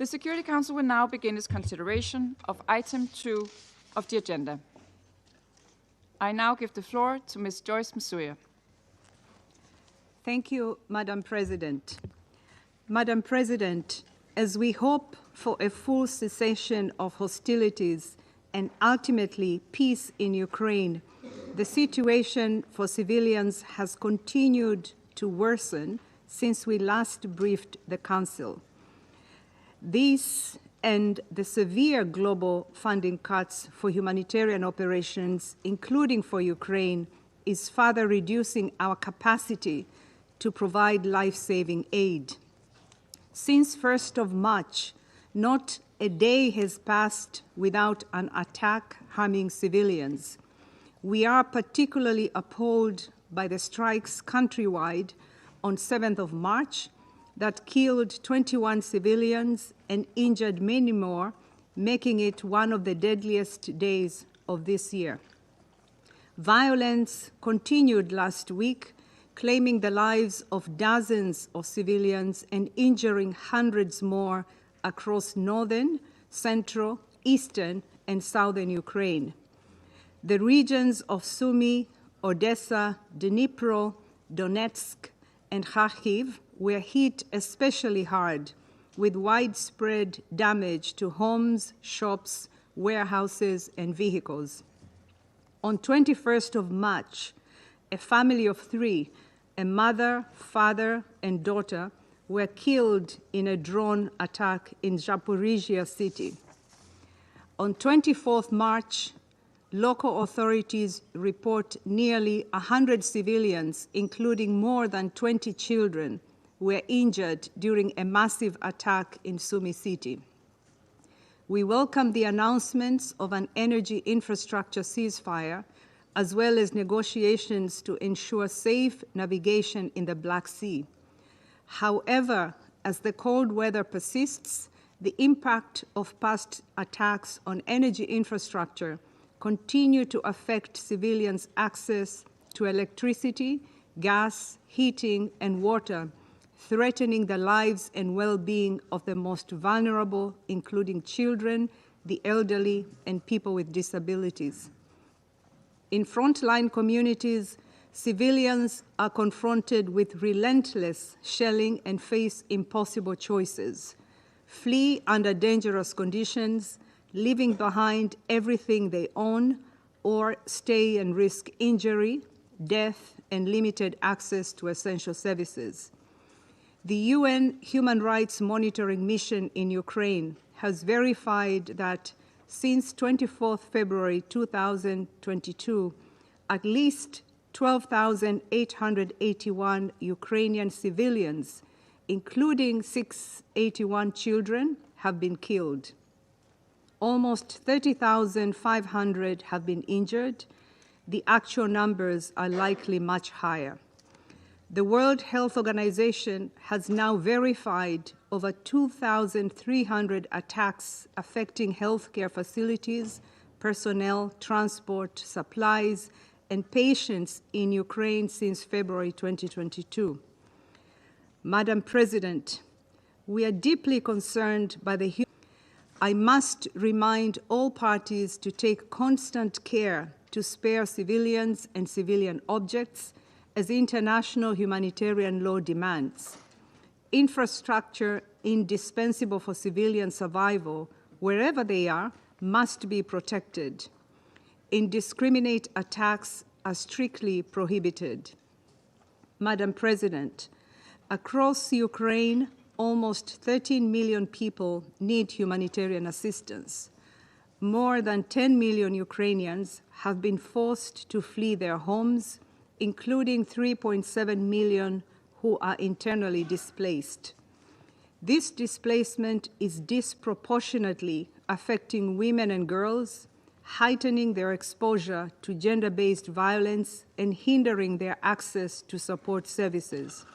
The Security Council will now begin its consideration of item 2 of the agenda. I now give the floor to Ms. Joyce Msuya. Thank you, Madam President. Madam President, as we hope for a full cessation of hostilities and ultimately peace in Ukraine, the situation for civilians has continued to worsen since we last briefed the Council. This and the severe global funding cuts for humanitarian operations, including for Ukraine, is further reducing our capacity to provide life-saving aid. Since 1st of March, not a day has passed without an attack harming civilians. We are particularly appalled by the strikes countrywide on 7th of March that killed 21 civilians and injured many more, making it one of the deadliest days of this year. Violence continued last week, claiming the lives of dozens of civilians and injuring hundreds more across northern, central, eastern, and southern Ukraine. The regions of Sumy, Odessa, Dnipro, Donetsk, and Kharkiv were hit especially hard, with widespread damage to homes, shops, warehouses, and vehicles. On 21st of March, a family of 3, a mother, father, and daughter, were killed in a drone attack in Zaporizhia city. On 24th March, local authorities report nearly 100 civilians, including more than 20 children, were injured during a massive attack in Sumy city. We welcome the announcements of an energy infrastructure ceasefire, as well as negotiations to ensure safe navigation in the Black Sea. However, as the cold weather persists, the impact of past attacks on energy infrastructure continue to affect civilians' access to electricity, gas, heating, and water, threatening the lives and well-being of the most vulnerable, including children, the elderly, and people with disabilities. In frontline communities, civilians are confronted with relentless shelling and face impossible choices: flee under dangerous conditions, leaving behind everything they own, or stay and risk injury, death, and limited access to essential services. The UN Human Rights Monitoring Mission in Ukraine has verified that since 24th February 2022, at least 12,881 Ukrainian civilians, including 681 children, have been killed. Almost 30,500 have been injured. The actual numbers are likely much higher. The World Health Organization has now verified over 2,300 attacks affecting healthcare facilities, personnel, transport, supplies, and patients in Ukraine since February 2022. Madam President, we are deeply concerned by the I must remind all parties to take constant care to spare civilians and civilian objects, as international humanitarian law demands. Infrastructure indispensable for civilian survival, wherever they are, must be protected. Indiscriminate attacks are strictly prohibited. Madam President, across Ukraine, almost 13 million people need humanitarian assistance. More than 10 million Ukrainians have been forced to flee their homes, including 3.7 million who are internally displaced. This displacement is disproportionately affecting women and girls, heightening their exposure to gender-based violence and hindering their access to support services.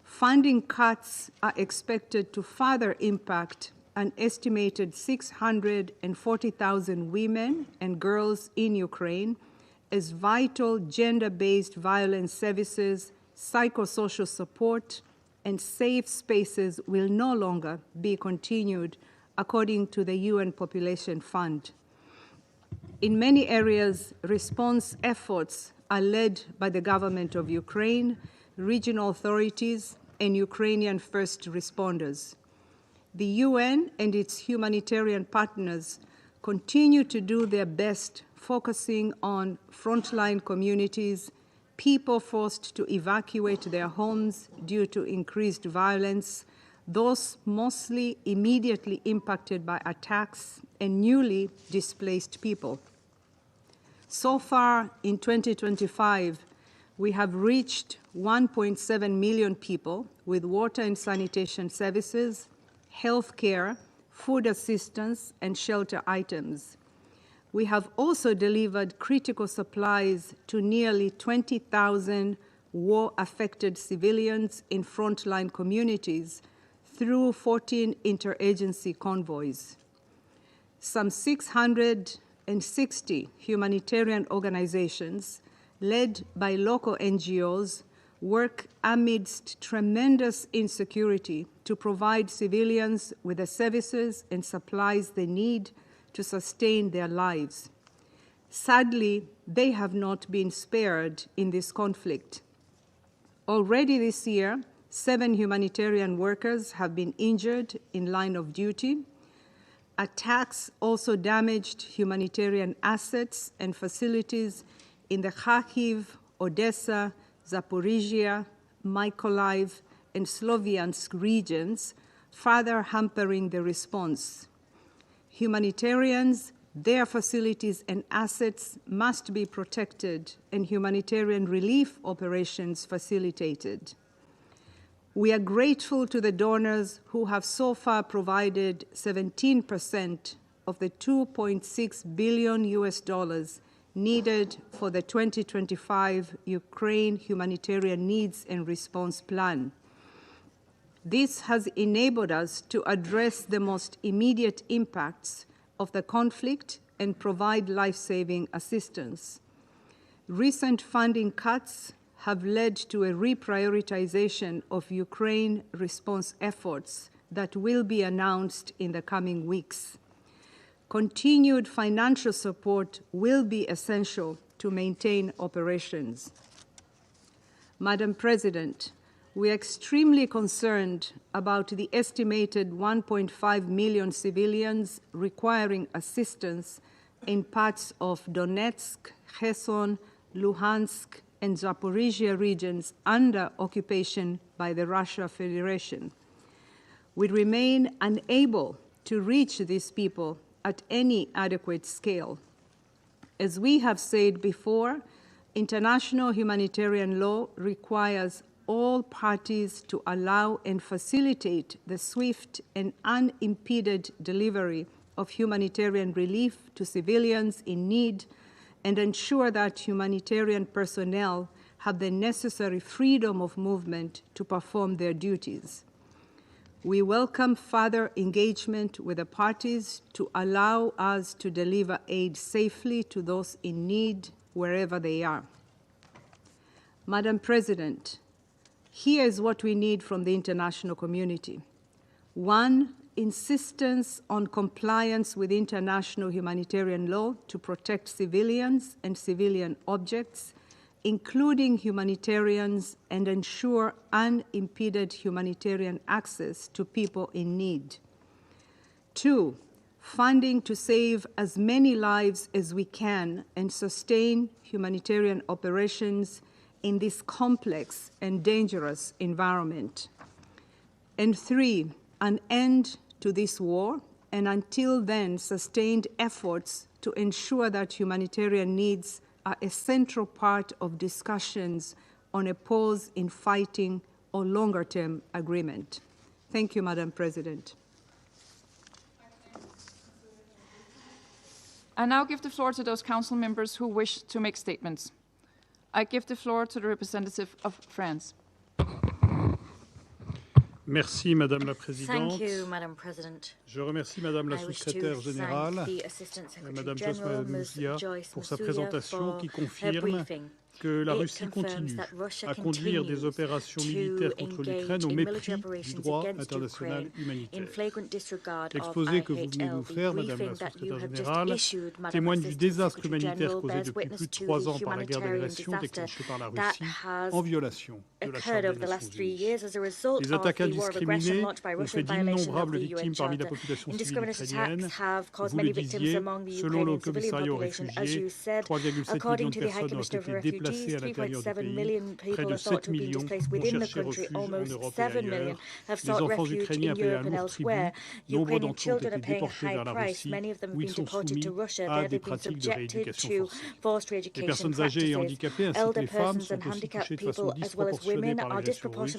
Funding cuts are expected to further impact an estimated 640,000 women and girls in Ukraine, as vital gender-based violence services, psychosocial support, and safe spaces will no longer be continued, according to the UN Population Fund. In many areas, response efforts are led by the government of Ukraine, regional authorities, and Ukrainian first responders. The UN and its humanitarian partners continue to do their best, focusing on frontline communities, people forced to evacuate their homes due to increased violence, those mostly immediately impacted by attacks, and newly displaced people. So far in 2025, we have reached 1.7 million people with water and sanitation services, health care, food assistance, and shelter items. We have also delivered critical supplies to nearly 20,000 war-affected civilians in frontline communities through 14 interagency convoys. Some 660 humanitarian organizations, led by local NGOs, work amidst tremendous insecurity to provide civilians with the services and supplies they need to sustain their lives. Sadly, they have not been spared in this conflict. Already this year, 7 humanitarian workers have been injured in line of duty. Attacks also damaged humanitarian assets and facilities in the Kharkiv, Odessa, Zaporizhia, Mykolaiv, and Sloviansk regions, further hampering the response. Humanitarians, their facilities and assets must be protected and humanitarian relief operations facilitated. We are grateful to the donors who have so far provided 17% of the $2.6 billion needed for the 2025 Ukraine Humanitarian Needs and Response Plan. This has enabled us to address the most immediate impacts of the conflict and provide life-saving assistance. Recent funding cuts have led to a reprioritization of Ukraine response efforts that will be announced in the coming weeks. Continued financial support will be essential to maintain operations. Madam President, we are extremely concerned about the estimated 1.5 million civilians requiring assistance in parts of Donetsk, Kherson, Luhansk, and Zaporizhia regions under occupation by the Russian Federation. We remain unable to reach these people at any adequate scale. As we have said before, international humanitarian law requires all parties to allow and facilitate the swift and unimpeded delivery of humanitarian relief to civilians in need and ensure that humanitarian personnel have the necessary freedom of movement to perform their duties. We welcome further engagement with the parties to allow us to deliver aid safely to those in need wherever they are. Madam President, here is what we need from the international community. 1, insistence on compliance with international humanitarian law to protect civilians and civilian objects, including humanitarians, and ensure unimpeded humanitarian access to people in need. 2, funding to save as many lives as we can and sustain humanitarian operations in this complex and dangerous environment. And 3, an end to this war, and until then, sustained efforts to ensure that humanitarian needs are a central part of discussions on a pause in fighting or longer-term agreement. Thank you, Madam President. I now give the floor to those council members who wish to make statements. I give the floor to the representative of France. Merci, Madame la Présidente. Thank you, Madam President. Je remercie Madame la Secrétaire Générale, Madame Joyce Mousia, pour sa présentation qui confirme que la Russie continue à conduire des opérations militaires contre l'Ukraine au mépris du droit international humanitaire. L'exposé que vous venez de nous faire, Madame la Secrétaire générale, témoigne du désastre humanitaire causé depuis plus de 3 ans par la guerre d'agression déclenchée par la Russie en violation de la Charte des Nations Unies. Les attaques indiscriminées ont fait d'innombrables victimes parmi la population civile ukrainienne. Vous le disiez, selon le commissariat aux réfugiés, 3,7 millions de personnes ont été déplacées à l'intérieur du pays. Près de 7 millions ont cherché refuge en Europe et ailleurs. Les enfants ukrainiens paient un lourd tribut. Nombre d'entre eux ont été déportés vers la Russie, où ils sont soumis à des pratiques de rééducation forcée. Les personnes âgées et handicapées ainsi que les femmes sont aussi touchées de façon disproportionnée par l'agression russe.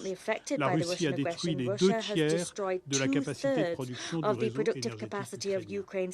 La Russie a détruit les 2/3 de la capacité de production du réseau énergétique ukrainien.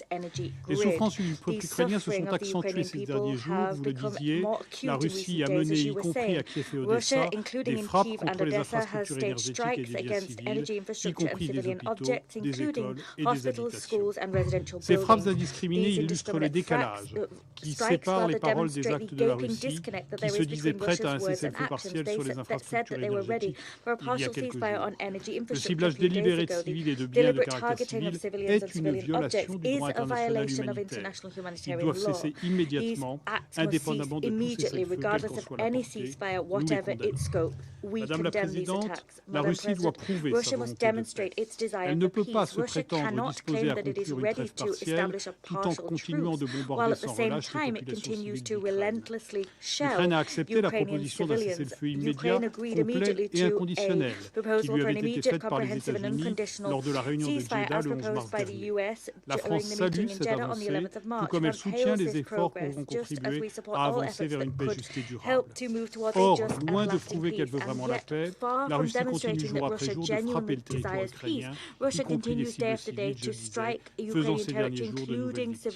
Les souffrances du peuple ukrainien se sont accentuées ces derniers jours, vous le disiez. La Russie a mené, y compris à Kiev et Odessa, des frappes contre les infrastructures énergétiques et des biens civils, y compris des hôpitaux, des écoles et des habitations. Ces frappes indiscriminées illustrent le décalage qui sépare les paroles des actes de la Russie, qui se disait prête à un cessez-le-feu partiel sur les infrastructures énergétiques il y a quelques jours. Le ciblage délibéré de civils et de biens de caractère civil est une violation du droit international humanitaire. Ils doivent cesser immédiatement, indépendamment de tout cessez-le-feu, quelle qu'en soit la portée. Nous les condamnons. Madame la Présidente, la Russie doit prouver sa volonté de paix. Elle ne peut pas se prétendre disposée à conclure une trêve partielle tout en continuant de bombarder sans relâche les populations civiles d'Ukraine. L'Ukraine a accepté la proposition d'un cessez-le-feu immédiat, complet et inconditionnel qui lui avait été faite par les États-Unis lors de la réunion de Jeddah le 11 mars dernier. La France salue cette avancée, tout comme elle soutient les efforts qui auront contribué à avancer vers une paix juste et durable. Or, loin de prouver qu'elle veut vraiment la paix, la Russie continue jour après jour de frapper le territoire ukrainien, y compris les cibles civiles, je le disais, faisant ces derniers jours de nouvelles victimes.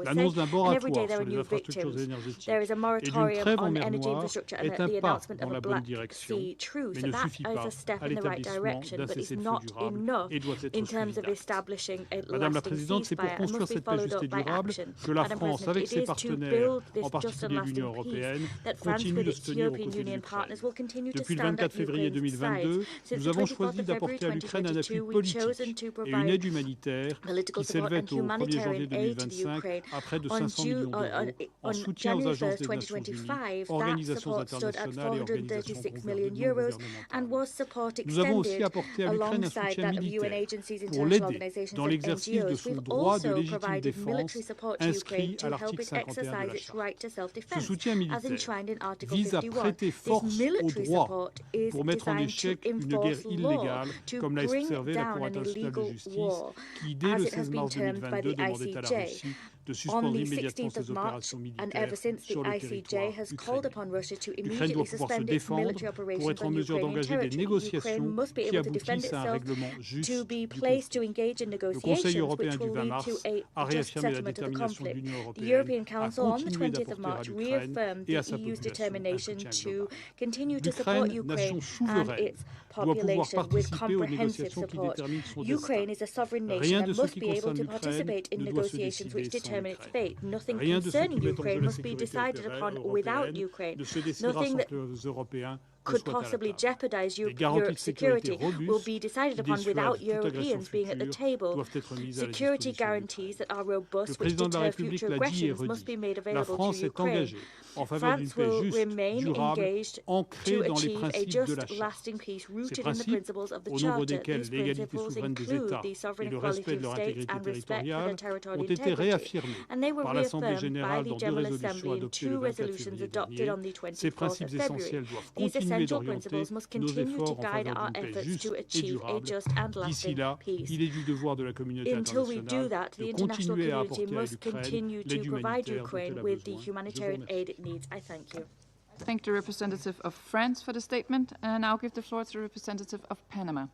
L'annonce d'un moratoire sur les infrastructures énergétiques et d'une trêve en mer Noire est un pas dans la bonne direction, mais ne suffit pas à l'établissement d'un cessez-le-feu durable et doit être suivi d'actes. Madame la Présidente, c'est pour construire cette paix juste et durable que la France, avec ses partenaires, en particulier l'Union européenne, continue de se tenir aux côtés de l'Ukraine. Depuis le 24 février 2022, nous avons choisi d'apporter à l'Ukraine un appui politique et une aide humanitaire qui s'élevait au 1er janvier 2025 à près de 500 millions d'euros en soutien aux agences des Nations Unies, organisations internationales et organisations gouvernementales. Nous avons aussi apporté à l'Ukraine un soutien militaire pour l'aider dans l'exercice de son droit de légitime défense inscrit à l'article 51 de la Charte. Ce soutien militaire vise à prêter force au droit pour mettre en échec une guerre illégale, comme l'a observé la Cour internationale de justice, qui, dès le 16 mars 2022, demandait à la Russie de suspendre immédiatement ses opérations militaires sur le territoire ukrainien. L'Ukraine doit pouvoir se défendre pour être en mesure d'engager des négociations qui aboutissent à un règlement juste du conflit. Le Conseil européen du 20 mars a réaffirmé la détermination de l'Union européenne à continuer d'apporter à l'Ukraine et à sa population un soutien global. L'Ukraine, nation souveraine, doit pouvoir participer aux négociations qui déterminent son destin. Rien de ce qui concerne l'Ukraine ne doit se décider sans l'Ukraine. Rien de ce qui met en jeu la sécurité européenne ne se décidera sans que les Européens could possibly jeopardize Europe's security will be decided upon without Europeans being at the table. Security guarantees that are robust, which deter future aggressions, must be made available to Ukraine. France will remain engaged to achieve a just, lasting peace rooted in the principles of the Charter. These principles include the sovereign equality of states and respect for their territorial integrity, and they were reaffirmed by the General Assembly in 2 resolutions adopted on the 24th of February. These essential principles must continue to guide our efforts to achieve a just and lasting peace. Until we do that, the international community must continue to provide Ukraine with the humanitarian aid it needs. I thank you. Thank the representative of France for the statement, and I now give the floor to the representative of Panama.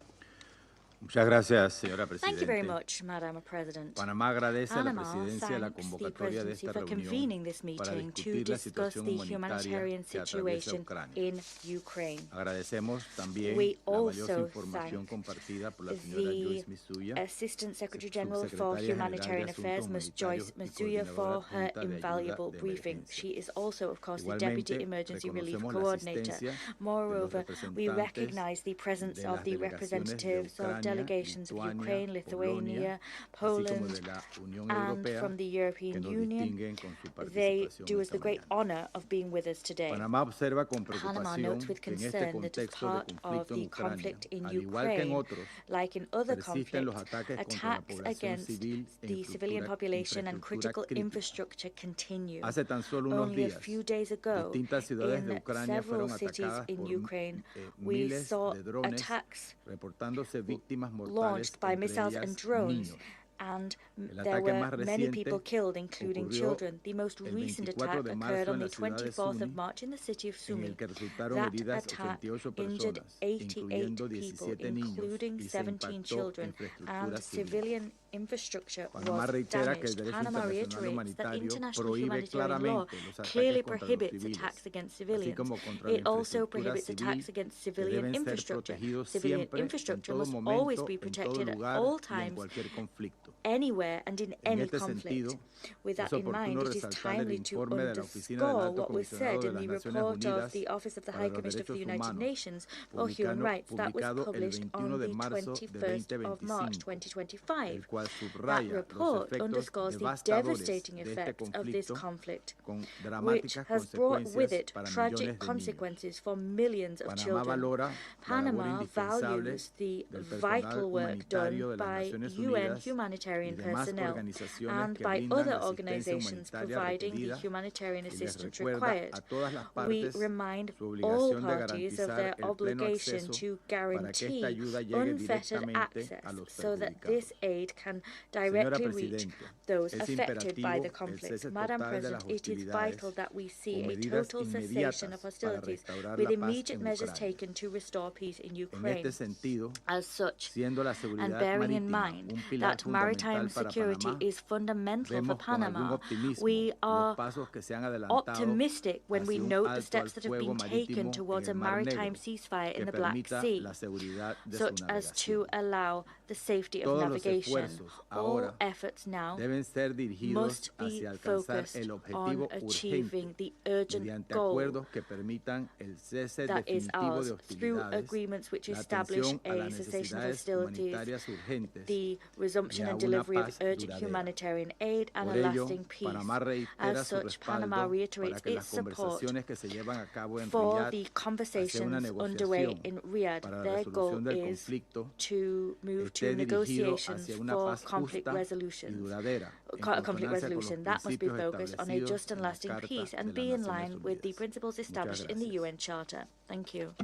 Muchas gracias, señora Thank you very Presidente. much, Madam President. Panamá agradece a la Panama Presidencia la thanks the convocatoria de presidency esta for convening reunión this para meeting to discutir la discuss situación the humanitaria humanitarian que atraviesa situation Ucrania. in Ukraine. Agradecemos también We la valiosa also información thank compartida por la señora Joyce Misuya, Assistant Secretary General for Subsecretaria General de Humanitarian Asuntos Affairs, Ms. Joyce Humanitarios y Masuya, for Coordinadora her Adjunta de Ayuda invaluable de briefing. Emergencia. She is also, of course, the Deputy Igualmente, Emergency Relief reconocemos la Coordinator. asistencia Moreover, de los we representantes recognize the presence de of las the delegaciones de representatives of Ucrania, delegations of Lituania, Ukraine, Lithuania, así como Poland, de la Unión and Europea, from the que European nos Union. distinguen con su They participación do us esta the great mañana. honor of being with us today. Panamá observa con Panama preocupación notes with que en este concern that as contexto de part of conflicto en the Ucrania, conflict in al igual que en Ukraine, otros, like in other persisten los conflicts, ataques contra la attacks población against civil e the civilian population and critical crítica. infrastructure continue. Hace tan solo unos Only a días, few days ago, distintas ciudades de in Ucrania several fueron cities atacadas in por Ukraine, we miles saw de drones, attacks reportándose víctimas mortales, launched by entre missiles ellas and drones. niños. And El there ataque were más many reciente people killed, including ocurrió children. The most el recent 24 attack de occurred marzo on en the la ciudad de 24th of Sumi, March in the city of en Sumi. el que resultaron That heridas attack 88 injured personas, 88 incluyendo people, 17 niños, including y se 17 impactó children, infraestructura and civil. civilian infrastructure Panamá was reitera que el damaged. derecho Panama internacional reiterates that humanitario international prohíbe humanitarian law claramente los ataques clearly contra los prohibits civiles, attacks against así civilians. como contra la It also infraestructura prohibits civil, attacks against que civilian deben ser infrastructure. protegidos Civilian siempre, en infrastructure todo must momento, always be en todo protected at lugar all y en times, cualquier conflicto. anywhere and in En any este conflict. sentido, With that es in mind, oportuno it is resaltar el timely to informe de la Oficina del underscore Alto what was said Comisionado de in las the Naciones report of Unidas the Office of the para High los Commissioner for the Derechos United Humanos, Nations for Human Rights that was publicado el published 21 on de the marzo de 21st of March 2025, 2025. el cual That subraya los report efectos underscores the devastadores devastating de este effects of this conflicto, conflict, con which dramáticas has brought with consecuencias it para millones tragic de niños. consequences for millions of Panamá children. valora la labor Panama indispensable values the del personal vital work humanitario done de las by Naciones UN Unidas humanitarian y demás personnel organizaciones and que by brindan other la asistencia organizations humanitaria providing the requerida, humanitarian y les assistance recuerda required. a todas las We partes remind su all obligación de parties of garantizar their el pleno obligation acceso to para que guarantee esta ayuda llegue unfettered directamente access a los so that perjudicados. this aid can Señora directly reach Presidenta, those es affected by imperativo the el conflict. cese Madam total de las President, it is hostilidades vital that we see con a medidas total cessation of inmediatas para hostilities restaurar with la paz immediate en measures Ucrania. taken to restore peace in En Ukraine. este sentido, As such, siendo la and seguridad bearing in marítima mind un pilar that maritime fundamental para security Panamá, is fundamental for vemos con algún Panama, optimismo we are los pasos que se han adelantado optimistic when we hacia un note the alto steps al that have fuego been taken marítimo towards a en el Mar maritime Negro ceasefire que in the Black permita Sea, la seguridad de su such as to navegación. allow the safety of Todos los navigation. esfuerzos All ahora efforts now deben ser dirigidos must be hacia alcanzar focused el on objetivo achieving urgente the urgent mediante goal acuerdos que permitan el cese that is definitivo ours de through hostilidades, agreements which la establish atención a a las cessation of necesidades hostilities, humanitarias urgentes the resumption y a and una delivery of paz urgent duradera. humanitarian aid, and Por a ello, lasting peace. Panamá reitera As su such, Panama respaldo reiterates para que its las support conversaciones que se llevan a cabo en for Riyadh the hacia una conversations underway negociación in Riyadh. para la Their goal resolución del is conflicto to move to esté dirigido negotiations hacia una for paz conflict justa y resolutions. duradera, en Conflict consonancia con los resolution that must be principios focused on a establecidos just and en la lasting Carta peace de and las be in Naciones line with the Unidas. principles Muchas established in the gracias. UN Charter. Thank you.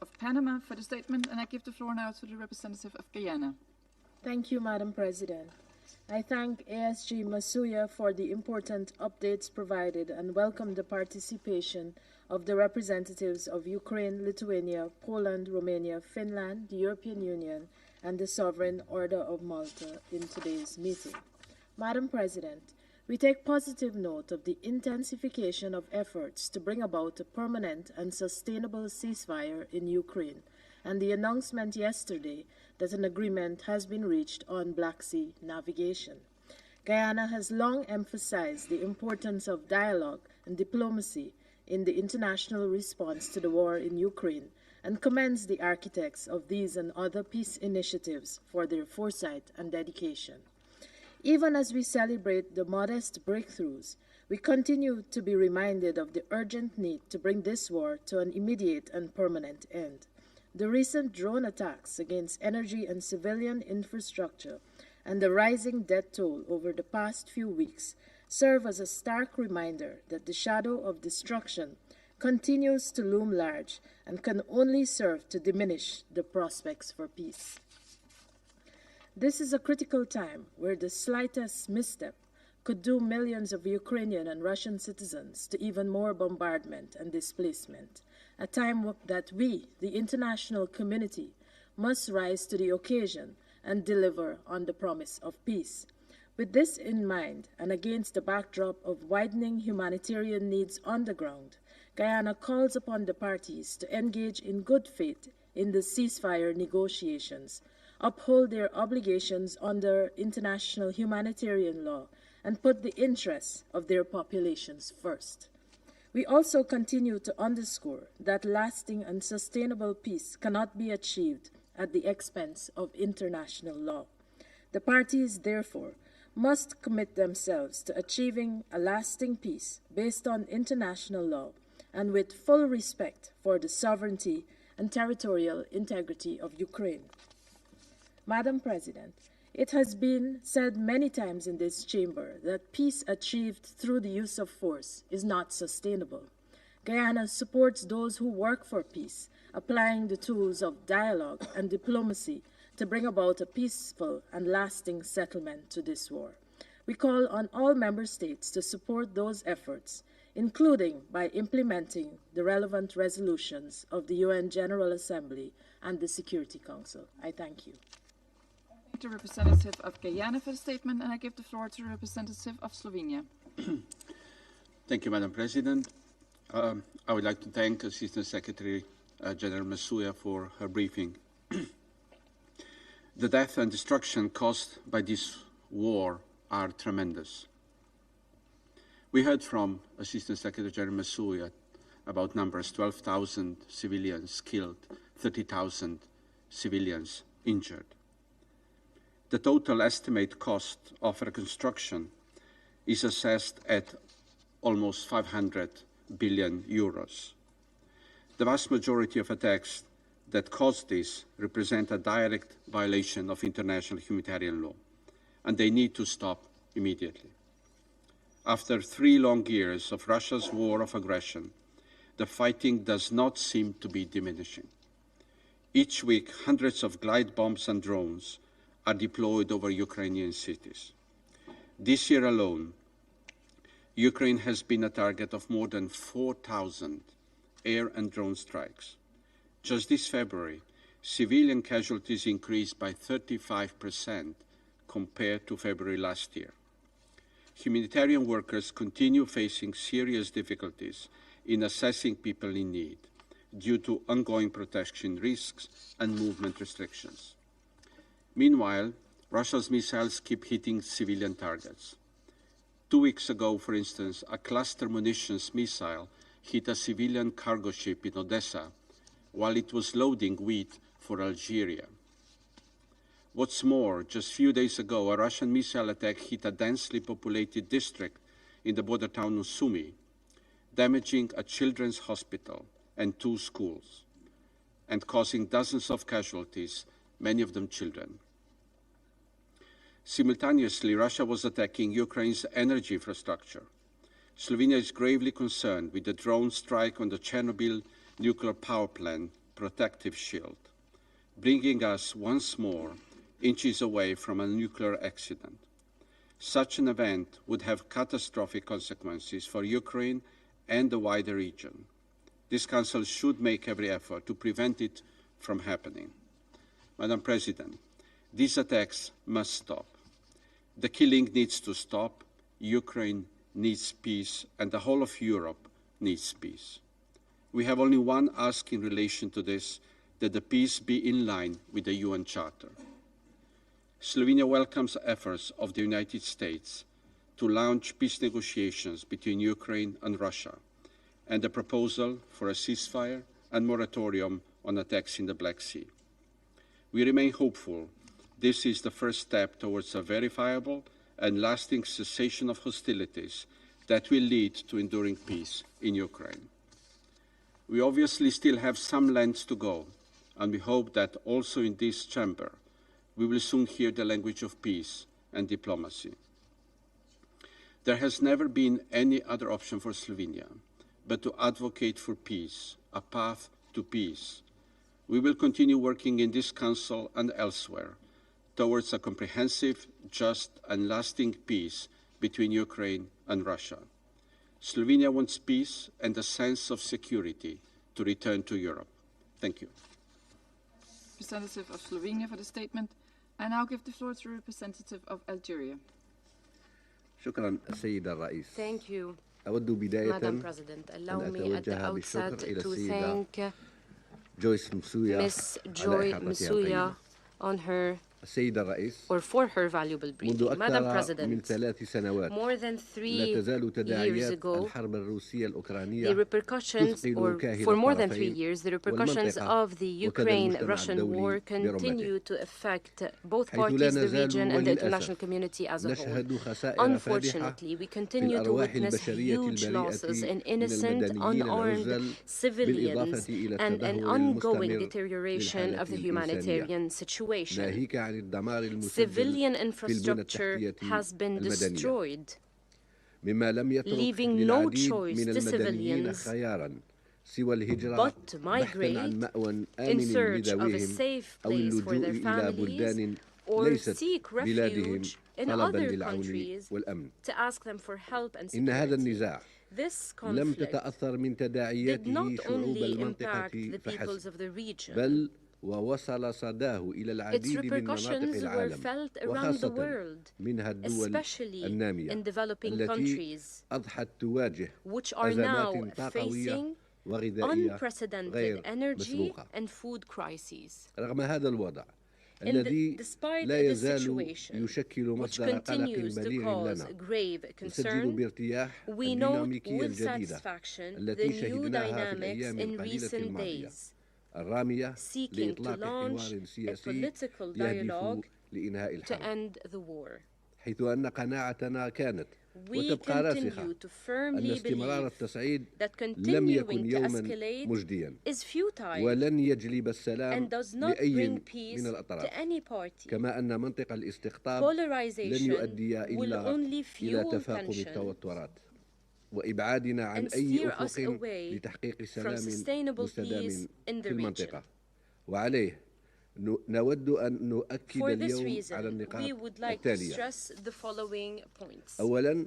Of Panama for the statement, and I give the floor now to the representative of Guyana. Thank you, Madam President. I thank ASG Masuya for the important updates provided and welcome the participation of the representatives of Ukraine, Lithuania, Poland, Romania, Finland, the European Union, and the Sovereign Order of Malta in today's meeting. Madam President, we take positive note of the intensification of efforts to bring about a permanent and sustainable ceasefire in Ukraine, and the announcement yesterday that an agreement has been reached on Black Sea navigation. Guyana has long emphasized the importance of dialogue and diplomacy in the international response to the war in Ukraine and commends the architects of these and other peace initiatives for their foresight and dedication. Even as we celebrate the modest breakthroughs, we continue to be reminded of the urgent need to bring this war to an immediate and permanent end. The recent drone attacks against energy and civilian infrastructure and the rising death toll over the past few weeks serve as a stark reminder that the shadow of destruction continues to loom large and can only serve to diminish the prospects for peace. This is a critical time where the slightest misstep could doom millions of Ukrainian and Russian citizens to even more bombardment and displacement, a time that we, the international community, must rise to the occasion and deliver on the promise of peace. With this in mind, and against the backdrop of widening humanitarian needs on the ground, Guyana calls upon the parties to engage in good faith in the ceasefire negotiations, uphold their obligations under international humanitarian law, and put the interests of their populations first. We also continue to underscore that lasting and sustainable peace cannot be achieved at the expense of international law. The parties, therefore, must commit themselves to achieving a lasting peace based on international law and with full respect for the sovereignty and territorial integrity of Ukraine. Madam President, it has been said many times in this chamber that peace achieved through the use of force is not sustainable. Guyana supports those who work for peace, applying the tools of dialogue and diplomacy to bring about a peaceful and lasting settlement to this war. We call on all member states to support those efforts, including by implementing the relevant resolutions of the UN General Assembly and the Security Council. I thank you. The representative of Guyana for the statement, and I give the floor to the representative of Slovenia. Thank you, Madam President. I would like to thank Assistant Secretary General Masuya for her briefing. The death and destruction caused by this war are tremendous. We heard from Assistant Secretary General Masuya about numbers: 12,000 civilians killed, 30,000 civilians injured. The total estimate cost of reconstruction is assessed at almost 500 billion euros. The vast majority of attacks that caused this represent a direct violation of international humanitarian law, and they need to stop immediately. After 3 long years of Russia's war of aggression, the fighting does not seem to be diminishing. Each week, hundreds of glide bombs and drones are deployed over Ukrainian cities. This year alone, Ukraine has been a target of more than 4,000 air and drone strikes. Just this February, civilian casualties increased by 35% compared to February last year. Humanitarian workers continue facing serious difficulties in assessing people in need due to ongoing protection risks and movement restrictions. Meanwhile, Russia's missiles keep hitting civilian targets. 2 weeks ago, for instance, a cluster munitions missile hit a civilian cargo ship in Odessa while it was loading wheat for Algeria. What's more, just a few days ago, a Russian missile attack hit a densely populated district in the border town of Sumy, damaging a children's hospital and 2 schools, and causing dozens of casualties, many of them children. Simultaneously, Russia was attacking Ukraine's energy infrastructure. Slovenia is gravely concerned with the drone strike on the Chernobyl nuclear power plant protective shield, bringing us once more inches away from a nuclear accident. Such an event would have catastrophic consequences for Ukraine and the wider region. This Council should make every effort to prevent it from happening. Madam President, these attacks must stop. The killing needs to stop. Ukraine needs peace, and the whole of Europe needs peace. We have only one ask in relation to this, that the peace be in line with the UN Charter. Slovenia welcomes efforts of the United States to launch peace negotiations between Ukraine and Russia, and the proposal for a ceasefire and moratorium on attacks in the Black Sea. We remain hopeful this is the first step towards a verifiable and lasting cessation of hostilities that will lead to enduring peace in Ukraine. We obviously still have some lengths to go, and we hope that also in this chamber we will soon hear the language of peace and diplomacy. There has never been any other option for Slovenia but to advocate for peace, a path to peace. We will continue working in this Council and elsewhere towards a comprehensive, just and lasting peace between Ukraine and Russia. Slovenia wants peace and a sense of security to return to Europe. Thank you. representative of Slovenia for the statement. I now give the floor to the representative of Algeria. شكرا السيد الرئيس. Thank you, أود بداية Madam President. Allow أن me at the أتوجه outset بالشكر إلى to السيدة thank جويس مسويا Ms. على Joy إحاطتها Msuya القيمة. on her السيد الرئيس or for her valuable منذ briefing. Madam أكثر من President, 3 سنوات more than لا 3 تزال years تداعيات ago, الحرب الروسية the الأوكرانية repercussions, تثقل or كاهل for more than 3 الطرفين years, the repercussions والمنطقة of the وكذا المجتمع Ukraine-Russian الدولي war continue برمته. to affect both حيث لا parties, the نزال region, and the international وللأسف community as a whole. نشهد خسائر فادحة Unfortunately, we في continue to الأرواح witness البشرية huge losses البريئة in من innocent, المدنيين unarmed العزل civilians بالإضافة إلى and an التدهور ongoing المستمر deterioration of the للحالة humanitarian الإنسانية situation. ناهيك عن الدمار المسجل Civilian في البنى infrastructure التحتية has been المدنية destroyed, مما لم يترك leaving no للعديد choice من to المدنيين civilians خيارا سوى الهجرة but to بحثا عن migrate مأوى in آمن search of a لذويهم safe أو place for اللجوء their إلى families بلدان or ليست seek بلادهم refuge in طلبا other للعون countries والأمن. to ask them for help and إن هذا security. النزاع This لم conflict تتأثر من did تداعياته not شعوب only impact المنطقة the peoples فحسب of the region, بل ووصل صداه إلى its العديد من مناطق repercussions were العالم felt around the وخاصة world, منها الدول especially النامية in developing التي countries, أضحت تواجه which are now أزمات طاقوية facing وغذائية unprecedented غير energy مسبوقة. and food crises. رغم هذا الوضع الذي Despite لا this يزال situation, يشكل which مصدر قلق continues to بليغ cause لنا grave نسجل concern, بارتياح we note الديناميكية with الجديدة satisfaction the التي new شهدناها في dynamics الأيام in القليلة recent الماضية days, الرامية seeking to لإطلاق launch حوار a سياسي political يهدف dialogue لإنهاء to الحرب end the war. حيث أن قناعتنا كانت We وتبقى راسخة continue to أن firmly استمرار believe التصعيد that لم يكن continuing to يوما escalate مجديا is futile ولن يجلب السلام and does not لأي bring من peace to الأطراف any party. كما أن منطق الاستقطاب لن Polarization يؤدي will إلا only إلى fuel تفاقم tension التوترات وإبعادنا عن and أي steer us أفق away لتحقيق from سلام sustainable مستدام peace in في the region. المنطقة وعليه نود أن نؤكد For this اليوم reason, على we النقاط would like to التالية. stress the following points. أولا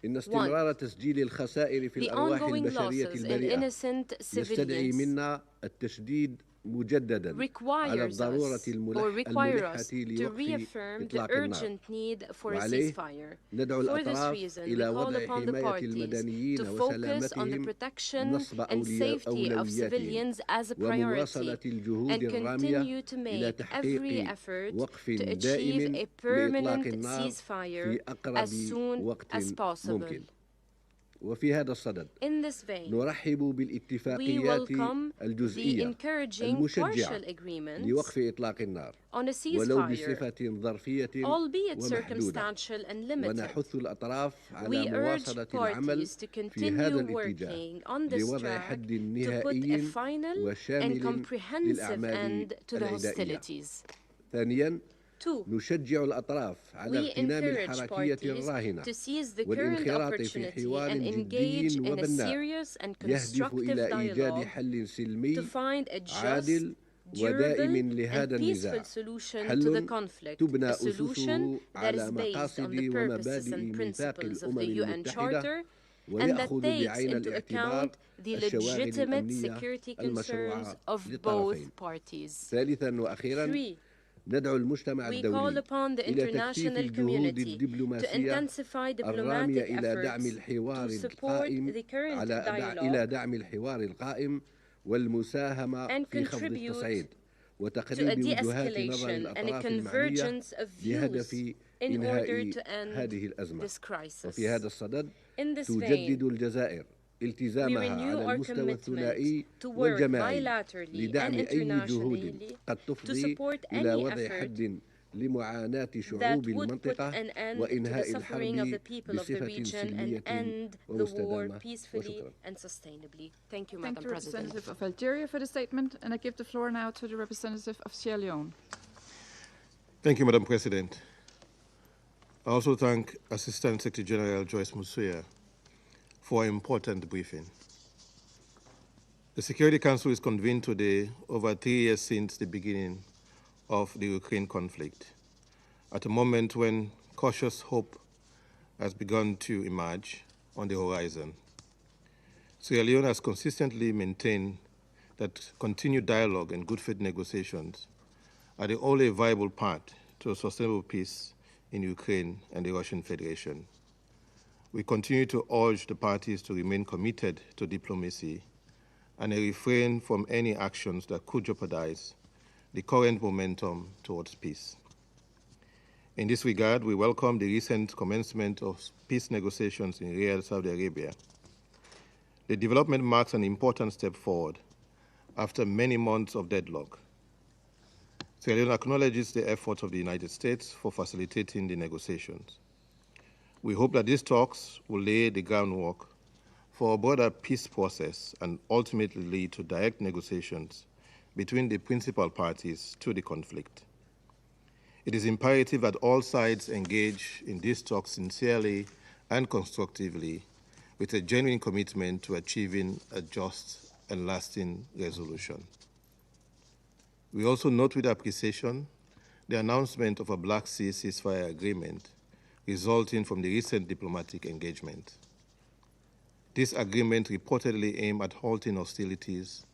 إن استمرار تسجيل الخسائر في The الأرواح ongoing البشرية losses in البريئة innocent يستدعي civilians منا التشديد مجددا على requires الضرورة us الملحة to لوقف reaffirm the إطلاق النار urgent need for a وعليه ceasefire. ندعو For this الأطراف reason, we إلى call وضع upon the حماية parties المدنيين to focus on the وسلامتهم protection نصب and safety of أولوياتهم civilians as a ومواصلة priority الجهود and الرامية continue to إلى make every تحقيق effort وقف to achieve دائم a لإطلاق permanent النار ceasefire في as أقرب soon وقت as possible. ممكن وفي هذا الصدد In this vein, نرحب we بالاتفاقيات welcome the الجزئية encouraging المشجعة partial agreements لوقف إطلاق النار on a ولو ceasefire, بصفة ظرفية albeit ومحدودة circumstantial and limited. ونحث الأطراف We على urge مواصلة العمل parties to في هذا continue الاتجاه working on this لوضع track حد to put a نهائي final and وشامل comprehensive للأعمال end to the العدائية. hostilities. ثانيا 2. نشجع الأطراف على We اغتنام encourage الحركية parties الراهنة to seize the current والانخراط في opportunity حوار and جدي engage in a وبناء serious and يهدف constructive إلى إيجاد dialogue حل سلمي to find a just, عادل ودائم durable, لهذا and النزاع peaceful solution to the حل conflict, تبنى a solution أسسه that على is based on مقاصد the purposes ومبادئ and ميثاق principles of الأمم the UN المتحدة Charter and that ويأخذ takes بعين into الاعتبار account the الشواغل legitimate الأمنية security concerns المشروعة of للطرفين. both parties. ثالثا وأخيرا 3. ندعو المجتمع We call الدولي upon the إلى تكثيف international الجهود community to الدبلوماسية intensify الرامية diplomatic إلى دعم efforts الحوار to support القائم the current إلى dialogue دعم الحوار القائم والمساهمة and في خفض contribute التصعيد to a وتقريب وجهات نظر de-escalation and a الأطراف المعنية convergence of بهدف views in order إنهاء to end هذه الأزمة. this crisis. وفي هذا الصدد In this تجدد vein, الجزائر we التزامها renew على our المستوى الثنائي commitment to work والجماعي bilaterally لدعم and أي جهود internationally قد to تفضي support إلى any وضع effort حد لمعاناة that شعوب would put المنطقة an end to the وإنهاء suffering of the الحرب people of the بصفة region and سلمية end the war ومستدامة peacefully وشكرا. and sustainably. Thank you, Thank Madam the President. representative of Algeria for the statement, and I give the floor now to the representative of Sierra Leone. Thank you, Madam President. I also thank Assistant Secretary General Joyce Musuya for an important briefing. The Security Council is convened today over 3 years since the beginning of the Ukraine conflict, at a moment when cautious hope has begun to emerge on the horizon. Sierra Leone has consistently maintained that continued dialogue and good faith negotiations are the only viable path to a sustainable peace in Ukraine and the Russian Federation. We continue to urge the parties to remain committed to diplomacy and refrain from any actions that could jeopardize the current momentum towards peace. In this regard, we welcome the recent commencement of peace negotiations in Riyadh, Saudi Arabia. The development marks an important step forward after many months of deadlock. Sierra Leone acknowledges the efforts of the United States for facilitating the negotiations. We hope that these talks will lay the groundwork for a broader peace process and ultimately lead to direct negotiations between the principal parties to the conflict. It is imperative that all sides engage in these talks sincerely and constructively with a genuine commitment to achieving a just and lasting resolution. We also note with appreciation the announcement of a Black Sea ceasefire agreement resulting from the recent diplomatic engagement. This agreement reportedly aimed at halting hostilities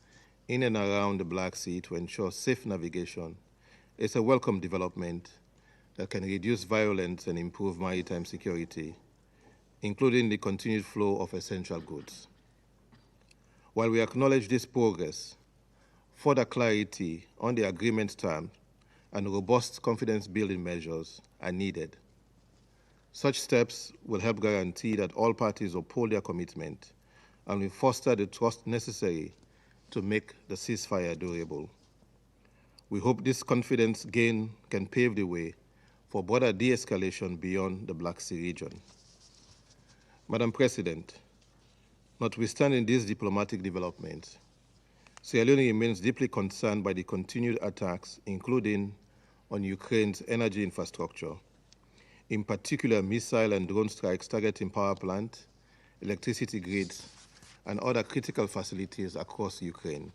in and around the Black Sea to ensure safe navigation. It's a welcome development that can reduce violence and improve maritime security, including the continued flow of essential goods. While we acknowledge this progress, further clarity on the agreement terms and robust confidence-building measures are needed. Such steps will help guarantee that all parties uphold their commitment and will foster the trust necessary to make the ceasefire durable. We hope this confidence gain can pave the way for broader de-escalation beyond the Black Sea region. Madam President, notwithstanding these diplomatic developments, Sierra Leone remains deeply concerned by the continued attacks, including on Ukraine's energy infrastructure, in particular missile and drone strikes targeting power plants, electricity grids, and other critical facilities across Ukraine.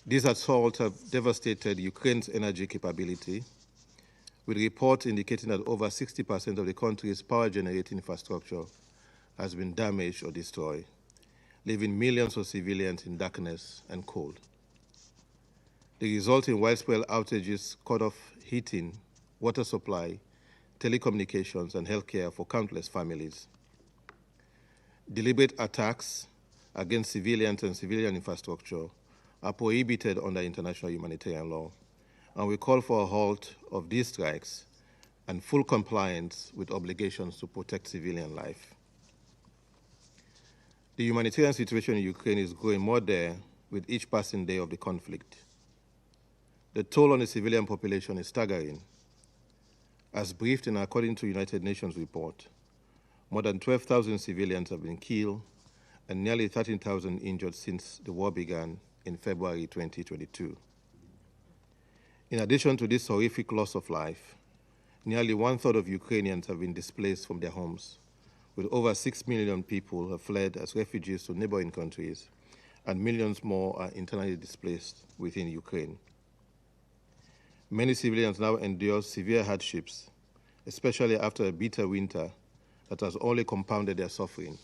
These assaults have devastated Ukraine's energy capability, with reports indicating that over 60% of the country's power-generating infrastructure has been damaged or destroyed, leaving millions of civilians in darkness and cold. The resulting widespread outages cut off heating, water supply, telecommunications, and healthcare for countless families. Deliberate attacks against civilians and civilian infrastructure are prohibited under international humanitarian law, and we call for a halt of these strikes and full compliance with obligations to protect civilian life. The humanitarian situation in Ukraine is growing more dire with each passing day of the conflict. The toll on the civilian population is staggering. As briefed and according to United Nations report, more than 12,000 civilians have been killed and nearly 13,000 injured since the war began in February 2022. In addition to this horrific loss of life, nearly one-third of Ukrainians have been displaced from their homes, with over 6 million people have fled as refugees to neighboring countries, and millions more are internally displaced within Ukraine. Many civilians now endure severe hardships, especially after a bitter winter that has only compounded their suffering.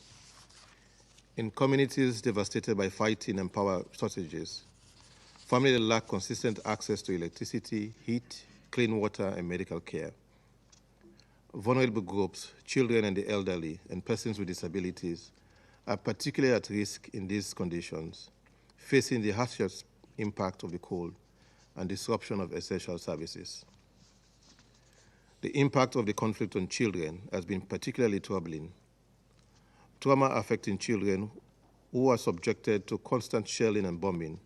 In communities devastated by fighting and power shortages, families lack consistent access to electricity, heat, clean water, and medical care. Vulnerable groups, children and the elderly, and persons with disabilities are particularly at risk in these conditions, facing the harshest impact of the cold and disruption of essential services. The impact of the conflict on children has been particularly troubling. Trauma affecting children who are subjected to constant shelling and bombing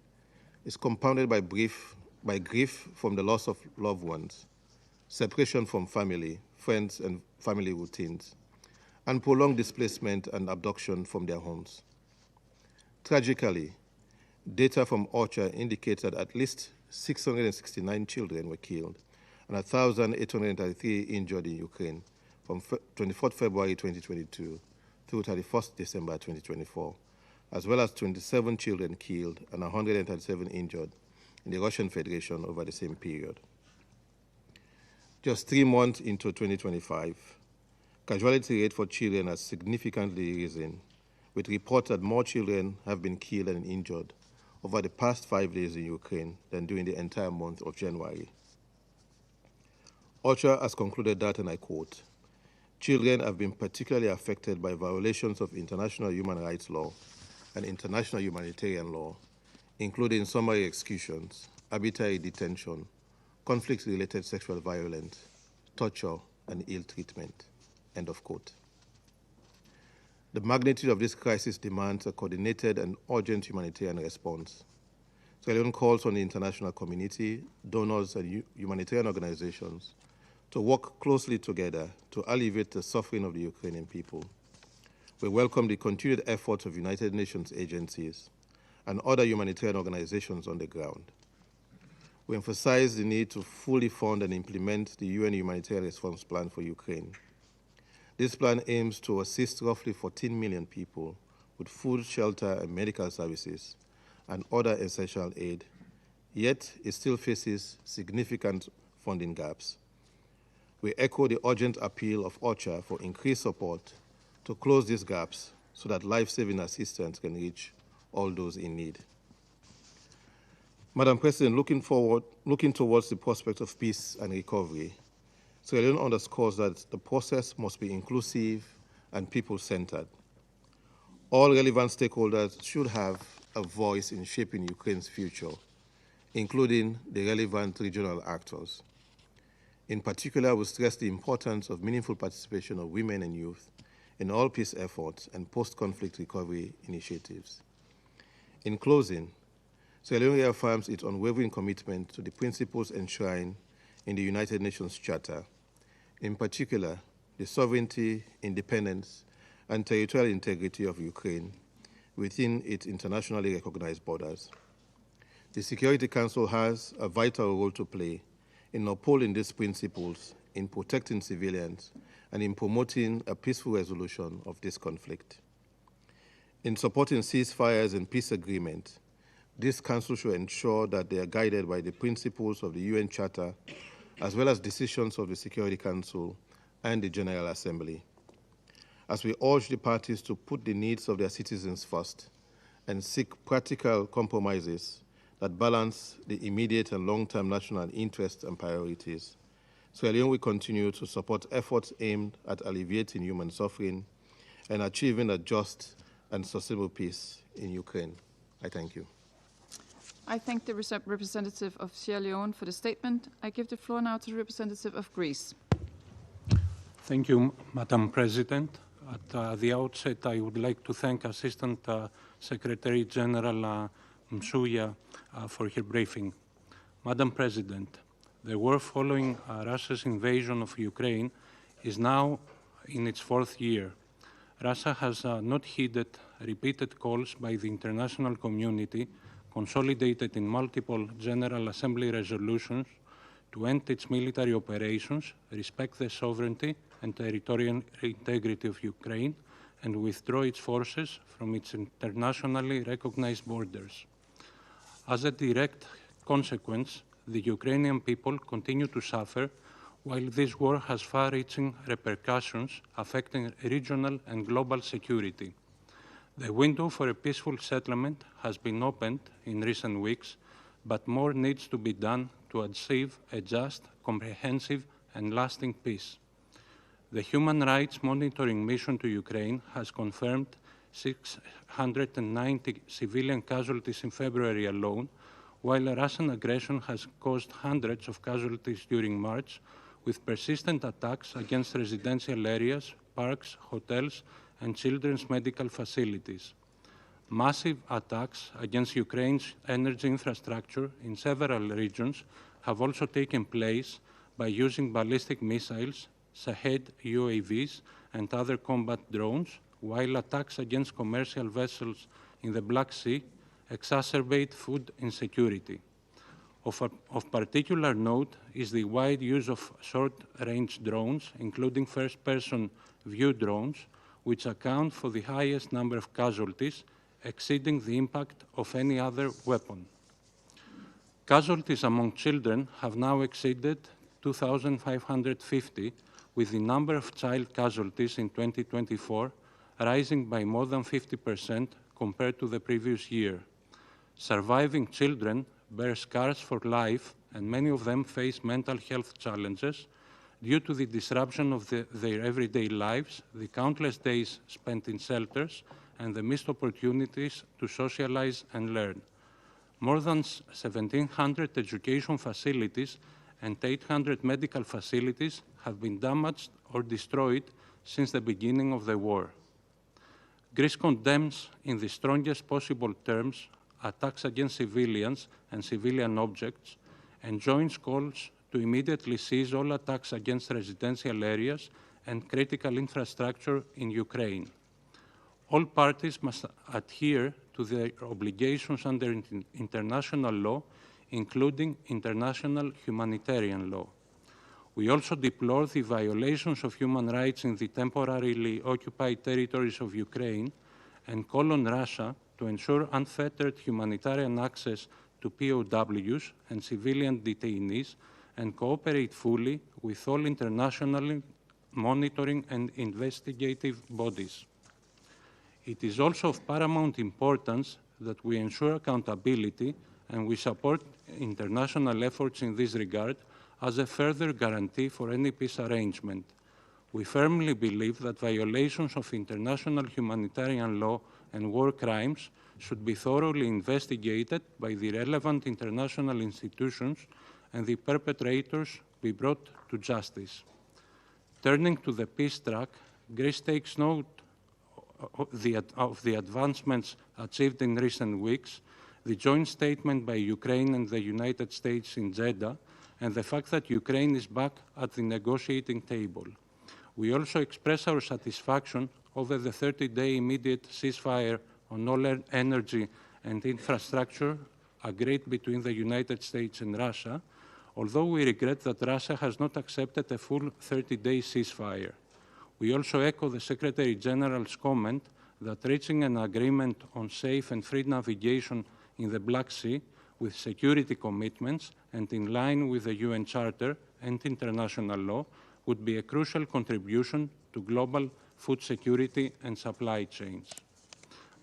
is compounded by grief from the loss of loved ones, separation from family, friends, and family routines, and prolonged displacement and abduction from their homes. Tragically, data from OCHA indicates that at least 669 children were killed and 1,833 injured in Ukraine from 24 February 2022 through 31st December 2024, as well as 27 children killed and 137 injured in the Russian Federation over the same period. Just 3 months into 2025, casualty rate for children has significantly risen, with reports that more children have been killed and injured over the past 5 days in Ukraine than during the entire month of January. OCHA has concluded that, and I quote, "Children have been particularly affected by violations of international human rights law and international humanitarian law, including summary executions, arbitrary detention, conflict-related sexual violence, torture, and ill treatment," end of quote. The magnitude of this crisis demands a coordinated and urgent humanitarian response. Sierra Leone calls on the international community, donors, and humanitarian organizations to work closely together to alleviate the suffering of the Ukrainian people. We welcome the continued efforts of United Nations agencies and other humanitarian organizations on the ground. We emphasize the need to fully fund and implement the UN Humanitarian Response Plan for Ukraine. This plan aims to assist roughly 14 million people with food, shelter, and medical services and other essential aid, yet it still faces significant funding gaps. We echo the urgent appeal of OCHA for increased support to close these gaps so that life-saving assistance can reach all those in need. Madam President, looking towards the prospect of peace and recovery, Sierra Leone underscores that the process must be inclusive and people-centered. All relevant stakeholders should have a voice in shaping Ukraine's future, including the relevant regional actors. In particular, we stress the importance of meaningful participation of women and youth in all peace efforts and post-conflict recovery initiatives. In closing, Sierra Leone reaffirms its unwavering commitment to the principles enshrined in the United Nations Charter, in particular, the sovereignty, independence, and territorial integrity of Ukraine within its internationally recognized borders. The Security Council has a vital role to play in upholding these principles, in protecting civilians, and in promoting a peaceful resolution of this conflict. In supporting ceasefires and peace agreements, this Council should ensure that they are guided by the principles of the UN Charter, as well as decisions of the Security Council and the General Assembly. As we urge the parties to put the needs of their citizens first and seek practical compromises that balance the immediate and long-term national interests and priorities, Sierra Leone will continue to support efforts aimed at alleviating human suffering and achieving a just and sustainable peace in Ukraine. I thank you. I thank the representative of Sierra Leone for the statement. I give the floor now to the representative of Greece. Thank you, Madam President. At the outset, I would like to thank Assistant Secretary General Msuya for her briefing. Madam President, the war following Russia's invasion of Ukraine is now in its 4th year. Russia has not heeded repeated calls by the international community, consolidated in multiple General Assembly resolutions, to end its military operations, respect the sovereignty and territorial integrity of Ukraine, and withdraw its forces from its internationally recognized borders. As a direct consequence, the Ukrainian people continue to suffer, while this war has far-reaching repercussions affecting regional and global security. The window for a peaceful settlement has been opened in recent weeks, but more needs to be done to achieve a just, comprehensive, and lasting peace. The Human Rights Monitoring Mission to Ukraine has confirmed 690 civilian casualties in February alone, while Russian aggression has caused hundreds of casualties during March, with persistent attacks against residential areas, parks, hotels, and children's medical facilities. Massive attacks against Ukraine's energy infrastructure in several regions have also taken place by using ballistic missiles, Shahed UAVs, and other combat drones, while attacks against commercial vessels in the Black Sea exacerbate food insecurity. Of particular note is the wide use of short-range drones, including first-person view drones, which account for the highest number of casualties, exceeding the impact of any other weapon. Casualties among children have now exceeded 2,550, with the number of child casualties in 2024 rising by more than 50% compared to the previous year. Surviving children bear scars for life, and many of them face mental health challenges due to the disruption of their everyday lives, the countless days spent in shelters, and the missed opportunities to socialize and learn. More than 1,700 education facilities and 800 medical facilities have been damaged or destroyed since the beginning of the war. Greece condemns in the strongest possible terms attacks against civilians and civilian objects and joins calls to immediately cease all attacks against residential areas and critical infrastructure in Ukraine. All parties must adhere to their obligations under international law, including international humanitarian law. We also deplore the violations of human rights in the temporarily occupied territories of Ukraine and call on Russia to ensure unfettered humanitarian access to POWs and civilian detainees and cooperate fully with all international monitoring and investigative bodies. It is also of paramount importance that we ensure accountability, and we support international efforts in this regard as a further guarantee for any peace arrangement. We firmly believe that violations of international humanitarian law and war crimes should be thoroughly investigated by the relevant international institutions and the perpetrators be brought to justice. Turning to the peace track, Greece takes note of the advancements achieved in recent weeks, the joint statement by Ukraine and the United States in Jeddah, and the fact that Ukraine is back at the negotiating table. We also express our satisfaction over the 30-day immediate ceasefire on all energy and infrastructure agreed between the United States and Russia, although we regret that Russia has not accepted a full 30-day ceasefire. We also echo the Secretary General's comment that reaching an agreement on safe and free navigation in the Black Sea with security commitments and in line with the UN Charter and international law would be a crucial contribution to global food security and supply chains.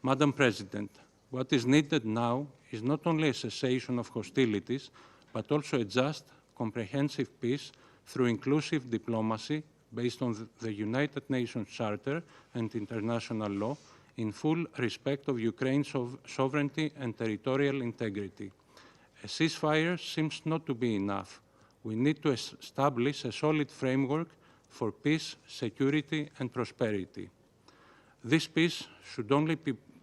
Madam President, what is needed now is not only a cessation of hostilities, but also a just, comprehensive peace through inclusive diplomacy based on the United Nations Charter and international law, in full respect of Ukraine's sovereignty and territorial integrity. A ceasefire seems not to be enough. We need to establish a solid framework for peace, security, and prosperity. This peace should only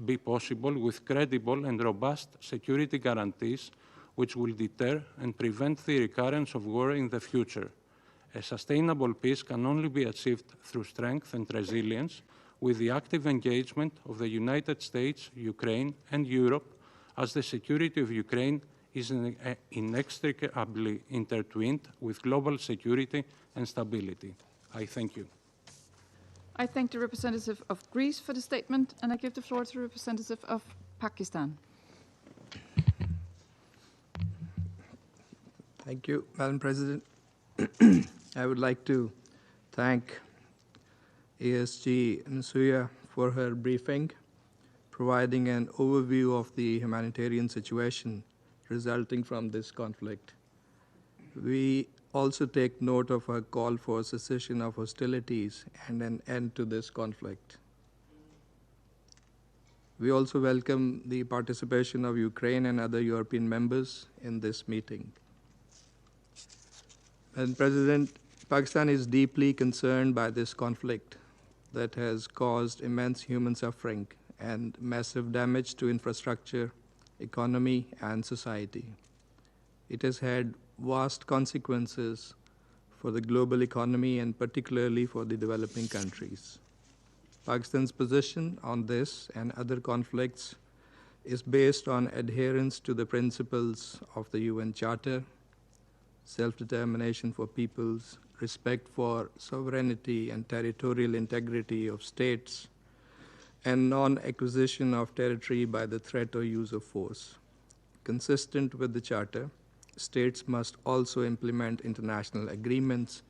be possible with credible and robust security guarantees which will deter and prevent the recurrence of war in the future. A sustainable peace can only be achieved through strength and resilience with the active engagement of the United States, Ukraine, and Europe, as the security of Ukraine is inextricably intertwined with global security and stability. I thank you. I thank the representative of Greece for the statement, and I give the floor to the representative of Pakistan. Thank you, Madam President. I would like to thank ASG Nsuya for her briefing, providing an overview of the humanitarian situation resulting from this conflict. We also take note of her call for cessation of hostilities and an end to this conflict. We also welcome the participation of Ukraine and other European members in this meeting. Madam President, Pakistan is deeply concerned by this conflict that has caused immense human suffering and massive damage to infrastructure, economy, and society. It has had vast consequences for the global economy and particularly for the developing countries. Pakistan's position on this and other conflicts is based on adherence to the principles of the UN Charter, self-determination for peoples, respect for sovereignty and territorial integrity of states, and non-acquisition of territory by the threat or use of force. Consistent with the Charter, states must also implement international agreements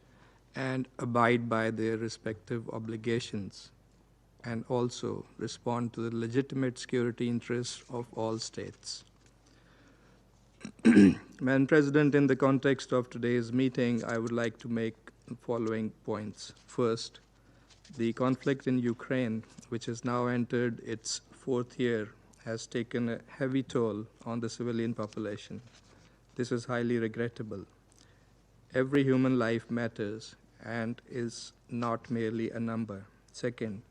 and abide by their respective obligations, and also respond to the legitimate security interests of all states. Madam President, in the context of today's meeting, I would like to make the following points. First, the conflict in Ukraine, which has now entered its 4th year, has taken a heavy toll on the civilian population. This is highly regrettable. Every human life matters and is not merely a number. Second,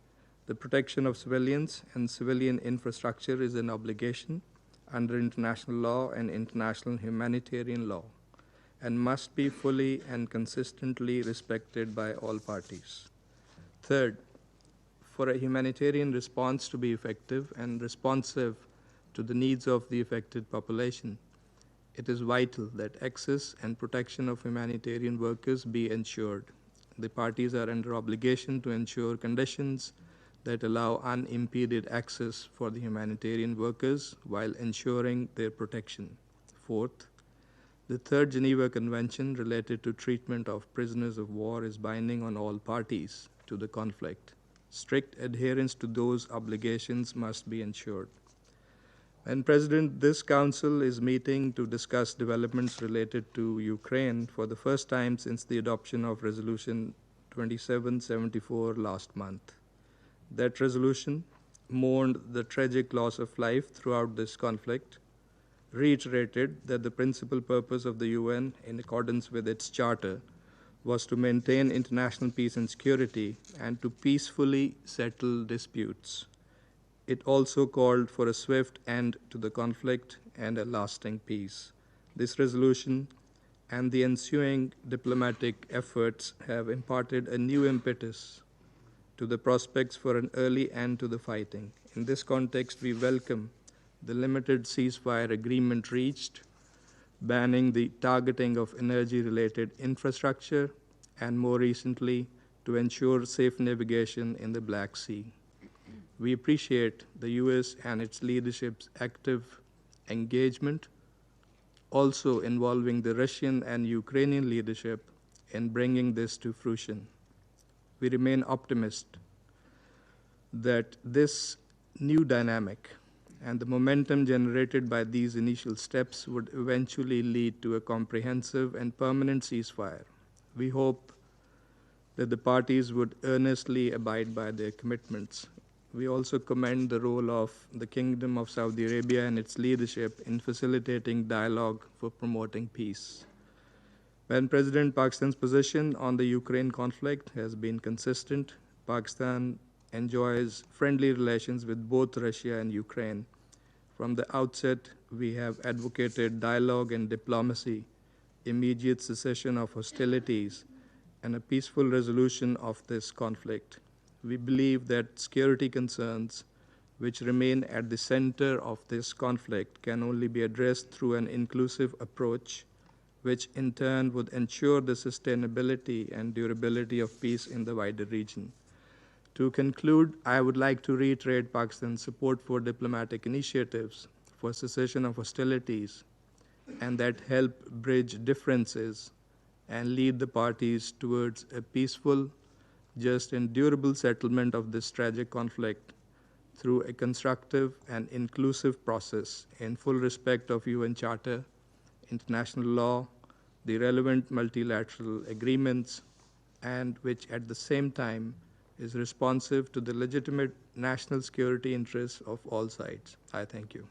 the protection of civilians and civilian infrastructure is an obligation under international law and international humanitarian law, and must be fully and consistently respected by all parties. Third, for a humanitarian response to be effective and responsive to the needs of the affected population, it is vital that access and protection of humanitarian workers be ensured. The parties are under obligation to ensure conditions that allow unimpeded access for the humanitarian workers while ensuring their protection. Fourth, the Third Geneva Convention related to treatment of prisoners of war is binding on all parties to the conflict. Strict adherence to those obligations must be ensured. And President, this Council is meeting to discuss developments related to Ukraine for the first time since the adoption of Resolution 2774 last month. That resolution mourned the tragic loss of life throughout this conflict, reiterated that the principal purpose of the UN, in accordance with its charter, was to maintain international peace and security and to peacefully settle disputes. It also called for a swift end to the conflict and a lasting peace. This resolution and the ensuing diplomatic efforts have imparted a new impetus to the prospects for an early end to the fighting. In this context, we welcome the limited ceasefire agreement reached, banning the targeting of energy-related infrastructure, and more recently, to ensure safe navigation in the Black Sea. We appreciate the U.S. and its leadership's active engagement, also involving the Russian and Ukrainian leadership in bringing this to fruition. We remain optimistic that this new dynamic and the momentum generated by these initial steps would eventually lead to a comprehensive and permanent ceasefire. We hope that the parties would earnestly abide by their commitments. We also commend the role of the Kingdom of Saudi Arabia and its leadership in facilitating dialogue for promoting peace. Madam President, Pakistan's position on the Ukraine conflict has been consistent. Pakistan enjoys friendly relations with both Russia and Ukraine. From the outset, we have advocated dialogue and diplomacy, immediate cessation of hostilities, and a peaceful resolution of this conflict. We believe that security concerns, which remain at the center of this conflict, can only be addressed through an inclusive approach, which in turn would ensure the sustainability and durability of peace in the wider region. To conclude, I would like to reiterate Pakistan's support for diplomatic initiatives for cessation of hostilities and that help bridge differences and lead the parties towards a peaceful, just and durable settlement of this tragic conflict through a constructive and inclusive process in full respect of UN Charter, international law, the relevant multilateral agreements, and which at the same time is responsive to the legitimate national security interests of all sides. I thank you.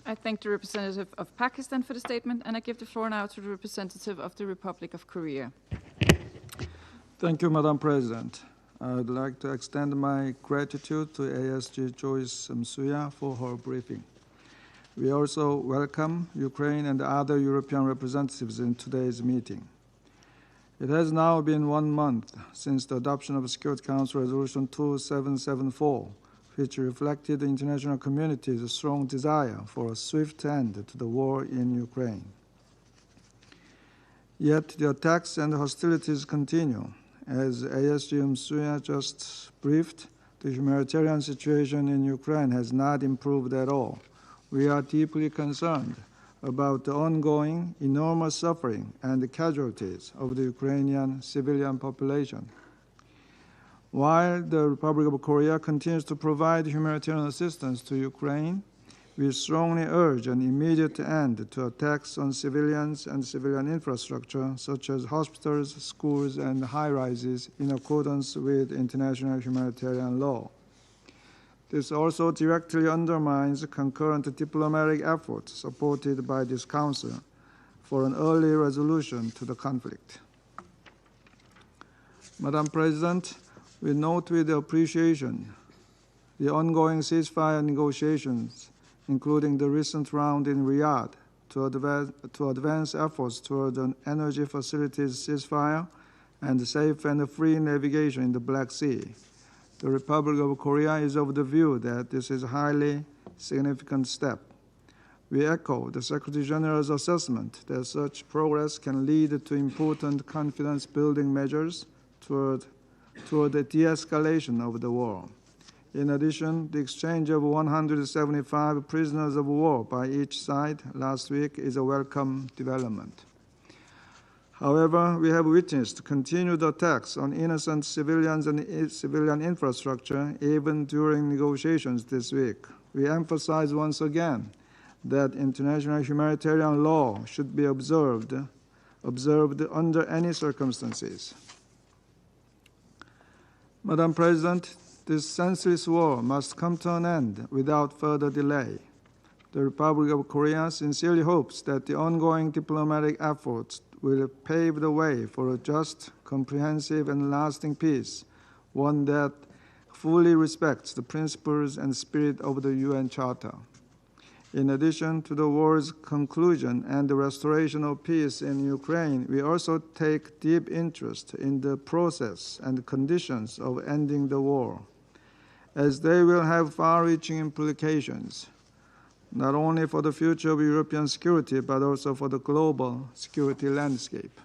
I thank the representative of Pakistan for the statement, and I give the floor now to the representative of the Republic of Korea. Thank you, Madam President. I would like to extend my gratitude to ASG Joyce Msuya for her briefing. We also welcome Ukraine and other European representatives in today's meeting. It has now been 1 month since the adoption of Security Council Resolution 2774, which reflected the international community's strong desire for a swift end to the war in Ukraine. Yet the attacks and hostilities continue. As ASG Msuya just briefed, the humanitarian situation in Ukraine has not improved at all. We are deeply concerned about the ongoing enormous suffering and the casualties of the Ukrainian civilian population. While the Republic of Korea continues to provide humanitarian assistance to Ukraine, We strongly urge an immediate end to attacks on civilians and civilian infrastructure, such as hospitals, schools, and high-rises, in accordance with international humanitarian law. This also directly undermines concurrent diplomatic efforts supported by this Council for an early resolution to the conflict. Madam President, we note with appreciation the ongoing ceasefire negotiations, including the recent round in Riyadh, to advance efforts toward an energy facilities ceasefire and safe and free navigation in the Black Sea. The Republic of Korea is of the view that this is a highly significant step. We echo the Secretary General's assessment that such progress can lead to important confidence-building measures toward the de-escalation of the war. In addition, the exchange of 175 prisoners of war by each side last week is a welcome development. However, we have witnessed continued attacks on innocent civilians and civilian infrastructure even during negotiations this week. We emphasize once again that international humanitarian law should be observed under any circumstances. Madam President, this senseless war must come to an end without further delay. The Republic of Korea sincerely hopes that the ongoing diplomatic efforts will pave the way for a just, comprehensive, and lasting peace, one that fully respects the principles and spirit of the UN Charter. In addition to the war's conclusion and the restoration of peace in Ukraine, we also take deep interest in the process and conditions of ending the war, as they will have far-reaching implications, not only for the future of European security, but also for the global security landscape.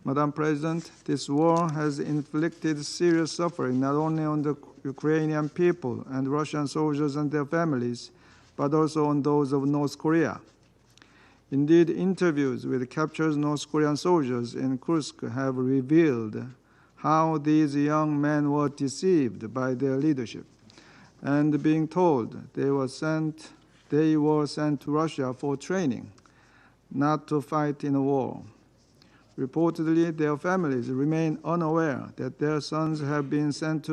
Madam President, this war has inflicted serious suffering not only on the Ukrainian people and Russian soldiers and their families, but also on those of North Korea. Indeed, interviews with captured North Korean soldiers in Kursk have revealed how these young men were deceived by their leadership and being told they were sent to Russia for training, not to fight in a war. Reportedly, their families remain unaware that their sons have been sent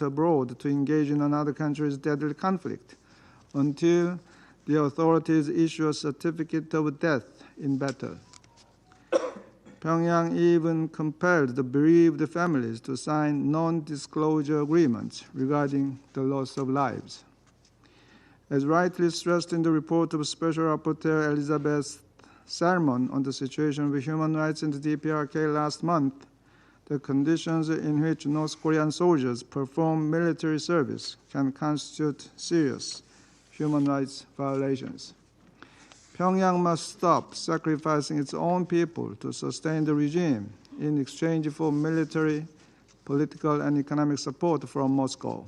abroad to engage in another country's deadly conflict until the authorities issue a certificate of death in battle. Pyongyang even compelled the bereaved families to sign non-disclosure agreements regarding the loss of lives. As rightly stressed in the report of Special Rapporteur Elizabeth Salmon on the situation of human rights in the DPRK last month, the conditions in which North Korean soldiers perform military service can constitute serious human rights violations. Pyongyang must stop sacrificing its own people to sustain the regime in exchange for military, political, and economic support from Moscow.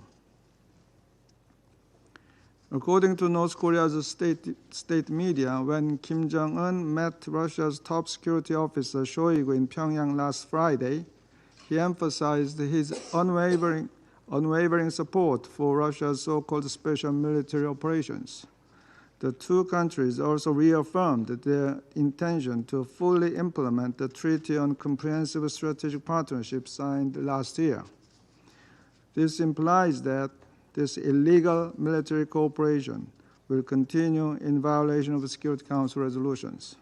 According to North Korea's state media, when Kim Jong-un met Russia's top security officer Shoigu in Pyongyang last Friday, he emphasized his unwavering support for Russia's so-called special military operations. The two countries also reaffirmed their intention to fully implement the Treaty on Comprehensive Strategic Partnership signed last year. This implies that this illegal military cooperation will continue in violation of the Security Council resolutions.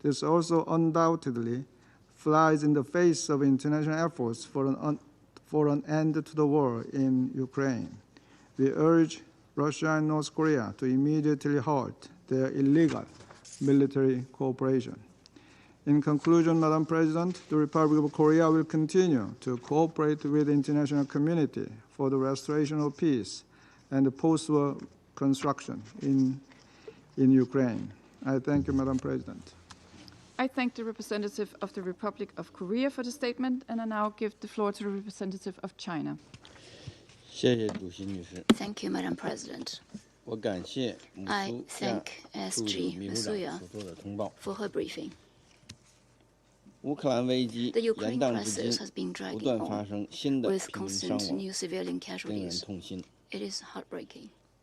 This also undoubtedly flies in the face of international efforts for an end to the war in Ukraine. We urge Russia and North Korea to immediately halt their illegal military cooperation. In conclusion, Madam President, the Republic of Korea will continue to cooperate with the international community for the restoration of peace and the post-war construction in Ukraine. I thank you, Madam President. I thank the representative of the Republic of Korea for the statement, and I now give the floor to the representative of China. Thank you, Madam President. I thank SG Masuya for her briefing. The Ukraine crisis has been dragging on with constant new civilian casualties. It is heartbreaking.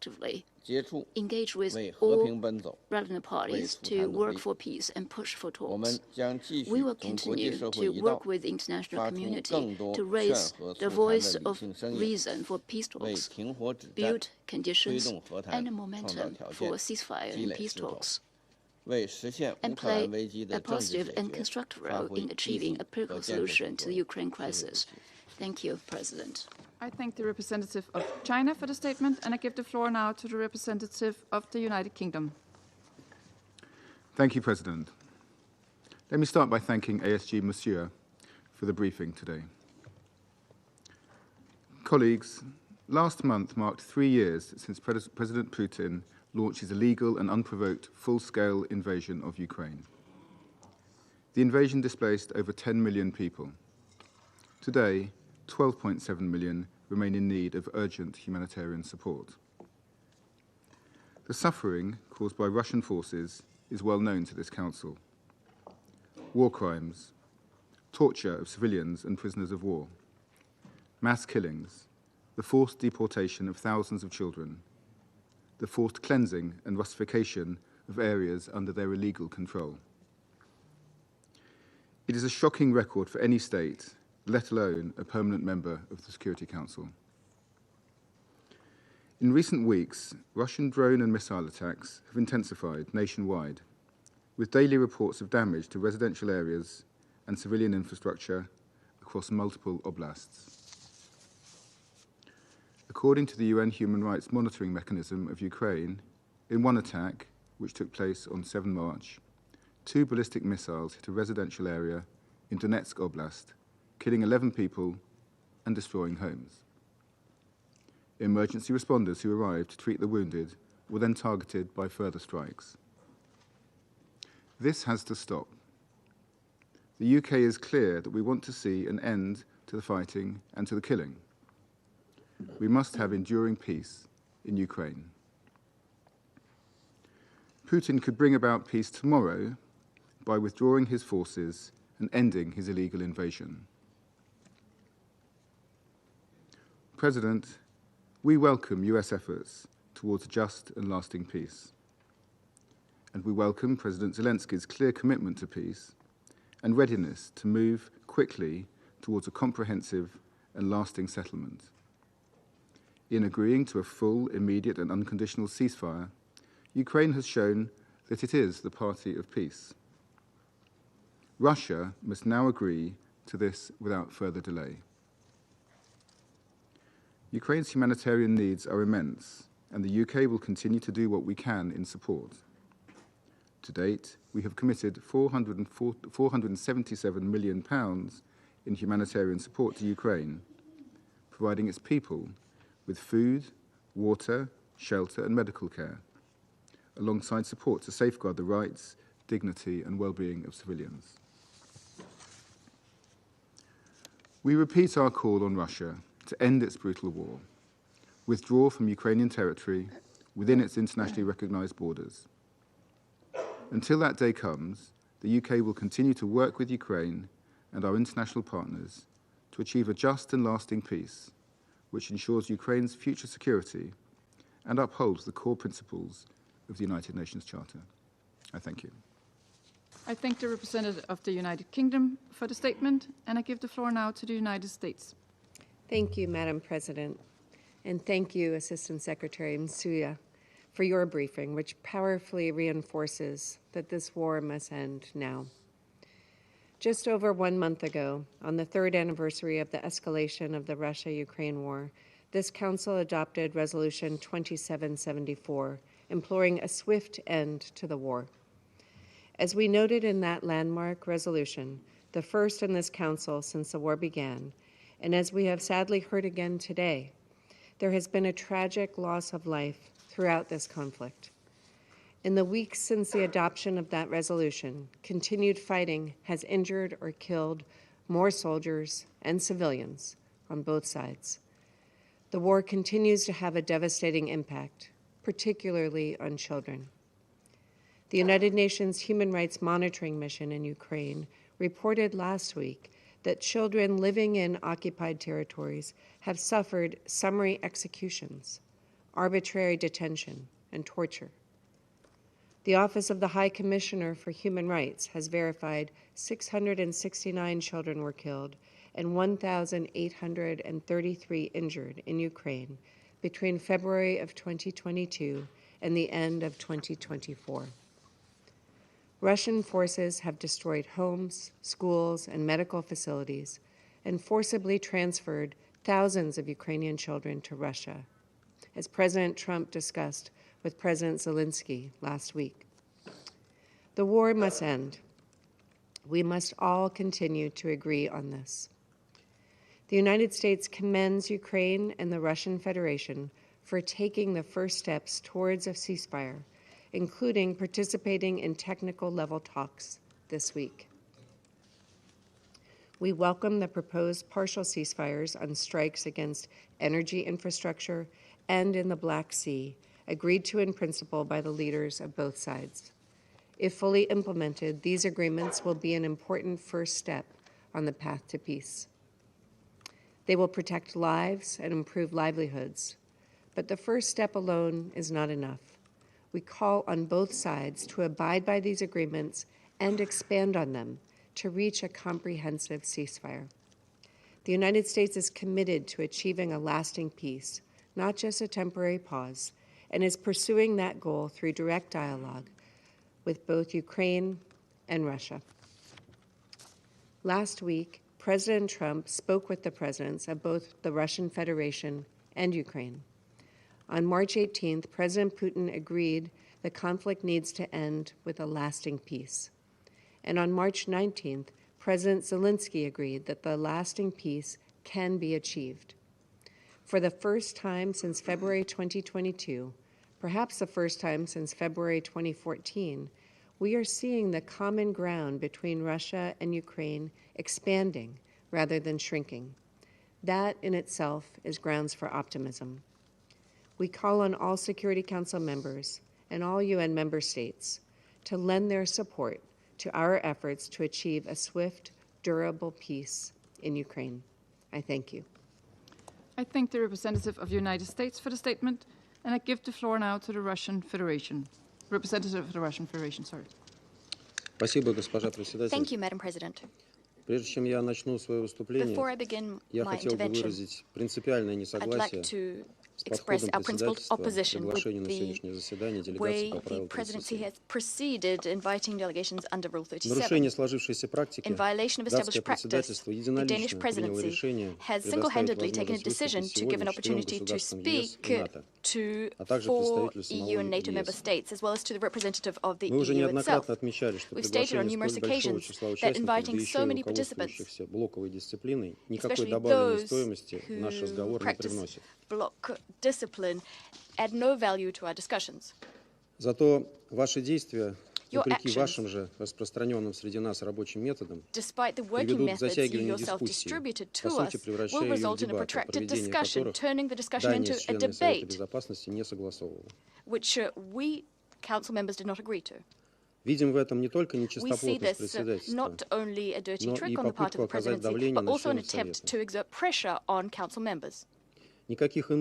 actively engage with all relevant parties to work for peace and push for talks. We will continue to work with the international community to raise the voice of reason for peace talks, build conditions and momentum for ceasefire and peace talks, and play a positive and constructive role in achieving a political solution to the Ukraine crisis. Thank you, President. I thank the representative of China for the statement, and I give the floor now to the representative of the United Kingdom. Thank you, President. Let me start by thanking ASG Monsieur for the briefing today. Colleagues, last month marked 3 years since President Putin launched his illegal and unprovoked full-scale invasion of Ukraine. The invasion displaced over 10 million people. Today, 12.7 million remain in need of urgent humanitarian support. The suffering caused by Russian forces is well known to this Council. War crimes, torture of civilians and prisoners of war, mass killings, the forced deportation of thousands of children, the forced cleansing and Russification of areas under their illegal control. It is a shocking record for any state, let alone a permanent member of the Security Council. In recent weeks, Russian drone and missile attacks have intensified nationwide, with daily reports of damage to residential areas and civilian infrastructure across multiple oblasts. According to the UN Human Rights Monitoring Mechanism of Ukraine, in one attack, which took place on 7 March, 2 ballistic missiles hit a residential area in Donetsk Oblast, killing 11 people and destroying homes. Emergency responders who arrived to treat the wounded were then targeted by further strikes. This has to stop. The UK is clear that we want to see an end to the fighting and to the killing. We must have enduring peace in Ukraine. Putin could bring about peace tomorrow by withdrawing his forces and ending his illegal invasion. President, we welcome US efforts towards just and lasting peace. And we welcome President Zelensky's clear commitment to peace and readiness to move quickly towards a comprehensive and lasting settlement. In agreeing to a full, immediate and unconditional ceasefire, Ukraine has shown that it is the party of peace. Russia must now agree to this without further delay. Ukraine's humanitarian needs are immense, and the UK will continue to do what we can in support. To date, we have committed £477 million in humanitarian support to Ukraine, providing its people with food, water, shelter and medical care, alongside support to safeguard the rights, dignity and well-being of civilians. We repeat our call on Russia to end its brutal war, withdraw from Ukrainian territory within its internationally recognized borders. Until that day comes, the UK will continue to work with Ukraine and our international partners to achieve a just and lasting peace, which ensures Ukraine's future security and upholds the core principles of the United Nations Charter. I thank you. I thank the representative of the United Kingdom for the statement, and I give the floor now to the United States. Thank you, Madam President, and thank you, Assistant Secretary Msuya, for your briefing, which powerfully reinforces that this war must end now. Just over 1 month ago, on the 3rd anniversary of the escalation of the Russia-Ukraine war, this Council adopted Resolution 2774, imploring a swift end to the war. As we noted in that landmark resolution, the first in this Council since the war began, and as we have sadly heard again today, there has been a tragic loss of life throughout this conflict. In the weeks since the adoption of that resolution, continued fighting has injured or killed more soldiers and civilians on both sides. The war continues to have a devastating impact, particularly on children. The United Nations Human Rights Monitoring Mission in Ukraine reported last week that children living in occupied territories have suffered summary executions, arbitrary detention, and torture. The Office of the High Commissioner for Human Rights has verified 669 children were killed and 1,833 injured in Ukraine between February of 2022 and the end of 2024. Russian forces have destroyed homes, schools, and medical facilities and forcibly transferred thousands of Ukrainian children to Russia, as President Trump discussed with President Zelensky last week. The war must end. We must all continue to agree on this. The United States commends Ukraine and the Russian Federation for taking the first steps towards a ceasefire, including participating in technical level talks this week. We welcome the proposed partial ceasefires on strikes against energy infrastructure and in the Black Sea, agreed to in principle by the leaders of both sides. If fully implemented, these agreements will be an important first step on the path to peace. They will protect lives and improve livelihoods, but the first step alone is not enough. We call on both sides to abide by these agreements and expand on them to reach a comprehensive ceasefire. The United States is committed to achieving a lasting peace, not just a temporary pause, and is pursuing that goal through direct dialogue with both Ukraine and Russia. Last week, President Trump spoke with the presidents of both the Russian Federation and Ukraine. On March 18th, President Putin agreed the conflict needs to end with a lasting peace. And on March 19th, President Zelensky agreed that the lasting peace can be achieved. For the first time since February 2022, perhaps the first time since February 2014, we are seeing the common ground between Russia and Ukraine expanding rather than shrinking. That in itself is grounds for optimism. We call on all Security Council members and all UN member states to lend their support to our efforts to achieve a swift, durable peace in Ukraine. I thank you. I thank the representative of the United States for the statement, and I give the floor now to the Russian Federation. Representative of the Russian Federation, sorry. Thank you, Madam President. Before I begin my intervention, I'd like to express our principled opposition with the way the presidency has proceeded inviting delegations under Rule 37. In violation of established practice, the Danish presidency has single-handedly taken a decision to give an opportunity to speak to 4 EU and NATO member states, as well as to the representative of the EU itself. We've stated on numerous occasions that inviting so many participants, especially those who practice block discipline, add no value to our discussions. Your actions, despite the working methods you yourself distributed to us, will result in a protracted discussion, turning the discussion into a debate, which we Council members did not agree to. We see this not only a dirty trick on the part of the presidency, but also an attempt to exert pressure on Council members. There can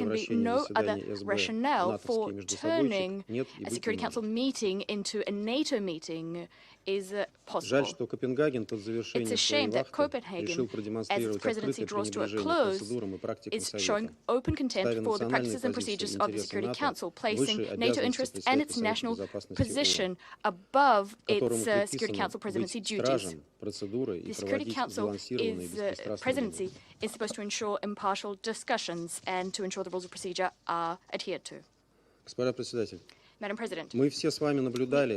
be no other rationale for turning a Security Council meeting into a NATO meeting is possible. It's a shame that Copenhagen, as its presidency draws to a close, is showing open contempt for the practices and procedures of the Security Council, placing NATO interests and its national position above its Security Council presidency duties. The Security Council presidency is supposed to ensure impartial discussions and to ensure the rules of procedure are adhered to. Madam President, we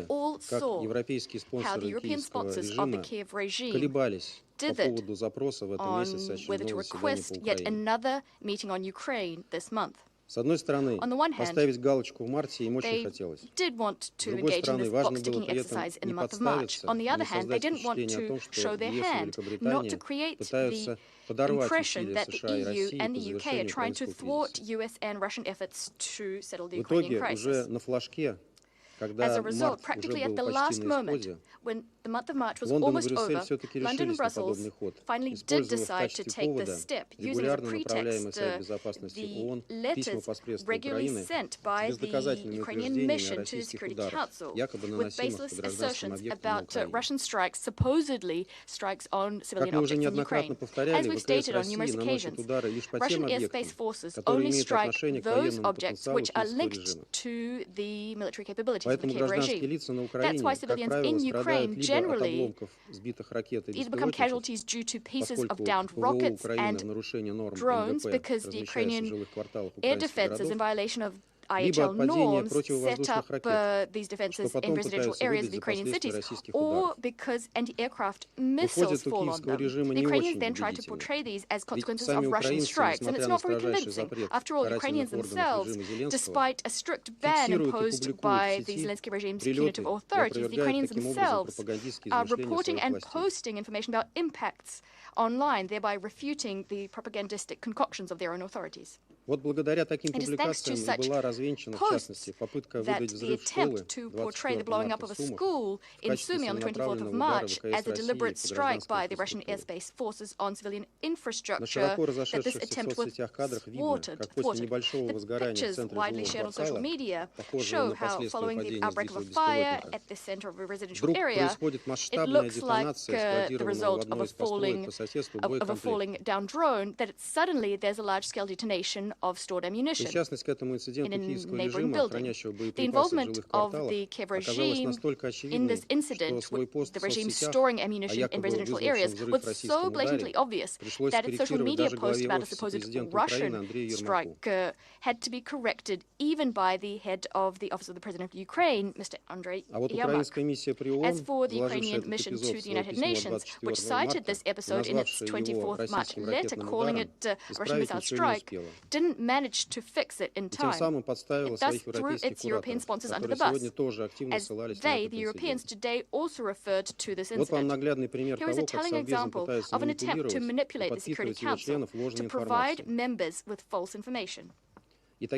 all saw how the European sponsors of the Kiev regime did it on whether to request yet another meeting on Ukraine this month. On the one hand, they did want to engage in this box-ticking exercise in the month of March. On the other hand, they didn't want to show their hand, not to create the impression that the EU and the UK are trying to thwart US and Russian efforts to settle the Ukrainian crisis. As a result, practically at the last moment, when the month of March was almost over, London and Brussels finally did decide to take this step, using as a pretext the letters regularly sent by the Ukrainian mission to the Security Council, with baseless assertions about Russian strikes, supposedly strikes on civilian objects in Ukraine. As we've stated on numerous occasions, Russian airspace forces only strike those objects which are linked to the military capabilities of the Kiev regime. That's why civilians in Ukraine generally either become casualties due to pieces of downed rockets and drones, because the Ukrainian air defense is in violation of IHL norms set up these defenses in residential areas of Ukrainian cities, or because anti-aircraft missiles fall on them. The Ukrainians then try to portray these as consequences of Russian strikes, and it's not very convincing. After all, Ukrainians themselves, despite a strict ban imposed by the Zelensky regime's punitive authorities, the Ukrainians themselves are reporting and posting information about impacts online, thereby refuting the propagandistic concoctions of their own authorities. It is thanks to such posts that the attempt to portray the blowing up of a school in Sumy on the 24th of March as a deliberate strike by the Russian airspace forces on civilian infrastructure, that this attempt was thwarted. The pictures widely shared on social media show how, following the outbreak of a fire at the center of a residential area, it looks like the result of a falling down drone, that suddenly there's a large-scale detonation of stored ammunition in a neighboring building. The involvement of the Kiev regime in this incident, with the regime storing ammunition in residential areas, was so blatantly obvious that its social media post about a supposed Russian strike had to be corrected even by the head of the Office of the President of Ukraine, Mr. Andrei Yermak. As for the Ukrainian mission to the United Nations, which cited this episode in its 24th March letter, calling it a Russian missile strike, didn't manage to fix it in time. It thus threw its European sponsors under the bus, as they, the Europeans, today also referred to this incident. Here is a telling example of an attempt to manipulate the Security Council to provide members with false information. And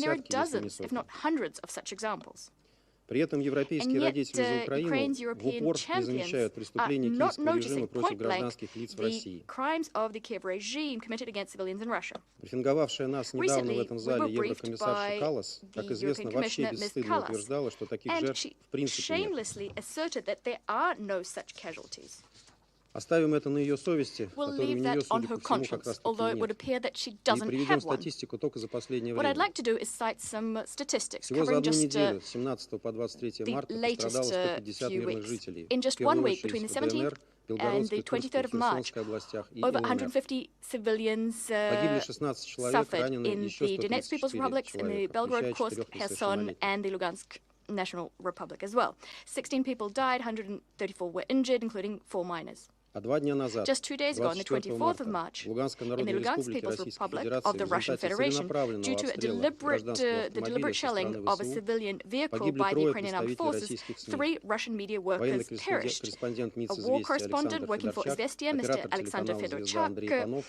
there are dozens, if not hundreds, of such examples. And yet, Ukraine's European champions are not noticing point-blank the crimes of the Kiev regime committed against civilians in Russia. Recently, we were briefed by the European Commissioner, Ms. Kallas, and she shamelessly asserted that there are no such casualties. We'll leave that on her conscience, although it would appear that she doesn't have one. What I'd like to do is cite some statistics covering just the latest few weeks. In just 1 week, between the 17th and the 23rd of March, over 150 civilians suffered in the Donetsk People's Republics, in the Belgorod, Kursk, Kherson, and the Lugansk National Republic as well. 16 people died, 134 were injured, including 4 minors. Just 2 days ago, on the 24th of March, in the Lugansk People's Republic of the Russian Federation, due to a deliberate shelling of a civilian vehicle by the Ukrainian armed forces, 3 Russian media workers perished. A war correspondent working for Izvestia, Mr. Alexander Fedorchuk,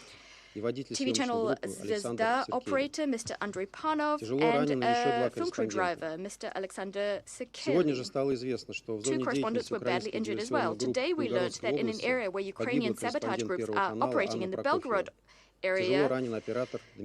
TV channel Zvezda operator, Mr. Andrei Panov, and a film crew driver, Mr. Alexander Sekeli. 2 correspondents were badly injured as well. Today we learned that in an area where Ukrainian sabotage groups are operating in the Belgorod area,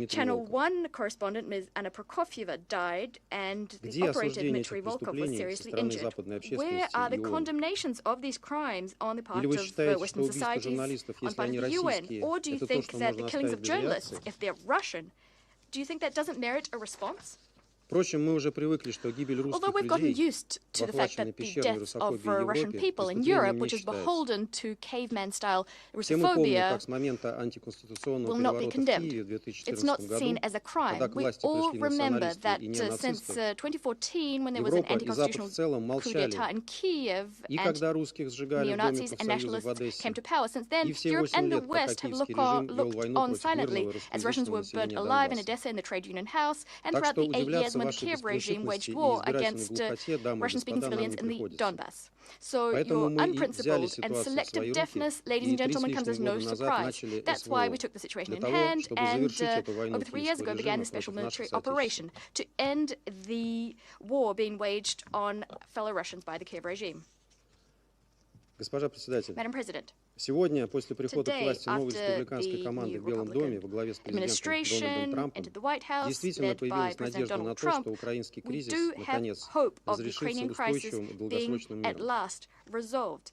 Channel 1 correspondent Ms. Anna Prokofieva died, and the operator Dmitry Volkov was seriously injured. Where are the condemnations of these crimes on the part of Western societies, on part of the UN? Or do you think that the killings of journalists, if they're Russian, do you think that doesn't merit a response? Although we've gotten used to the fact that the deaths of Russian people in Europe, which is beholden to caveman-style Russophobia, will not be condemned. It's not seen as a crime. We all remember that since 2014, when there was an anti-constitutional coup d'etat in Kiev, and neo-Nazis and nationalists came to power, since then, Europe and the West have looked on silently as Russians were burnt alive in Odessa in the Trade Union House, and throughout the 8 years when the Kiev regime waged war against Russian-speaking civilians in the Donbass. So your unprincipled and selective deafness, ladies and gentlemen, comes as no surprise. That's why we took the situation in hand and over 3 years ago began the special military operation to end the war being waged on fellow Russians by the Kiev regime. Madam President, today, after the new Republican administration entered the White House, led by President Donald Trump, we do have hope of the Ukrainian crisis being at last resolved.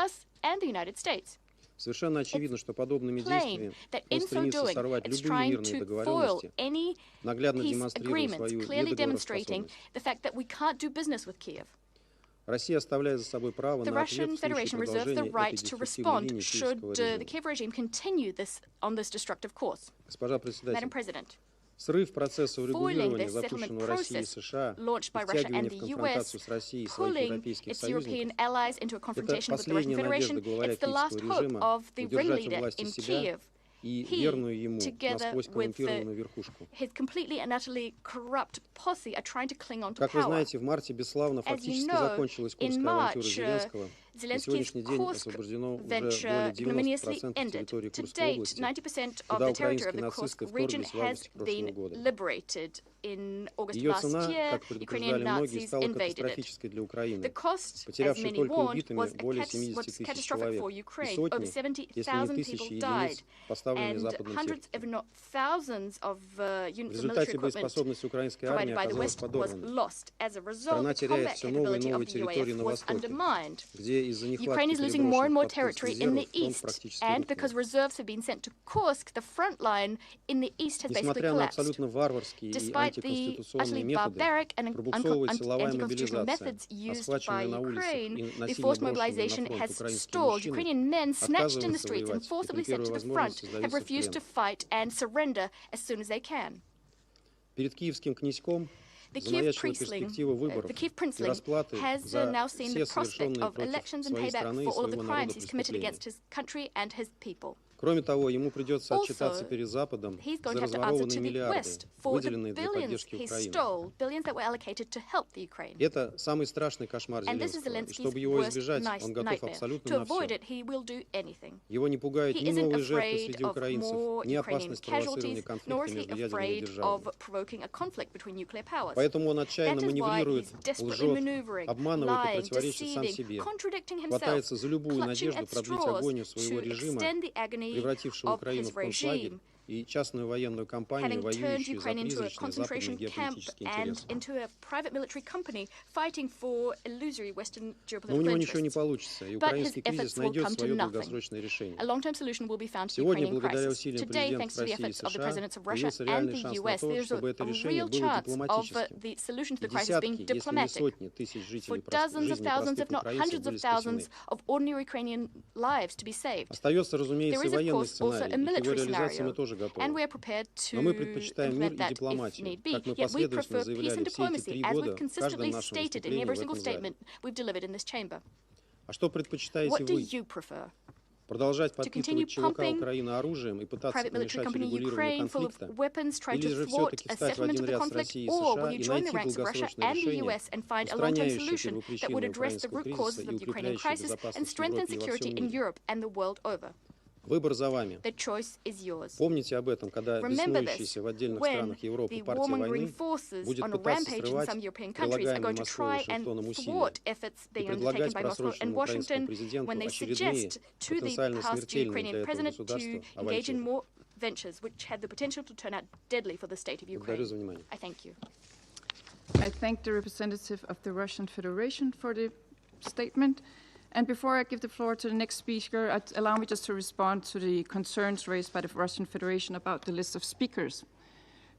us and the United States. Совершенно очевидно, что подобными Plain действиями that он in so стремится doing, сорвать it's любые trying мирные to foil договоренности, any наглядно peace демонстрируя agreements, свою clearly demonstrating недоговороспособность. the fact that we can't do business with Kiev. Россия оставляет за собой право The на ответ Russian в случае Federation reserves the продолжения right этой to деструктивной respond линии should киевского the режима. Kiev regime continue on this destructive course. Госпожа Madam председатель, President, срыв процесса foiling урегулирования, this settlement запущенного Россией и process США, launched by и Russia and втягивание в the US, конфронтацию с Россией и своих pulling европейских its European союзников, allies into a это confrontation with the Russian последняя Federation, надежда главаря it's the last киевского hope режима of the удержать у ringleader власти in себя Kiev. и He, верную ему, together насквозь with коррумпированную верхушку. his completely and utterly corrupt posse, are trying to cling on to Как вы power. знаете, в марте бесславно As you фактически know, закончилась in курская авантюра March, Зеленского, Zelensky's Kursk venture ignominiously ended. To date, 90% of the territory of the Kursk region has been liberated. In August last year, Ukrainian Nazis invaded it. The cost, as many warned, was catastrophic for Ukraine. Over 70,000 people died, and hundreds, if not thousands, of units of military equipment provided by the West was lost. As a result, the combat capability of the UAF was undermined. Ukraine is losing more and more territory in the east, and because reserves have been sent to Kursk, the front line in the east has basically collapsed. Despite the utterly barbaric and anti-constitutional methods used by Ukraine, the forced mobilization has stalled. Ukrainian men snatched in the streets and forcibly sent to the front have refused to fight and surrender as soon as they can. The Kiev Princeling has now seen the prospect of elections and payback for all of the crimes he's committed against his country and his people. Кроме того, ему придется отчитаться перед Западом за разворованные миллиарды, выделенные для поддержки Украины. Это самый страшный кошмар Зеленского, и чтобы его избежать, он готов абсолютно на все. Его не пугают ни новые жертвы среди украинцев, ни опасность провоцирования конфликта между ядерными державами. Поэтому он отчаянно маневрирует, лжет, обманывает и противоречит сам себе, хватается за любую надежду продлить агонию своего режима, превратившего Украину в концлагерь и частную военную кампанию, воюющую за призрачные западные геополитические интересы. Но у него ничего не получится, и украинский кризис найдет свое долгосрочное решение. Сегодня, благодаря усилиям президентов России и США, появился реальный шанс на то, чтобы это решение было дипломатическим. И десятки, если не сотни тысяч жителей жизни простых украинцев были спасены. Остается, разумеется, и военный сценарий, и к его реализации мы тоже готовы. Но мы предпочитаем мир и дипломатию, как мы последовательно заявляли все эти 3 года в каждом нашем выступлении в этом зале. А что предпочитаете вы? Продолжать подпитывать ЧВК Украины оружием и пытаться помешать урегулированию конфликта? Или же все-таки встать в один ряд с Россией и США и найти долгосрочное решение, устраняющее первопричины украинского кризиса и укрепляющее безопасность в Европе и во всем мире? Выбор за вами. Помните об этом, когда беснующаяся в отдельных странах Европы партия войны будет пытаться срывать прилагаемые Москвой и Вашингтоном усилия и предлагать просроченному украинскому президенту очередные потенциально смертельные для этого государства авантюры. Благодарю за внимание. I thank the representative of the Russian Federation for the statement. And before I give the floor to the next speaker, allow me just to respond to the concerns raised by the Russian Federation about the list of speakers.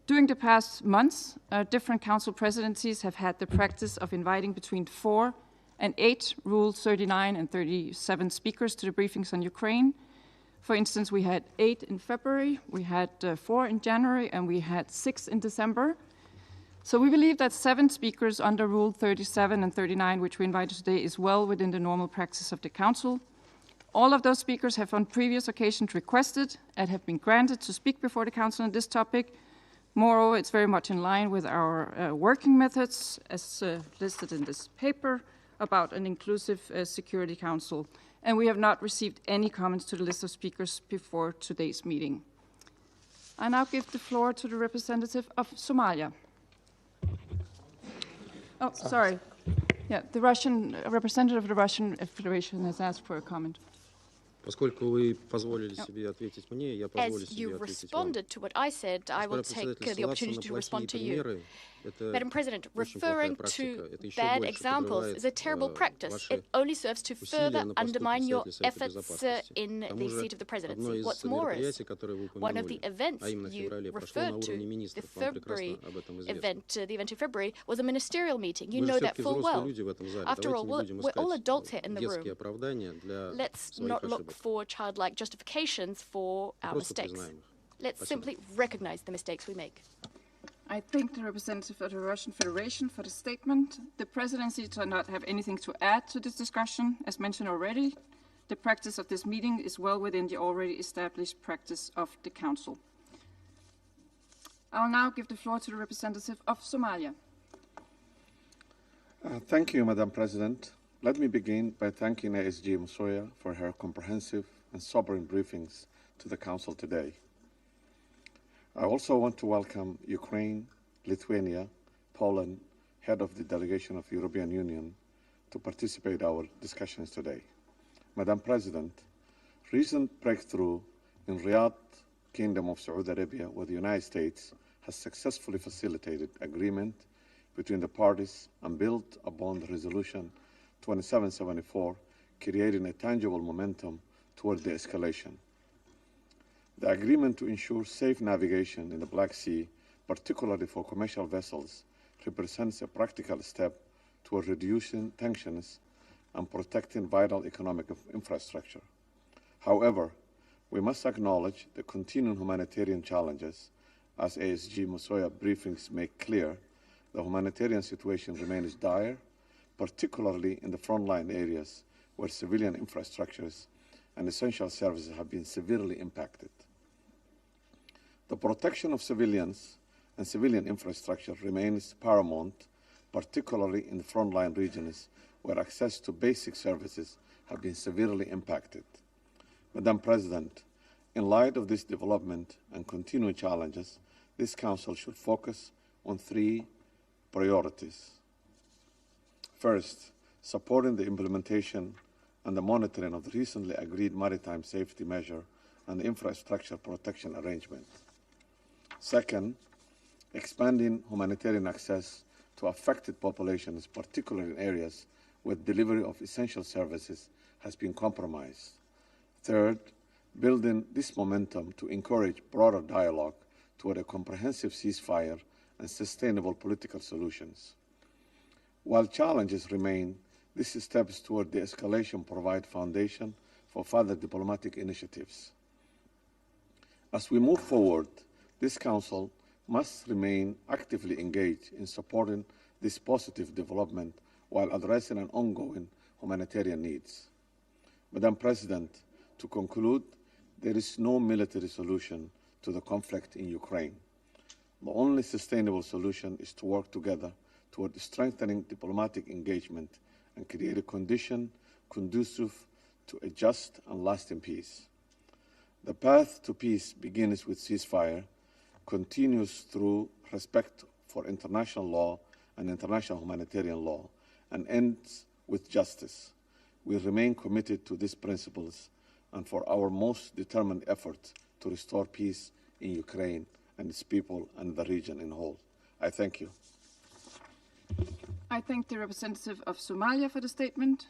During the past months, different council presidencies have had the practice of inviting between 4 and 8 Rule 39 and 37 speakers to the briefings on Ukraine. For instance, we had 8 in February, we had 4 in January, and we had 6 in December. So we believe that 7 speakers under Rule 37 and 39, which we invited today, is well within the normal practice of the Council. All of those speakers have on previous occasions requested and have been granted to speak before the Council on this topic. Moreover, it's very much in line with our working methods, as listed in this paper, about an inclusive Security Council. And we have not received any comments to the list of speakers before today's meeting. I now give the floor to the representative of Somalia. Oh, sorry. Yeah, the Russian representative of the Russian Federation has asked for a comment. Поскольку вы позволили себе ответить мне, я позволю себе ответить вам. To what I said, I will take the opportunity to respond to you. Madam President, referring to bad examples is a terrible practice. It only serves to further undermine your efforts in the seat of the presidency. What's more is, one of the events you referred to, the February event, the event in February, was a ministerial meeting. You know that full well. After all, we're all adults here in the room. Let's not look for childlike justifications for our mistakes. Let's simply recognize the mistakes we make. I thank the representative of the Russian Federation for the statement. The presidency does not have anything to add to this discussion. As mentioned already, the practice of this meeting is well within the already established practice of the Council. I'll now give the floor to the representative of Somalia. Thank you, Madam President. Let me begin by thanking ASG Msuya for her comprehensive and sobering briefings to the Council today. I also want to welcome Ukraine, Lithuania, Poland, head of the delegation of the European Union, to participate in our discussions today. Madam President, recent breakthrough in Riyadh, Kingdom of Saudi Arabia with the United States has successfully facilitated agreement between the parties and built upon the resolution 2774, creating a tangible momentum toward de-escalation. The agreement to ensure safe navigation in the Black Sea, particularly for commercial vessels, represents a practical step toward reducing tensions and protecting vital economic infrastructure. However, we must acknowledge the continuing humanitarian challenges. As ASG Msuya briefings make clear, the humanitarian situation remains dire, particularly in the frontline areas where civilian infrastructures and essential services have been severely impacted. The protection of civilians and civilian infrastructure remains paramount, particularly in the frontline regions where access to basic services have been severely impacted. Madam President, in light of this development and continuing challenges, this Council should focus on three priorities. First, supporting the implementation and the monitoring of the recently agreed maritime safety measure and the infrastructure protection arrangement. Second, expanding humanitarian access to affected populations, particularly in areas where delivery of essential services has been compromised. Third, building this momentum to encourage broader dialogue toward a comprehensive ceasefire and sustainable political solutions. While challenges remain, these steps toward de-escalation provide foundation for further diplomatic initiatives. As we move forward, this Council must remain actively engaged in supporting this positive development while addressing an ongoing humanitarian needs. Madam President, to conclude, there is no military solution to the conflict in Ukraine. The only sustainable solution is to work together toward strengthening diplomatic engagement and create a condition conducive to a just and lasting peace. The path to peace begins with ceasefire, continues through respect for international law and international humanitarian law, and ends with justice. We remain committed to these principles and for our most determined efforts to restore peace in Ukraine and its people and the region in whole. I thank you. I thank the representative of Somalia for the statement.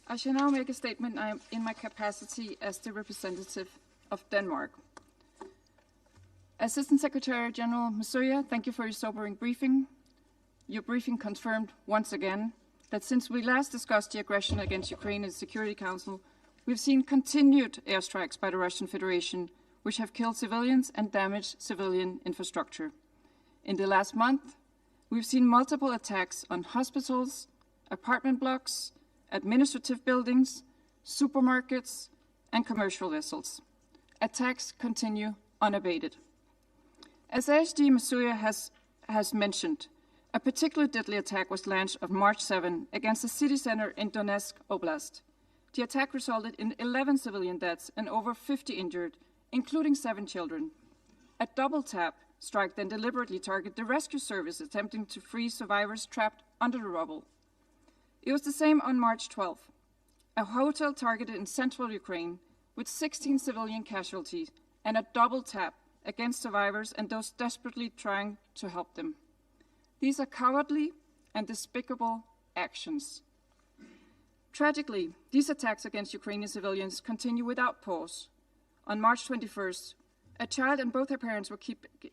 I shall now make a statement in my capacity as the representative of Denmark. Assistant Secretary General Msuya, thank you for your sobering briefing. Your briefing confirmed once again that since we last discussed the aggression against Ukraine in the Security Council, we've seen continued airstrikes by the Russian Federation, which have killed civilians and damaged civilian infrastructure. In the last month, we've seen multiple attacks on hospitals, apartment blocks, administrative buildings, supermarkets, and commercial vessels. Attacks continue unabated. As ASG Msuya has mentioned, a particularly deadly attack was launched on March 7 against a city center in Donetsk Oblast. The attack resulted in 11 civilian deaths and over 50 injured, including 7 children. A double-tap strike then deliberately targeted the rescue service attempting to free survivors trapped under the rubble. It was the same on March 12. A hotel targeted in central Ukraine with 16 civilian casualties and a double-tap against survivors and those desperately trying to help them. These are cowardly and despicable actions. Tragically, these attacks against Ukrainian civilians continue without pause. On March 21st, a child and both her parents were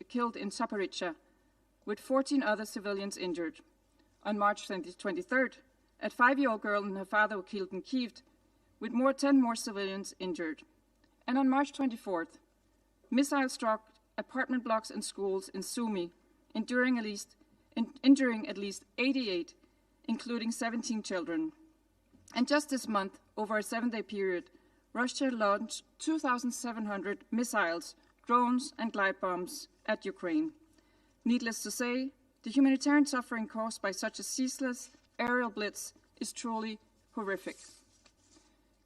killed in Zaporizhzhia, with 14 other civilians injured. On March 23rd, a 5-year-old girl and her father were killed in Kyiv, with 10 more civilians injured. And on March 24th, missiles struck apartment blocks and schools in Sumy, injuring at least 88, including 17 children. And just this month, over a 7-day period, Russia launched 2,700 missiles, drones, and glide bombs at Ukraine. Needless to say, the humanitarian suffering caused by such a ceaseless aerial blitz is truly horrific.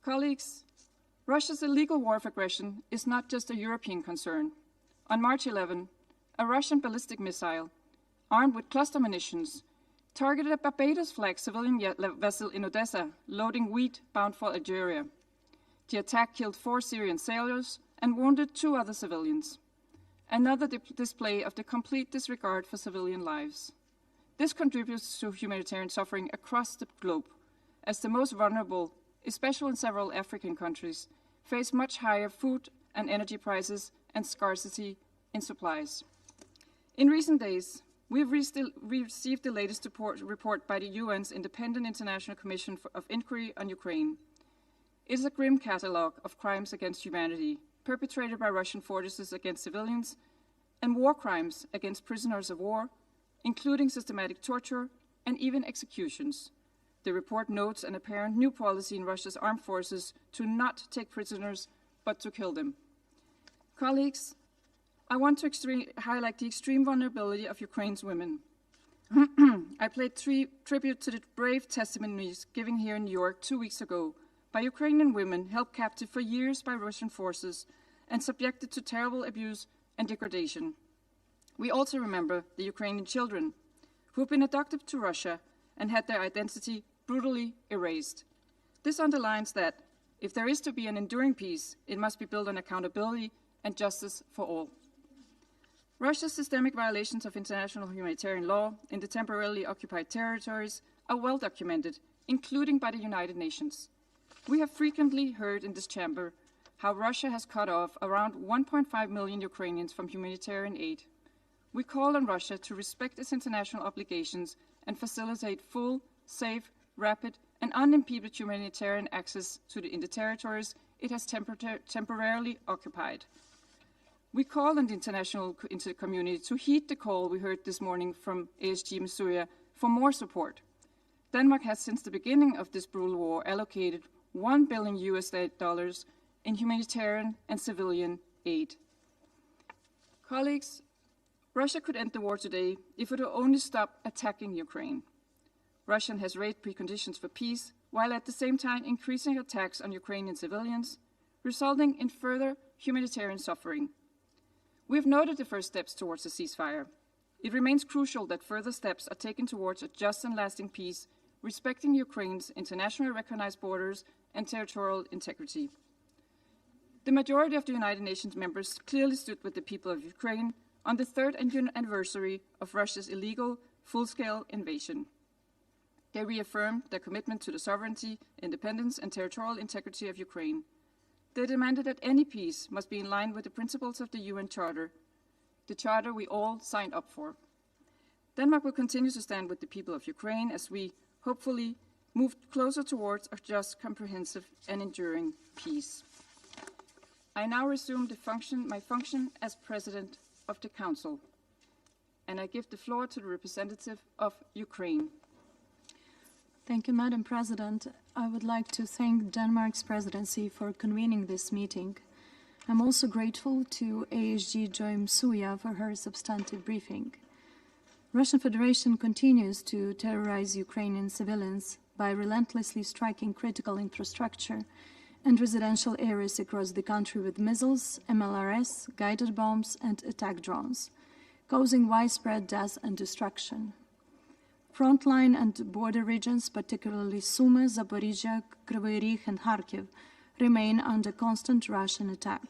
Colleagues, Russia's illegal war of aggression is not just a European concern. On March 11, a Russian ballistic missile, armed with cluster munitions, targeted a Barbados flag civilian vessel in Odessa, loading wheat bound for Algeria. The attack killed 4 Syrian sailors and wounded 2 other civilians. Another display of the complete disregard for civilian lives. This contributes to humanitarian suffering across the globe, as the most vulnerable, especially in several African countries, face much higher food and energy prices and scarcity in supplies. In recent days, we've received the latest report by the UN's Independent International Commission of Inquiry on Ukraine. It is a grim catalogue of crimes against humanity perpetrated by Russian forces against civilians and war crimes against prisoners of war, including systematic torture and even executions. The report notes an apparent new policy in Russia's armed forces to not take prisoners, but to kill them. Colleagues, I want to highlight the extreme vulnerability of Ukraine's women. I paid tribute to the brave testimonies given here in New York 2 weeks ago by Ukrainian women held captive for years by Russian forces and subjected to terrible abuse and degradation. We also remember the Ukrainian children who have been adopted to Russia and had their identity brutally erased. This underlines that if there is to be an enduring peace, it must be built on accountability and justice for all. Russia's systemic violations of international humanitarian law in the temporarily occupied territories are well documented, including by the United Nations. We have frequently heard in this chamber how Russia has cut off around 1.5 million Ukrainians from humanitarian aid. We call on Russia to respect its international obligations and facilitate full, safe, rapid, and unimpeded humanitarian access to the territories it has temporarily occupied. We call on the international community to heed the call we heard this morning from ASG Masuya for more support. Denmark has, since the beginning of this brutal war, allocated $1 billion in humanitarian and civilian aid. Colleagues, Russia could end the war today if it would only stop attacking Ukraine. Russia has raised preconditions for peace, while at the same time increasing attacks on Ukrainian civilians, resulting in further humanitarian suffering. We have noted the first steps towards a ceasefire. It remains crucial that further steps are taken towards a just and lasting peace, respecting Ukraine's internationally recognized borders and territorial integrity. The majority of the United Nations members clearly stood with the people of Ukraine on the 3rd anniversary of Russia's illegal, full-scale invasion. They reaffirmed their commitment to the sovereignty, independence, and territorial integrity of Ukraine. They demanded that any peace must be in line with the principles of the UN Charter, the charter we all signed up for. Denmark will continue to stand with the people of Ukraine as we, hopefully, move closer towards a just, comprehensive, and enduring peace. I now resume my function as President of the Council, and I give the floor to the representative of Ukraine. Thank you, Madam President. I would like to thank Denmark's presidency for convening this meeting. I'm also grateful to ASG Joy Msuya for her substantive briefing. Russian Federation continues to terrorize Ukrainian civilians by relentlessly striking critical infrastructure and residential areas across the country with missiles, MLRS, guided bombs, and attack drones, causing widespread death and destruction. Frontline and border regions, particularly Sumy, Zaporizhia, Kryvyi Rih, and Kharkiv, remain under constant Russian attack.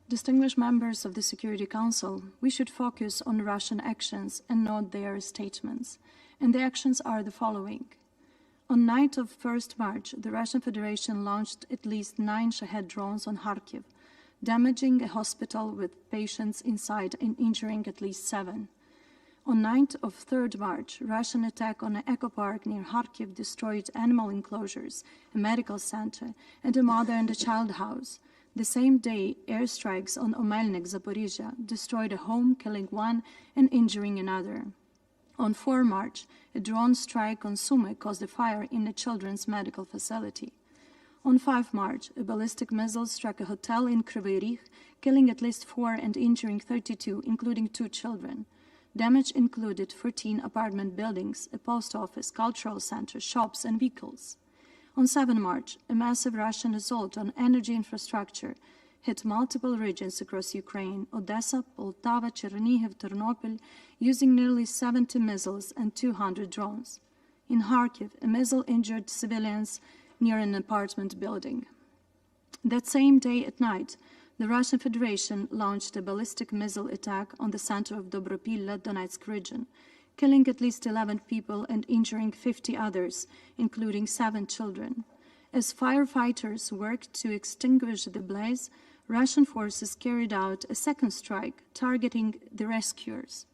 Distinguished members of the Security Council, we should focus on Russian actions and not their statements, and the actions are the following. On night of 1st March, the Russian Federation launched at least 9 Shahed drones on Kharkiv, damaging a hospital with patients inside and injuring at least 7. On night of 3rd March, Russian attack on an eco park near Kharkiv destroyed animal enclosures, a medical center, and a mother and a child house. The same day, airstrikes on Omelnik, Zaporizhia, destroyed a home, killing 1 and injuring another. On 4 March, a drone strike on Sumy caused a fire in a children's medical facility. On 5 March, a ballistic missile struck a hotel in Kryvyi Rih, killing at least 4 and injuring 32, including 2 children. Damage included 14 apartment buildings, a post office, cultural center, shops, and vehicles. On 7 March, a massive Russian assault on energy infrastructure hit multiple regions across Ukraine, Odessa, Poltava, Chernihiv, Ternopil, using nearly 70 missiles and 200 drones. In Kharkiv, a missile injured civilians near an apartment building. That same day at night, the Russian Federation launched a ballistic missile attack on the center of Dobropilla, Donetsk region, killing at least 11 people and injuring 50 others, including 7 children. As firefighters worked to extinguish the blaze, Russian forces carried out a second strike, targeting the rescuers.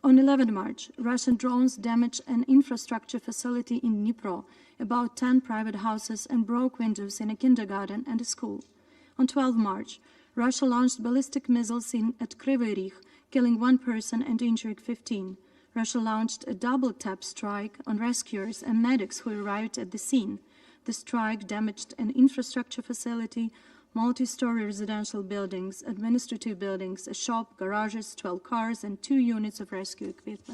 On 11 March, Russian drones damaged an infrastructure facility in Dnipro, about 10 private houses, and broke windows in a kindergarten and a school. On 12 March, Russia launched ballistic missiles at Kryvyi Rih, killing 1 person and injuring 15. Russia launched a double-tap strike on rescuers and medics who arrived at the scene. The strike damaged an infrastructure facility, multi-story residential buildings, administrative buildings, a shop, garages, 12 cars, and 2 units of rescue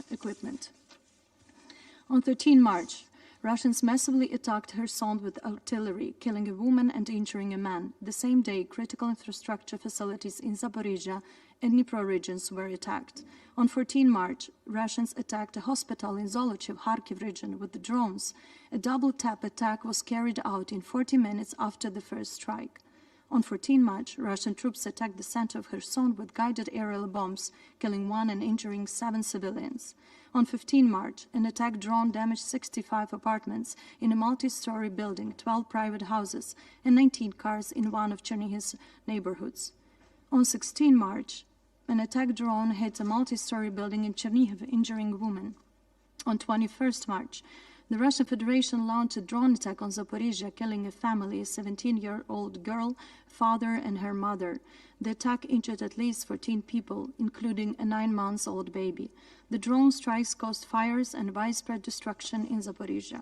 equipment. On 13 March, Russians massively attacked Kherson with artillery, killing a woman and injuring a man. The same day, critical infrastructure facilities in Zaporizhia and Dnipro regions were attacked. On 14 March, Russians attacked a hospital in Zolochiv, Kharkiv region with drones. A double-tap attack was carried out in 40 minutes after the first strike. On 14 March, Russian troops attacked the center of Kherson with guided aerial bombs, killing 1 and injuring 7 civilians. On 15 March, an attack drone damaged 65 apartments in a multi-story building, 12 private houses, and 19 cars in one of Chernihiv's neighborhoods. On 16 March, an attack drone hit a multi-story building in Chernihiv, injuring a woman. On 21 March, the Russian Federation launched a drone attack on Zaporizhia, killing a family, a 17-year-old girl, father, and her mother. The attack injured at least 14 people, including a 9-month-old baby. The drone strikes caused fires and widespread destruction in Zaporizhia.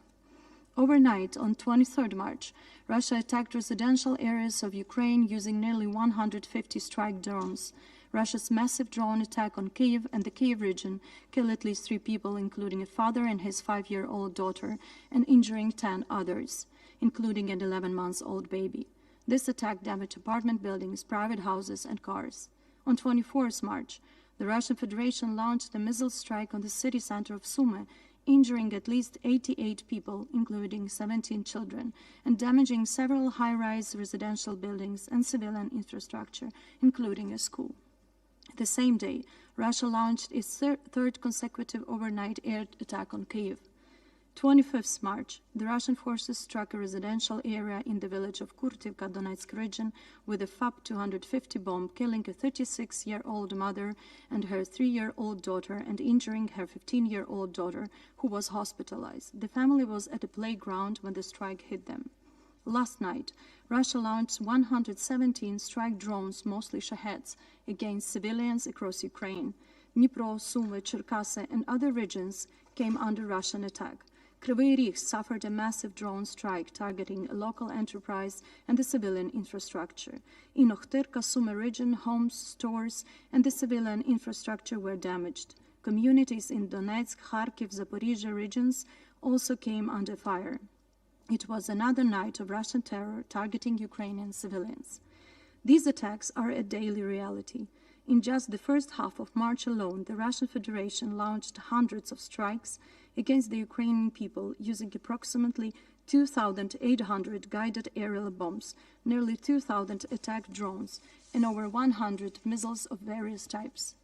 Overnight, on 23 March, Russia attacked residential areas of Ukraine using nearly 150 strike drones. Russia's massive drone attack on Kyiv and the Kyiv region killed at least 3 people, including a father and his 5-year-old daughter, and injuring 10 others, including an 11-month-old baby. This attack damaged apartment buildings, private houses, and cars. On 24 March, the Russian Federation launched a missile strike on the city center of Sumy, injuring at least 88 people, including 17 children, and damaging several high-rise residential buildings and civilian infrastructure, including a school. The same day, Russia launched its third consecutive overnight air attack on Kyiv. 25th March, the Russian forces struck a residential area in the village of Kurtivka, Donetsk region, with a FAB-250 bomb, killing a 36-year-old mother and her 3-year-old daughter, and injuring her 15-year-old daughter, who was hospitalized. The family was at a playground when the strike hit them. Last night, Russia launched 117 strike drones, mostly Shaheds, against civilians across Ukraine. Dnipro, Sumy, Cherkasy, and other regions came under Russian attack. Kryvyi Rih suffered a massive drone strike targeting a local enterprise and the civilian infrastructure. In Ochtyrka, Sumy region, homes, stores, and the civilian infrastructure were damaged. Communities in Donetsk, Kharkiv, Zaporizhia regions also came under fire. It was another night of Russian terror targeting Ukrainian civilians. These attacks are a daily reality. In just the first half of March alone, the Russian Federation launched hundreds of strikes against the Ukrainian people using approximately 2,800 guided aerial bombs, nearly 2,000 attack drones, and over 100 missiles of various types.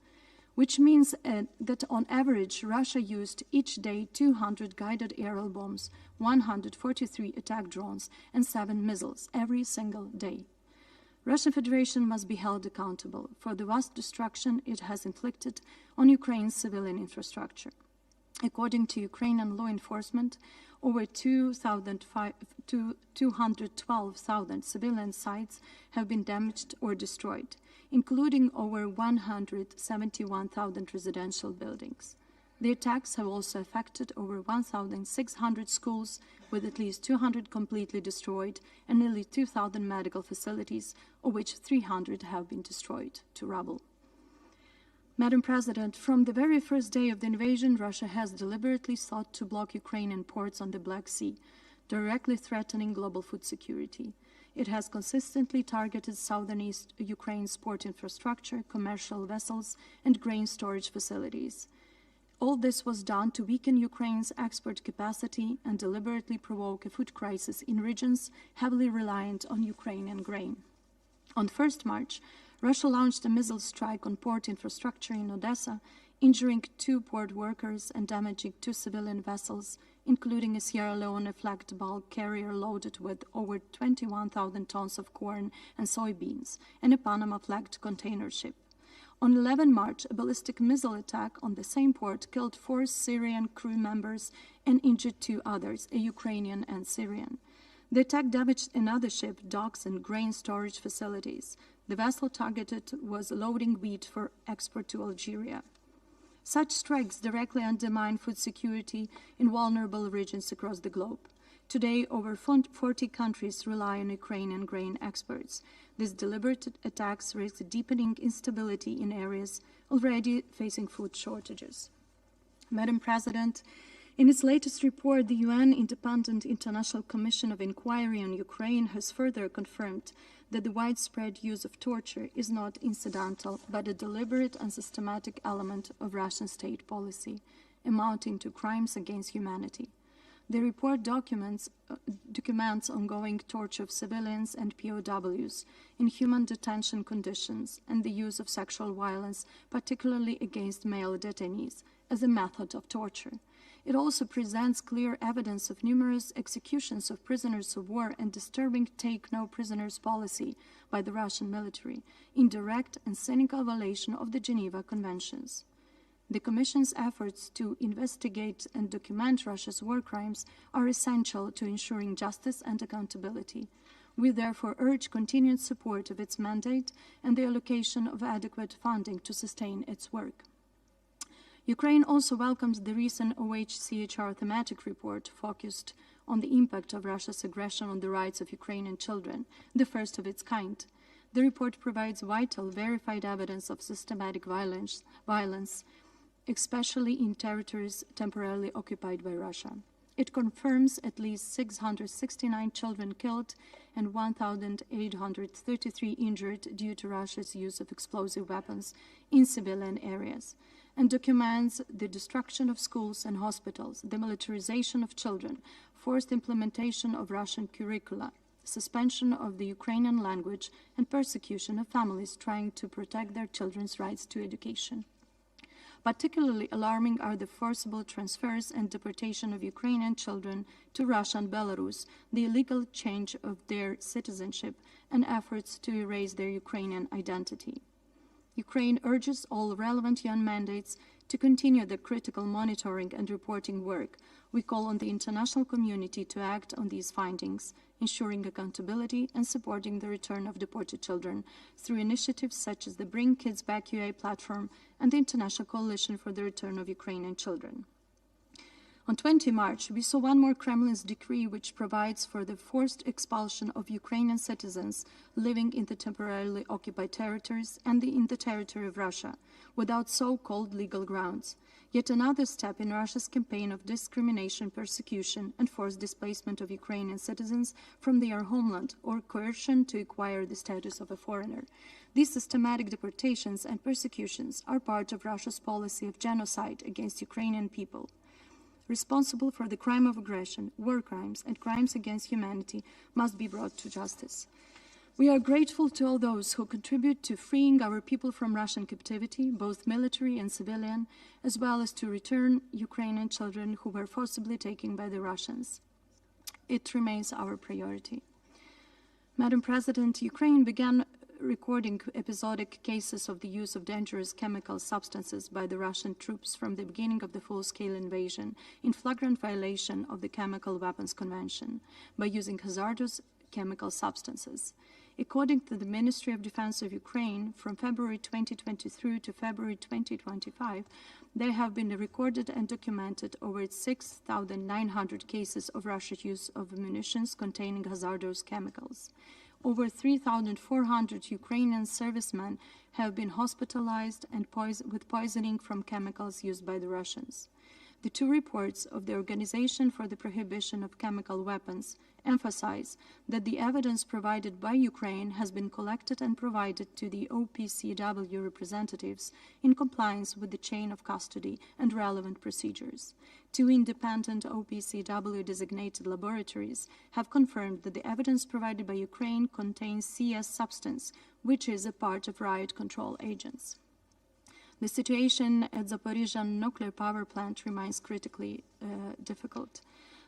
Which means that on average, Russia used each day 200 guided aerial bombs, 143 attack drones, and 7 missiles every single day. Russian Federation must be held accountable for the vast destruction it has inflicted on Ukraine's civilian infrastructure. According to Ukrainian law enforcement, over 212,000 civilian sites have been damaged or destroyed, including over 171,000 residential buildings. The attacks have also affected over 1,600 schools, with at least 200 completely destroyed, and nearly 2,000 medical facilities, of which 300 have been destroyed to rubble. Madam President, from the very first day of the invasion, Russia has deliberately sought to block Ukrainian ports on the Black Sea, directly threatening global food security. It has consistently targeted southern East Ukraine's port infrastructure, commercial vessels, and grain storage facilities. All this was done to weaken Ukraine's export capacity and deliberately provoke a food crisis in regions heavily reliant on Ukrainian grain. On 1st March, Russia launched a missile strike on port infrastructure in Odessa, injuring 2 port workers and damaging 2 civilian vessels, including a Sierra Leone flagged bulk carrier loaded with over 21,000 tons of corn and soybeans, and a Panama flagged container ship. On 11 March, a ballistic missile attack on the same port killed 4 Syrian crew members and injured 2 others, a Ukrainian and Syrian. The attack damaged another ship, docks, and grain storage facilities. The vessel targeted was loading wheat for export to Algeria. Such strikes directly undermine food security in vulnerable regions across the globe. Today, over 40 countries rely on Ukrainian grain exports. These deliberate attacks risk deepening instability in areas already facing food shortages. Madam President, in its latest report, the UN Independent International Commission of Inquiry on Ukraine has further confirmed that the widespread use of torture is not incidental, but a deliberate and systematic element of Russian state policy, amounting to crimes against humanity. The report documents ongoing torture of civilians and POWs, inhuman detention conditions, and the use of sexual violence, particularly against male detainees, as a method of torture. It also presents clear evidence of numerous executions of prisoners of war and disturbing take-no-prisoners policy by the Russian military, in direct and cynical violation of the Geneva Conventions. The Commission's efforts to investigate and document Russia's war crimes are essential to ensuring justice and accountability. We therefore urge continued support of its mandate and the allocation of adequate funding to sustain its work. Ukraine also welcomes the recent OHCHR thematic report focused on the impact of Russia's aggression on the rights of Ukrainian children, the first of its kind. The report provides vital, verified evidence of systematic violence, especially in territories temporarily occupied by Russia. It confirms at least 669 children killed and 1,833 injured due to Russia's use of explosive weapons in civilian areas, and documents the destruction of schools and hospitals, the militarization of children, forced implementation of Russian curricula, suspension of the Ukrainian language, and persecution of families trying to protect their children's rights to education. Particularly alarming are the forcible transfers and deportation of Ukrainian children to Russia and Belarus, the illegal change of their citizenship, and efforts to erase their Ukrainian identity. Ukraine urges all relevant UN mandates to continue the critical monitoring and reporting work. We call on the international community to act on these findings, ensuring accountability and supporting the return of deported children through initiatives such as the Bring Kids Back UA platform and the International Coalition for the Return of Ukrainian Children. On 20 March, we saw one more Kremlin's decree which provides for the forced expulsion of Ukrainian citizens living in the temporarily occupied territories and in the territory of Russia, without so-called legal grounds. Yet another step in Russia's campaign of discrimination, persecution, and forced displacement of Ukrainian citizens from their homeland or coercion to acquire the status of a foreigner. These systematic deportations and persecutions are part of Russia's policy of genocide against Ukrainian people. Responsible for the crime of aggression, war crimes, and crimes against humanity must be brought to justice. We are grateful to all those who contribute to freeing our people from Russian captivity, both military and civilian, as well as to return Ukrainian children who were forcibly taken by the Russians. It remains our priority. Madam President, Ukraine began recording episodic cases of the use of dangerous chemical substances by the Russian troops from the beginning of the full-scale invasion, in flagrant violation of the Chemical Weapons Convention, by using hazardous chemical substances. According to the Ministry of Defense of Ukraine, from February 2023 to February 2025, there have been recorded and documented over 6,900 cases of Russia's use of munitions containing hazardous chemicals. over 3,400 Ukrainian servicemen have been hospitalized and with poisoning from chemicals used by the Russians. The two reports of the Organization for the Prohibition of Chemical Weapons emphasize that the evidence provided by Ukraine has been collected and provided to the OPCW representatives in compliance with the chain of custody and relevant procedures. Two independent OPCW-designated laboratories have confirmed that the evidence provided by Ukraine contains CS substance, which is a part of riot control agents. The situation at Zaporizhzhia nuclear power plant remains critically difficult.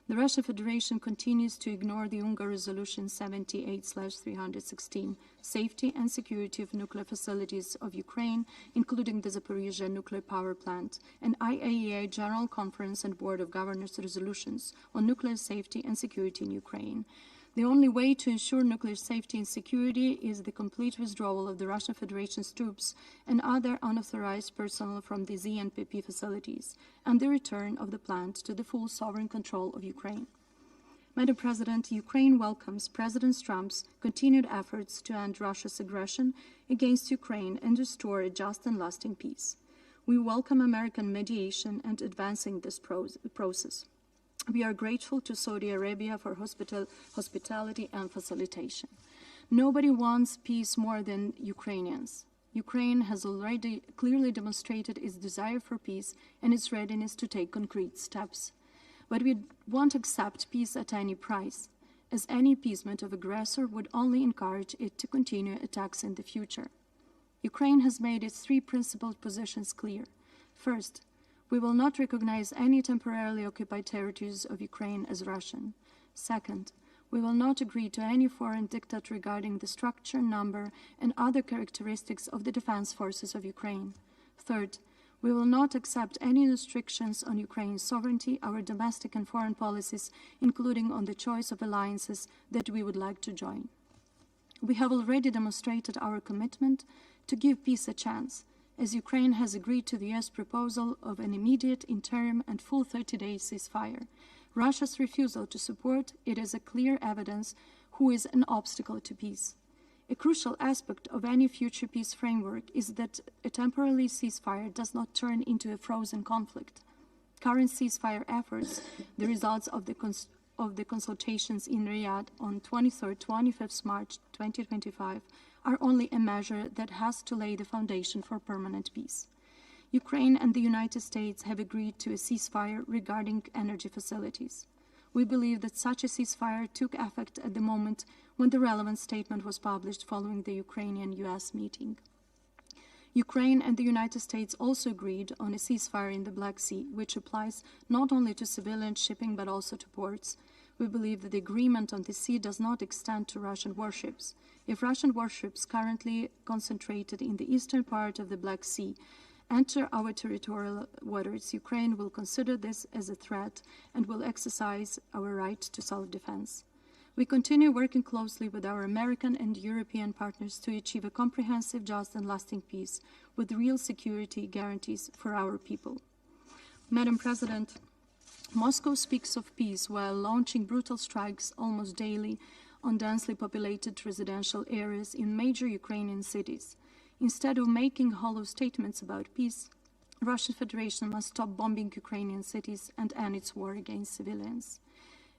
The Russian Federation continues to ignore the UNGA Resolution 78/316, safety and security of nuclear facilities of Ukraine, including the Zaporizhzhia nuclear power plant, and IAEA General Conference and Board of Governors resolutions on nuclear safety and security in Ukraine. The only way to ensure nuclear safety and security is the complete withdrawal of the Russian Federation's troops and other unauthorized personnel from the ZNPP facilities, and the return of the plant to the full sovereign control of Ukraine. Madam President, Ukraine welcomes President Trump's continued efforts to end Russia's aggression against Ukraine and restore a just and lasting peace. We welcome American mediation and advancing this process. We are grateful to Saudi Arabia for hospitality and facilitation. Nobody wants peace more than Ukrainians. Ukraine has already clearly demonstrated its desire for peace and its readiness to take concrete steps. But we won't accept peace at any price, as any appeasement of aggressor would only encourage it to continue attacks in the future. Ukraine has made its three principled positions clear. First, we will not recognize any temporarily occupied territories of Ukraine as Russian. Second, we will not agree to any foreign diktat regarding the structure, number, and other characteristics of the defense forces of Ukraine. Third, we will not accept any restrictions on Ukraine's sovereignty, our domestic and foreign policies, including on the choice of alliances that we would like to join. We have already demonstrated our commitment to give peace a chance, as Ukraine has agreed to the US proposal of an immediate, interim, and full 30-day ceasefire. Russia's refusal to support it is a clear evidence who is an obstacle to peace. A crucial aspect of any future peace framework is that a temporary ceasefire does not turn into a frozen conflict. Current ceasefire efforts, the results of the consultations in Riyadh on 23rd-25th March 2025, are only a measure that has to lay the foundation for permanent peace. Ukraine and the United States have agreed to a ceasefire regarding energy facilities. We believe that such a ceasefire took effect at the moment when the relevant statement was published following the Ukrainian-US meeting. Ukraine and the United States also agreed on a ceasefire in the Black Sea, which applies not only to civilian shipping but also to ports. We believe that the agreement on the sea does not extend to Russian warships. If Russian warships currently concentrated in the eastern part of the Black Sea enter our territorial waters, Ukraine will consider this as a threat and will exercise our right to self-defense. We continue working closely with our American and European partners to achieve a comprehensive, just, and lasting peace with real security guarantees for our people. Madam President, Moscow speaks of peace while launching brutal strikes almost daily on densely populated residential areas in major Ukrainian cities. Instead of making hollow statements about peace, Russian Federation must stop bombing Ukrainian cities and end its war against civilians.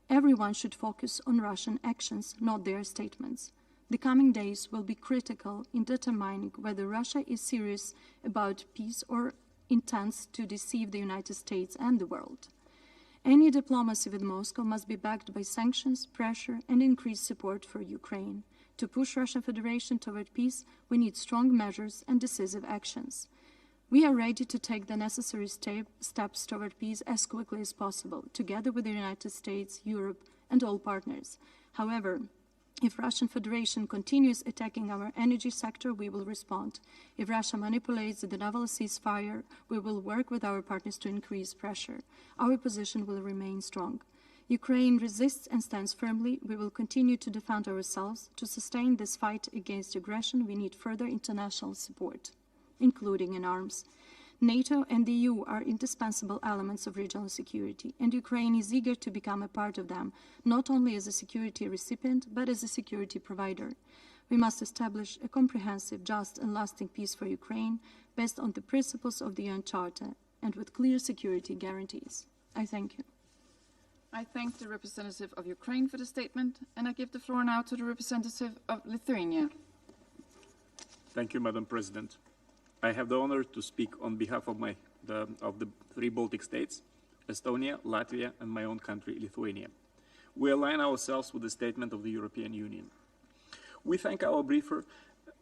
Everyone should focus on Russian actions, not their statements. The coming days will be critical in determining whether Russia is serious about peace or intends to deceive the United States and the world. Any diplomacy with Moscow must be backed by sanctions, pressure, and increased support for Ukraine. To push Russian Federation toward peace, we need strong measures and decisive actions. We are ready to take the necessary steps toward peace as quickly as possible, together with the United States, Europe, and all partners. However, if Russian Federation continues attacking our energy sector, we will respond. If Russia manipulates the naval ceasefire, we will work with our partners to increase pressure. Our position will remain strong. Ukraine resists and stands firmly. We will continue to defend ourselves. To sustain this fight against aggression, we need further international support, including in arms. NATO and the EU are indispensable elements of regional security, and Ukraine is eager to become a part of them, not only as a security recipient, but as a security provider. We must establish a comprehensive, just, and lasting peace for Ukraine based on the principles of the UN Charter and with clear security guarantees. I thank you. I thank the representative of Ukraine for the statement, and I give the floor now to the representative of Lithuania. Thank you, Madam President. I have the honor to speak on behalf of the three Baltic states, Estonia, Latvia, and my own country, Lithuania. We align ourselves with the statement of the European Union. We thank our briefer,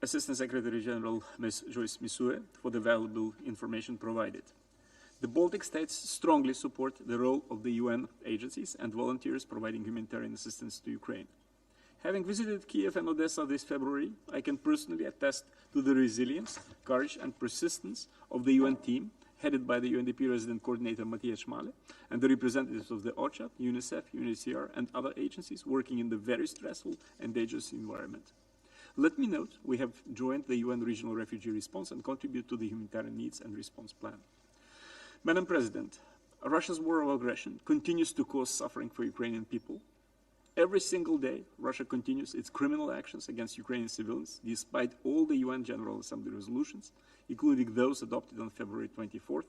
Assistant Secretary General Ms. Joyce Misué, for the valuable information provided. The Baltic states strongly support the role of the UN agencies and volunteers providing humanitarian assistance to Ukraine. Having visited Kiev and Odessa this February, I can personally attest to the resilience, courage, and persistence of the UN team, headed by the UNDP Resident Coordinator Matthias Schmale, and the representatives of the OCHA, UNICEF, UNHCR, and other agencies working in the very stressful and dangerous environment. Let me note, we have joined the UN Regional Refugee Response and contribute to the humanitarian needs and response plan. Madam President, Russia's war of aggression continues to cause suffering for Ukrainian people. Every single day, Russia continues its criminal actions against Ukrainian civilians, despite all the UN General Assembly resolutions, including those adopted on February 24th,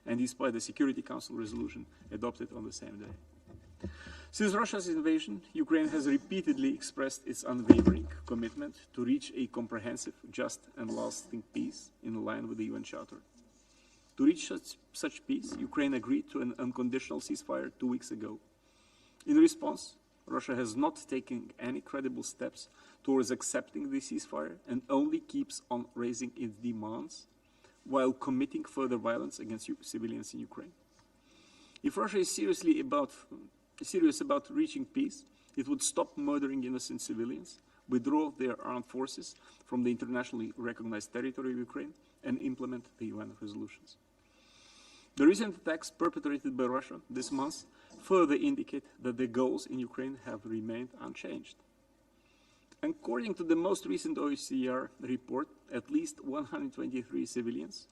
and despite the Security Council resolution adopted on the same day. Since Russia's invasion, Ukraine has repeatedly expressed its unwavering commitment to reach a comprehensive, just, and lasting peace in line with the UN Charter. To reach such peace, Ukraine agreed to an unconditional ceasefire 2 weeks ago. In response, Russia has not taken any credible steps towards accepting the ceasefire and only keeps on raising its demands while committing further violence against civilians in Ukraine. If Russia is serious about reaching peace, it would stop murdering innocent civilians, withdraw their armed forces from the internationally recognized territory of Ukraine, and implement the UN resolutions. The recent attacks perpetrated by Russia this month further indicate that the goals in Ukraine have remained unchanged. According to the most recent OHCR report, at least 123 civilians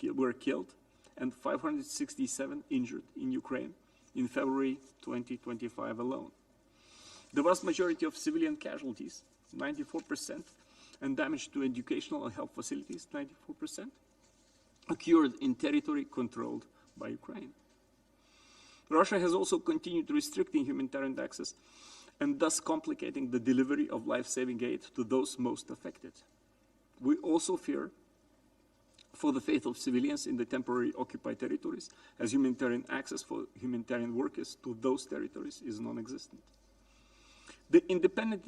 were killed and 567 injured in Ukraine in February 2025 alone. The vast majority of civilian casualties, 94%, and damage to educational and health facilities, 94%, occurred in territory controlled by Ukraine. Russia has also continued restricting humanitarian access and thus complicating the delivery of life-saving aid to those most affected. We also fear for the fate of civilians in the temporary occupied territories, as humanitarian access for humanitarian workers to those territories is non-existent. The Independent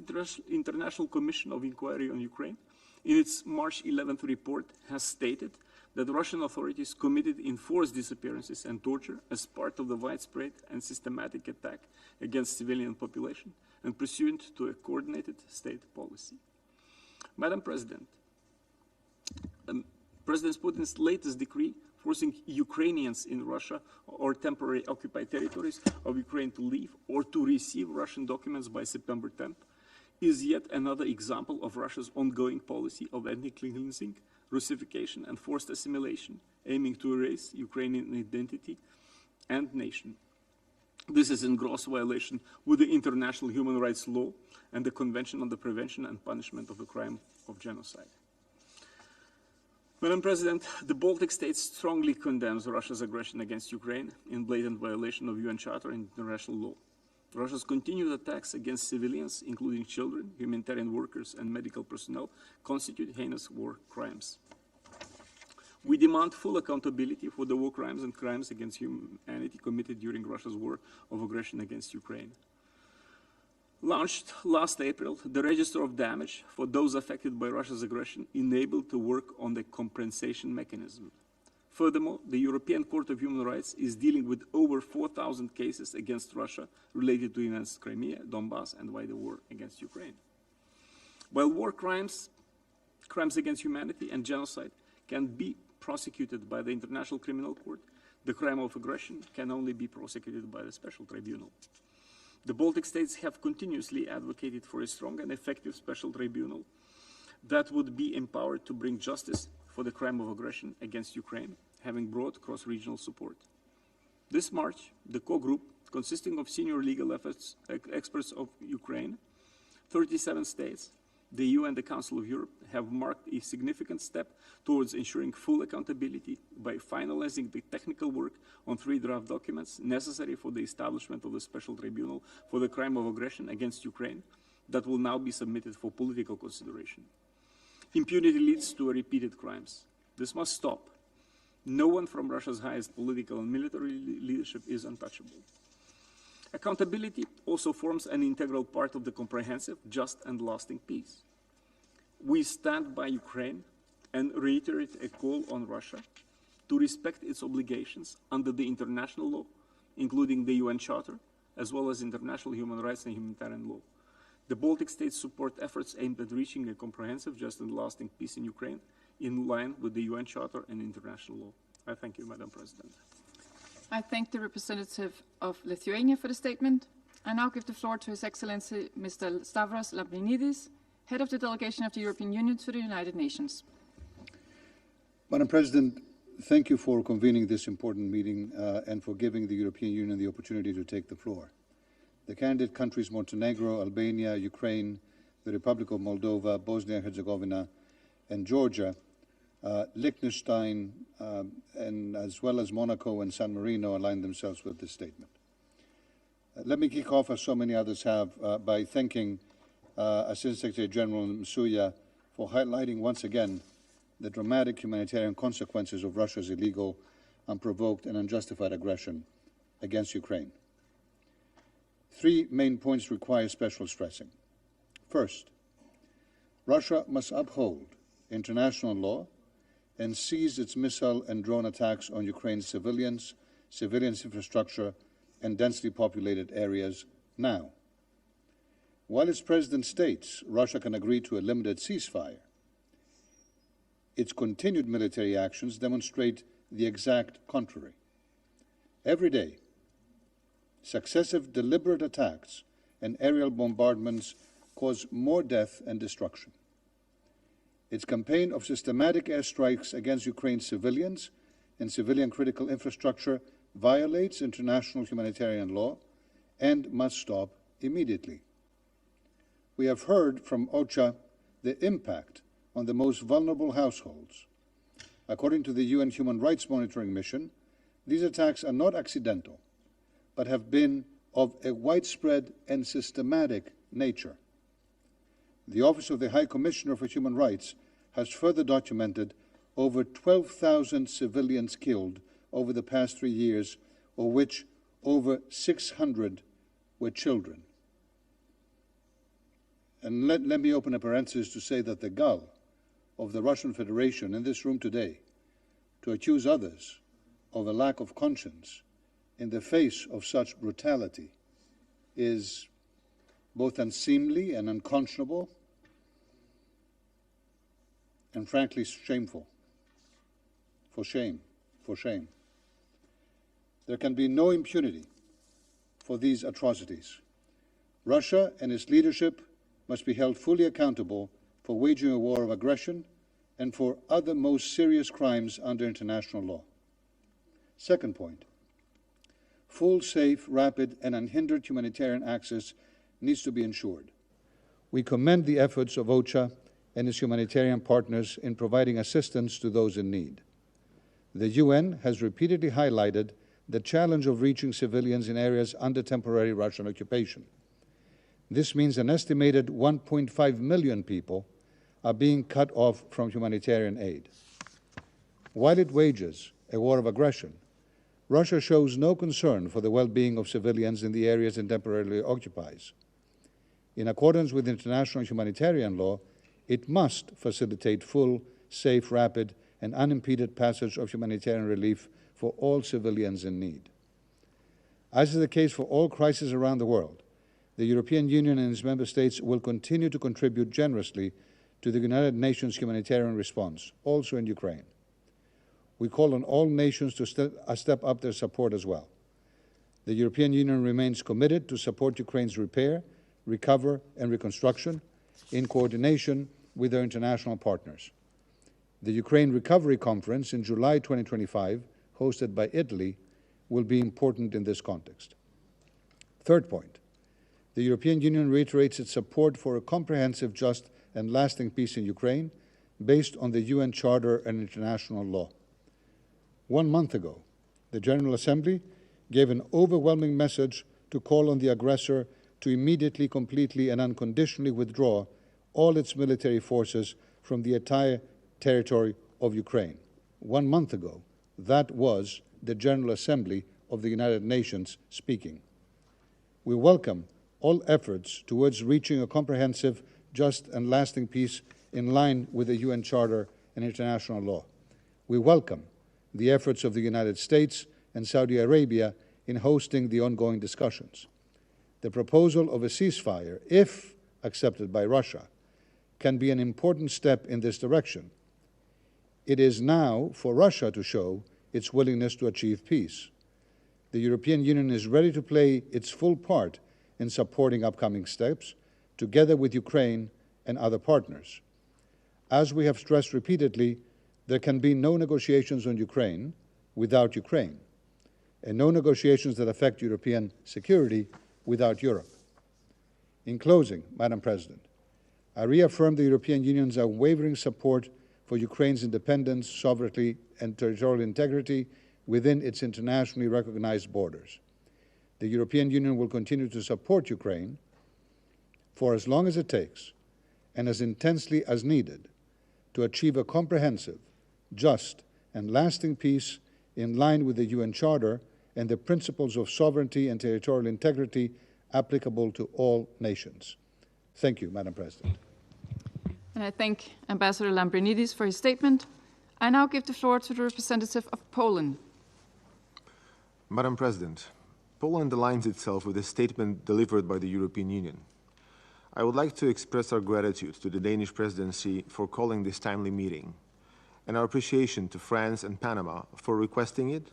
International Commission of Inquiry on Ukraine, in its March 11th report, has stated that Russian authorities committed enforced disappearances and torture as part of the widespread and systematic attack against civilian population and pursuant to a coordinated state policy. Madam President, President Putin's latest decree forcing Ukrainians in Russia or temporary occupied territories of Ukraine to leave or to receive Russian documents by September 10th is yet another example of Russia's ongoing policy of ethnic cleansing, Russification, and forced assimilation, aiming to erase Ukrainian identity and nation. This is in gross violation with the international human rights law and the Convention on the Prevention and Punishment of the Crime of Genocide. Madam President, the Baltic states strongly condemns Russia's aggression against Ukraine in blatant violation of UN Charter and international law. Russia's continued attacks against civilians, including children, humanitarian workers, and medical personnel, constitute heinous war crimes. We demand full accountability for the war crimes and crimes against humanity committed during Russia's war of aggression against Ukraine. Launched last April, the Register of Damage for those affected by Russia's aggression enabled to work on the compensation mechanism. Furthermore, the European Court of Human Rights is dealing with over 4,000 cases against Russia related to events Crimea, Donbass, and wider war against Ukraine. While war crimes, crimes against humanity, and genocide can be prosecuted by the International Criminal Court, the crime of aggression can only be prosecuted by the Special Tribunal. The Baltic states have continuously advocated for a strong and effective special tribunal that would be empowered to bring justice for the crime of aggression against Ukraine having broad cross-regional support. This March, the co-group, consisting of senior legal experts of Ukraine, 37 states, the EU and the Council of Europe have marked a significant step towards ensuring full accountability by finalizing the technical work on 3 draft documents necessary for the establishment of the Special Tribunal for the crime of aggression against Ukraine that will now be submitted for political consideration. Impunity leads to repeated crimes. This must stop. No one from Russia's highest political and military leadership is untouchable. Accountability also forms an integral part of the comprehensive, just and lasting peace. We stand by Ukraine and reiterate a call on Russia to respect its obligations under the international law, including the UN Charter, as well as international human rights and humanitarian law. The Baltic states support efforts aimed at reaching a comprehensive, just and lasting peace in Ukraine in line with the UN Charter and international law. I thank you, Madam President. I thank the representative of Lithuania for the statement. I now give the floor to His Excellency Mr. Stavros Lambrinidis, Head of the Delegation of the European Union to the United Nations. Madam President, thank you for convening this important meeting and for giving the European Union the opportunity to take the floor. The candidate countries Montenegro, Albania, Ukraine, the Republic of Moldova, Bosnia and Herzegovina, and Georgia, Liechtenstein, and as well as Monaco and San Marino aligned themselves with this statement. Let me kick off, as so many others have, by thanking Assistant Secretary General Msuya for highlighting once again the dramatic humanitarian consequences of Russia's illegal, unprovoked, and unjustified aggression against Ukraine. 3 main points require special stressing. First, Russia must uphold international law and cease its missile and drone attacks on Ukraine's civilians, infrastructure, and densely populated areas now. While its president states Russia can agree to a limited ceasefire, its continued military actions demonstrate the exact contrary. Every day, successive deliberate attacks and aerial bombardments cause more death and destruction. Its campaign of systematic airstrikes against Ukraine's civilians and civilian critical infrastructure violates international humanitarian law and must stop immediately. We have heard from OCHA the impact on the most vulnerable households. According to the UN Human Rights Monitoring Mission, these attacks are not accidental, but have been of a widespread and systematic nature. The Office of the High Commissioner for Human Rights has further documented over 12,000 civilians killed over the past 3 years, of which over 600 were children. And let me open a parenthesis to say that the gall of the Russian Federation in this room today to accuse others of a lack of conscience in the face of such brutality is both unseemly and unconscionable, and frankly shameful. For shame, for shame. There can be no impunity for these atrocities. Russia and its leadership must be held fully accountable for waging a war of aggression and for other most serious crimes under international law. Second point, full, safe, rapid, and unhindered humanitarian access needs to be ensured. We commend the efforts of OCHA and its humanitarian partners in providing assistance to those in need. The UN has repeatedly highlighted the challenge of reaching civilians in areas under temporary Russian occupation. This means an estimated 1.5 million people are being cut off from humanitarian aid. While it wages a war of aggression, Russia shows no concern for the well-being of civilians in the areas it temporarily occupies. In accordance with international humanitarian law, it must facilitate full, safe, rapid, and unimpeded passage of humanitarian relief for all civilians in need. As is the case for all crises around the world, the European Union and its member states will continue to contribute generously to the United Nations humanitarian response, also in Ukraine. We call on all nations to step up their support as well. The European Union remains committed to support Ukraine's repair, recovery, and reconstruction in coordination with their international partners. The Ukraine Recovery Conference in July 2025, hosted by Italy, will be important in this context. Third point, the European Union reiterates its support for a comprehensive, just, and lasting peace in Ukraine based on the UN Charter and international law. 1 month ago, the General Assembly gave an overwhelming message to call on the aggressor to immediately, completely, and unconditionally withdraw all its military forces from the entire territory of Ukraine. 1 month ago, that was the General Assembly of the United Nations speaking. We welcome all efforts towards reaching a comprehensive, just, and lasting peace in line with the UN Charter and international law. We welcome the efforts of the United States and Saudi Arabia in hosting the ongoing discussions. The proposal of a ceasefire, if accepted by Russia, can be an important step in this direction. It is now for Russia to show its willingness to achieve peace. The European Union is ready to play its full part in supporting upcoming steps, together with Ukraine and other partners. As we have stressed repeatedly, there can be no negotiations on Ukraine without Ukraine, and no negotiations that affect European security without Europe. In closing, Madam President, I reaffirm the European Union's unwavering support for Ukraine's independence, sovereignty, and territorial integrity within its internationally recognized borders. The European Union will continue to support Ukraine for as long as it takes and as intensely as needed to achieve a comprehensive, just, and lasting peace in line with the UN Charter and the principles of sovereignty and territorial integrity applicable to all nations. Thank you, Madam President. And I thank Ambassador Lambrinidis for his statement. I now give the floor to the representative of Poland. Madam President, Poland aligns itself with the statement delivered by the European Union. I would like to express our gratitude to the Danish presidency for calling this timely meeting, and our appreciation to France and Panama for requesting it,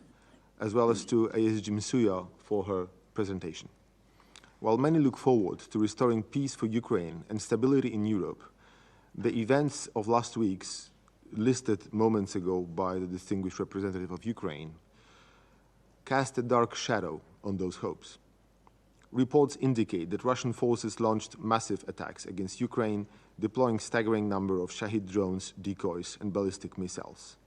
as well as to ASG Msuya for her presentation. While many look forward to restoring peace for Ukraine and stability in Europe, the events of last week's, listed moments ago by the distinguished representative of Ukraine, cast a dark shadow on those hopes. Reports indicate that Russian forces launched massive attacks against Ukraine, deploying staggering number of Shahid drones, decoys, and ballistic missiles.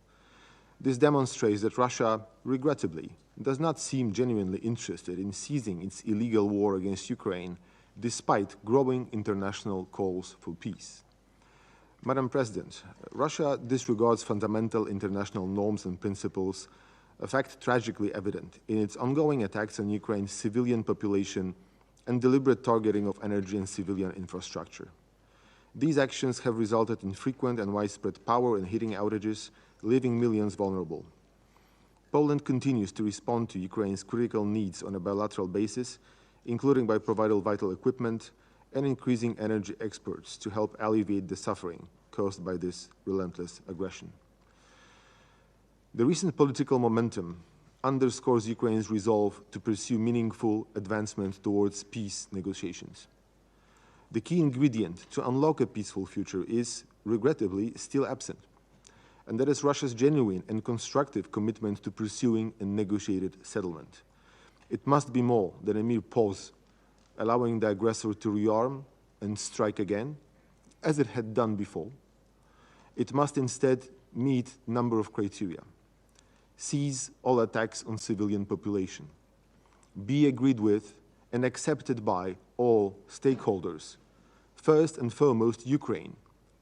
This demonstrates that Russia, regrettably, does not seem genuinely interested in ceasing its illegal war against Ukraine, despite growing international calls for peace. Madam President, Russia disregards fundamental international norms and principles, a fact tragically evident in its ongoing attacks on Ukraine's civilian population and deliberate targeting of energy and civilian infrastructure. These actions have resulted in frequent and widespread power and heating outages, leaving millions vulnerable. Poland continues to respond to Ukraine's critical needs on a bilateral basis, including by providing vital equipment and increasing energy exports to help alleviate the suffering caused by this relentless aggression. The recent political momentum underscores Ukraine's resolve to pursue meaningful advancement towards peace negotiations. The key ingredient to unlock a peaceful future is, regrettably, still absent, and that is Russia's genuine and constructive commitment to pursuing a negotiated settlement. It must be more than a mere pause, allowing the aggressor to rearm and strike again, as it had done before. It must instead meet a number of criteria. Cease all attacks on civilian population. Be agreed with and accepted by all stakeholders, first and foremost Ukraine,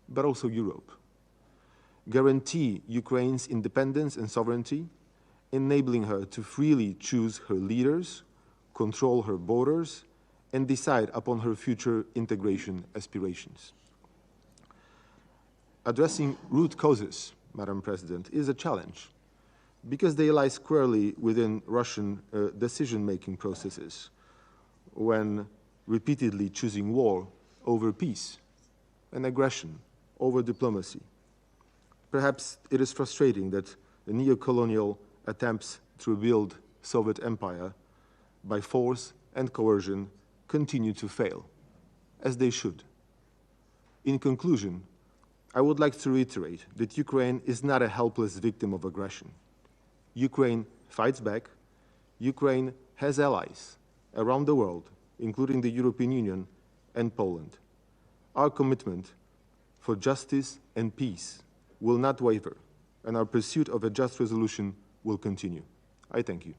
but also Europe. Guarantee Ukraine's independence and sovereignty, enabling her to freely choose her leaders, control her borders, and decide upon her future integration aspirations. Addressing root causes, Madam President, is a challenge, because they lie squarely within Russian decision-making processes, when repeatedly choosing war over peace and aggression over diplomacy. Perhaps it is frustrating that the neo-colonial attempts to rebuild Soviet empire by force and coercion continue to fail, as they should. In conclusion, I would like to reiterate that Ukraine is not a helpless victim of aggression. Ukraine fights back. Ukraine has allies around the world, including the European Union and Poland. Our commitment for justice and peace will not waver, and our pursuit of a just resolution will continue. I thank you.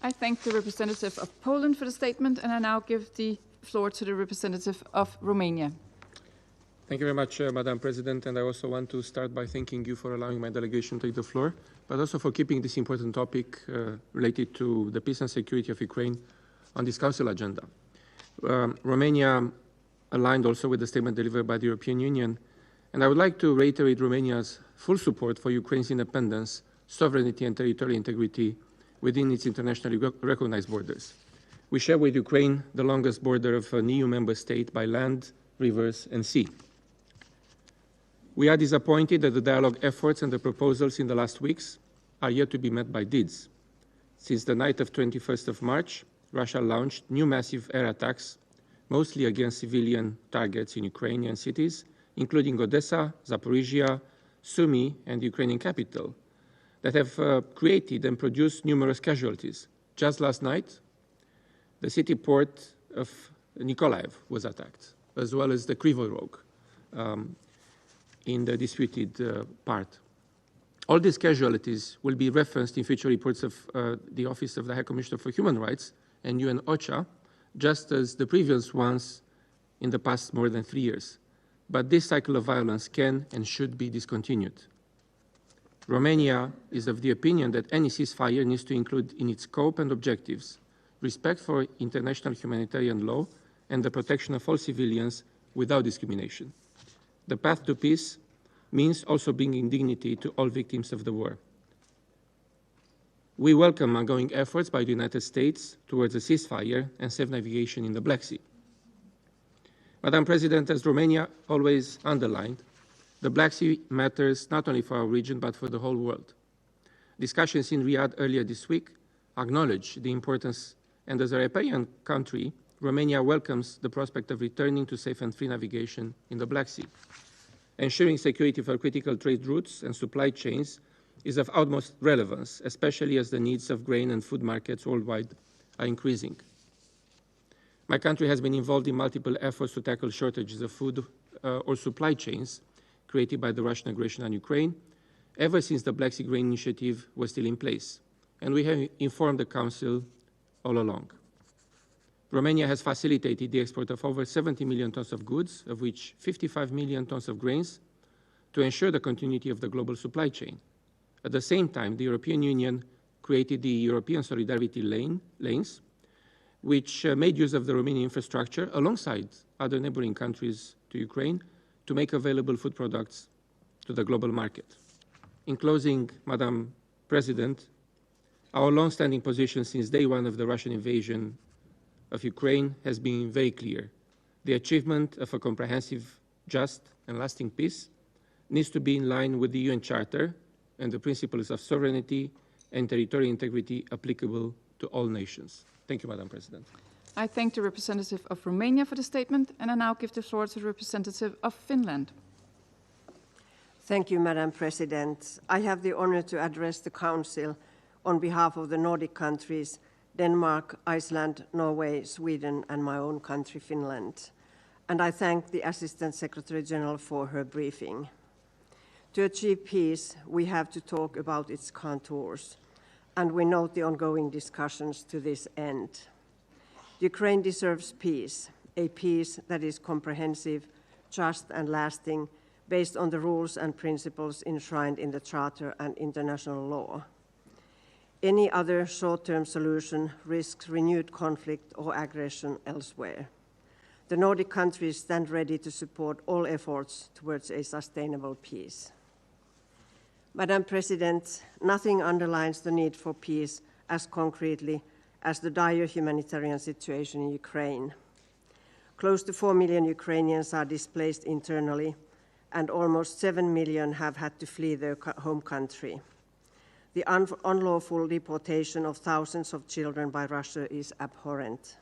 I thank the representative of Poland for the statement, and I now give the floor to the representative of Romania. Thank you very much, Madam President, and I also want to start by thanking you for allowing my delegation to take the floor, but also for keeping this important topic related to the peace and security of Ukraine on this Council agenda. Romania aligned also with the statement delivered by the European Union, and I would like to reiterate Romania's full support for Ukraine's independence, sovereignty and territorial integrity within its internationally recognized borders. We share with Ukraine the longest border of an EU member state by land, rivers and sea. We are disappointed that the dialogue efforts and the proposals in the last weeks are yet to be met by deeds. Since the night of 21st of March, Russia launched new massive air attacks, mostly against civilian targets in Ukrainian cities, including Odessa, Zaporizhia, Sumy, and the Ukrainian capital, that have created and produced numerous casualties. Just last night, the city port of Nikolaev was attacked, as well as the Krivoy Rog in the disputed part. All these casualties will be referenced in future reports of the Office of the High Commissioner for Human Rights and UN OCHA, just as the previous ones in the past more than 3 years. But this cycle of violence can and should be discontinued. Romania is of the opinion that any ceasefire needs to include in its scope and objectives respect for international humanitarian law and the protection of all civilians without discrimination. The path to peace means also bringing dignity to all victims of the war. We welcome ongoing efforts by the United States towards a ceasefire and safe navigation in the Black Sea. Madam President, as Romania always underlined, the Black Sea matters not only for our region, but for the whole world. Discussions in Riyadh earlier this week acknowledge the importance, and as a European country, Romania welcomes the prospect of returning to safe and free navigation in the Black Sea. Ensuring security for critical trade routes and supply chains is of utmost relevance, especially as the needs of grain and food markets worldwide are increasing. My country has been involved in multiple efforts to tackle shortages of food or supply chains created by the Russian aggression on Ukraine, ever since the Black Sea Grain Initiative was still in place, and we have informed the Council all along. Romania has facilitated the export of over 70 million tons of goods, of which 55 million tons of grains, to ensure the continuity of the global supply chain. At the same time, the European Union created the European Solidarity Lanes, which made use of the Romanian infrastructure alongside other neighboring countries to Ukraine to make available food products to the global market. In closing, Madam President, our long-standing position since day one of the Russian invasion of Ukraine has been very clear. The achievement of a comprehensive, just, and lasting peace needs to be in line with the UN Charter and the principles of sovereignty and territorial integrity applicable to all nations. Thank you, Madam President. I thank the representative of Romania for the statement, and I now give the floor to the representative of Finland. Thank you, Madam President. I have the honor to address the Council on behalf of the Nordic countries, Denmark, Iceland, Norway, Sweden, and my own country, Finland. And I thank the Assistant Secretary General for her briefing. To achieve peace, we have to talk about its contours, and we note the ongoing discussions to this end. Ukraine deserves peace, a peace that is comprehensive, just, and lasting, based on the rules and principles enshrined in the Charter and international law. Any other short-term solution risks renewed conflict or aggression elsewhere. The Nordic countries stand ready to support all efforts towards a sustainable peace. Madam President, nothing underlines the need for peace as concretely as the dire humanitarian situation in Ukraine. Close to 4 million Ukrainians are displaced internally, and almost 7 million have had to flee their home country. The unlawful deportation of thousands of children by Russia is abhorrent.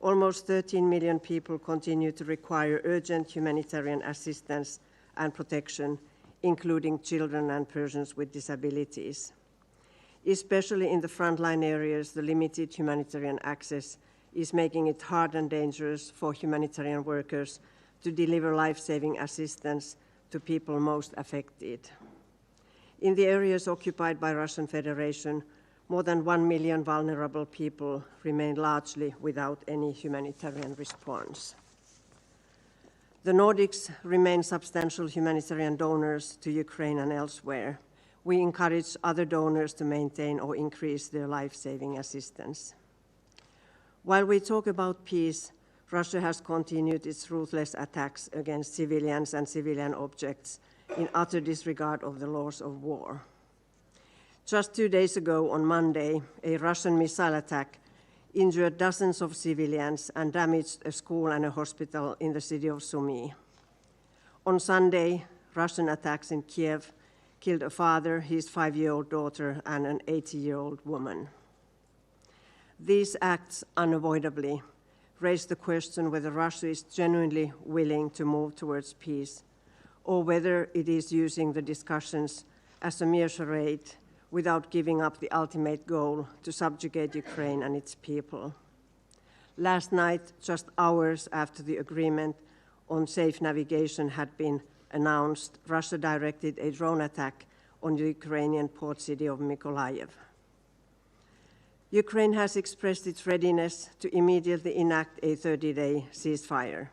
Almost 13 million people continue to require urgent humanitarian assistance and protection, including children and persons with disabilities. Especially in the frontline areas, the limited humanitarian access is making it hard and dangerous for humanitarian workers to deliver life-saving assistance to people most affected. In the areas occupied by Russian Federation, more than 1 million vulnerable people remain largely without any humanitarian response. The Nordics remain substantial humanitarian donors to Ukraine and elsewhere. We encourage other donors to maintain or increase their life-saving assistance. While we talk about peace, Russia has continued its ruthless attacks against civilians and civilian objects in utter disregard of the laws of war. Just 2 days ago, on Monday, a Russian missile attack injured dozens of civilians and damaged a school and a hospital in the city of Sumy. On Sunday, Russian attacks in Kiev killed a father, his 5-year-old daughter, and an 80-year-old woman. These acts unavoidably raise the question whether Russia is genuinely willing to move towards peace, or whether it is using the discussions as a mere charade without giving up the ultimate goal to subjugate Ukraine and its people. Last night, just hours after the agreement on safe navigation had been announced, Russia directed a drone attack on the Ukrainian port city of Mykolaiv. Ukraine has expressed its readiness to immediately enact a 30-day ceasefire.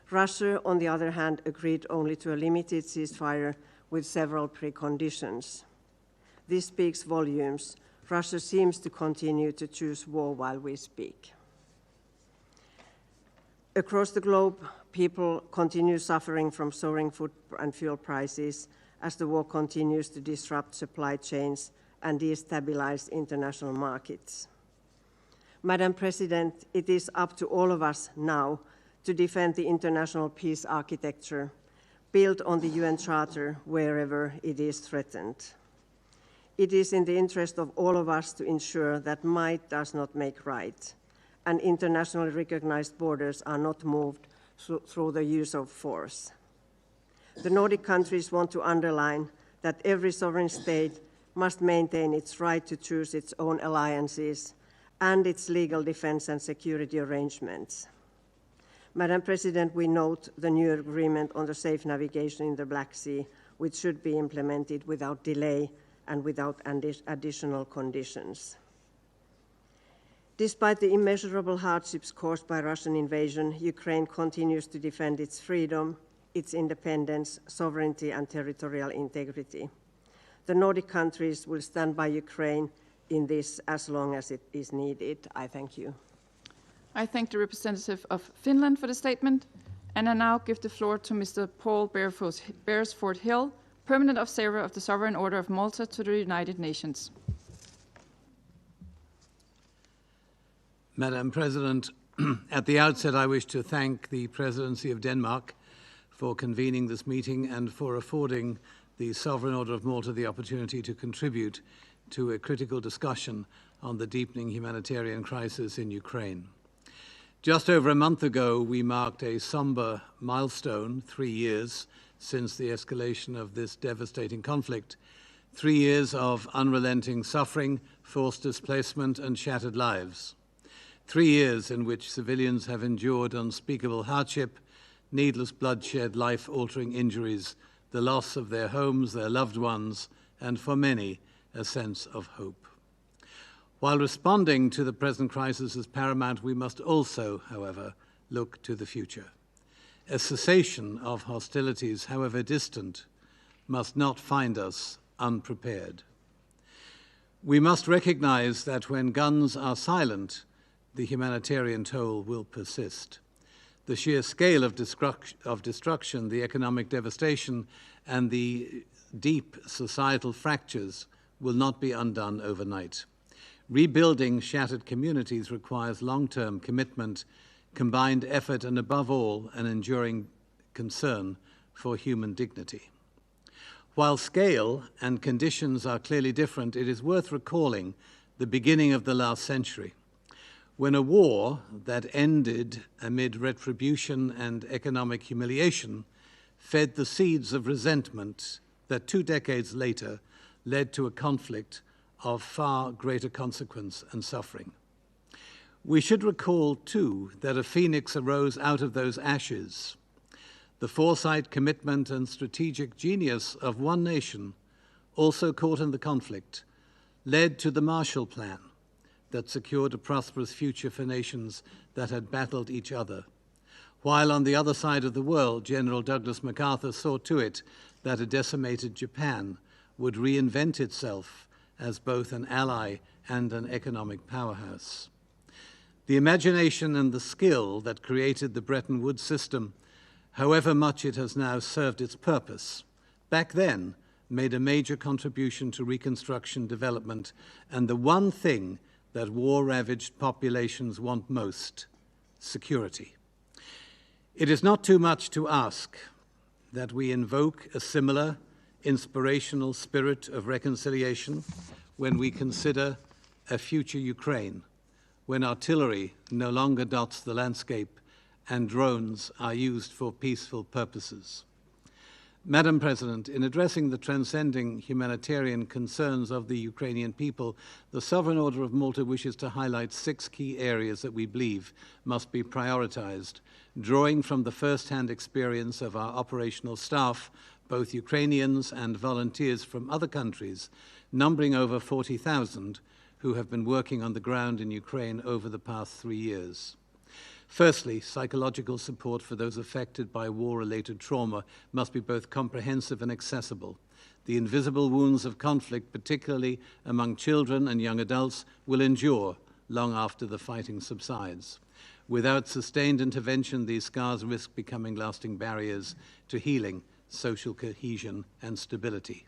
Russia, on the other hand, agreed only to a limited ceasefire with several preconditions. This speaks volumes. Russia seems to continue to choose war while we speak. Across the globe, people continue suffering from soaring food and fuel prices as the war continues to disrupt supply chains and destabilize international markets. Madam President, it is up to all of us now to defend the international peace architecture built on the UN Charter wherever it is threatened. It is in the interest of all of us to ensure that might does not make right, and internationally recognized borders are not moved through the use of force. The Nordic countries want to underline that every sovereign state must maintain its right to choose its own alliances and its legal defense and security arrangements. Madam President, we note the new agreement on the safe navigation in the Black Sea, which should be implemented without delay and without additional conditions. Despite the immeasurable hardships caused by Russian invasion, Ukraine continues to defend its freedom, its independence, sovereignty, and territorial integrity. The Nordic countries will stand by Ukraine in this as long as it is needed. I thank you. I thank the representative of Finland for the statement, and I now give the floor to Mr. Paul Beresford Hill, Permanent Observer of the Sovereign Order of Malta to the United Nations. Madam President, at the outset I wish to thank the Presidency of Denmark for convening this meeting and for affording the Sovereign Order of Malta the opportunity to contribute to a critical discussion on the deepening humanitarian crisis in Ukraine. Just over a month ago, we marked a somber milestone, 3 years since the escalation of this devastating conflict, 3 years of unrelenting suffering, forced displacement, and shattered lives. 3 years in which civilians have endured unspeakable hardship, needless bloodshed, life-altering injuries, the loss of their homes, their loved ones, and for many, a sense of hope. While responding to the present crisis is paramount, we must also, however, look to the future. A cessation of hostilities, however distant, must not find us unprepared. We must recognize that when guns are silent, the humanitarian toll will persist. The sheer scale of destruction, the economic devastation, and the deep societal fractures will not be undone overnight. Rebuilding shattered communities requires long-term commitment, combined effort, and above all, an enduring concern for human dignity. While scale and conditions are clearly different, it is worth recalling the beginning of the last century, when a war that ended amid retribution and economic humiliation fed the seeds of resentment that 2 decades later led to a conflict of far greater consequence and suffering. We should recall, too, that a phoenix arose out of those ashes. The foresight, commitment, and strategic genius of one nation, also caught in the conflict, led to the Marshall Plan that secured a prosperous future for nations that had battled each other. While on the other side of the world, General Douglas MacArthur saw to it that a decimated Japan would reinvent itself as both an ally and an economic powerhouse. The imagination and the skill that created the Bretton Woods system, however much it has now served its purpose, back then made a major contribution to reconstruction development and the one thing that war-ravaged populations want most, security. It is not too much to ask that we invoke a similar inspirational spirit of reconciliation when we consider a future Ukraine, when artillery no longer dots the landscape and drones are used for peaceful purposes. Madam President, in addressing the transcending humanitarian concerns of the Ukrainian people, the Sovereign Order of Malta wishes to highlight 6 key areas that we believe must be prioritized, drawing from the first-hand experience of our operational staff, both Ukrainians and volunteers from other countries, numbering over 40,000, who have been working on the ground in Ukraine over the past 3 years. Firstly, psychological support for those affected by war-related trauma must be both comprehensive and accessible. The invisible wounds of conflict, particularly among children and young adults, will endure long after the fighting subsides. Without sustained intervention, these scars risk becoming lasting barriers to healing, social cohesion, and stability.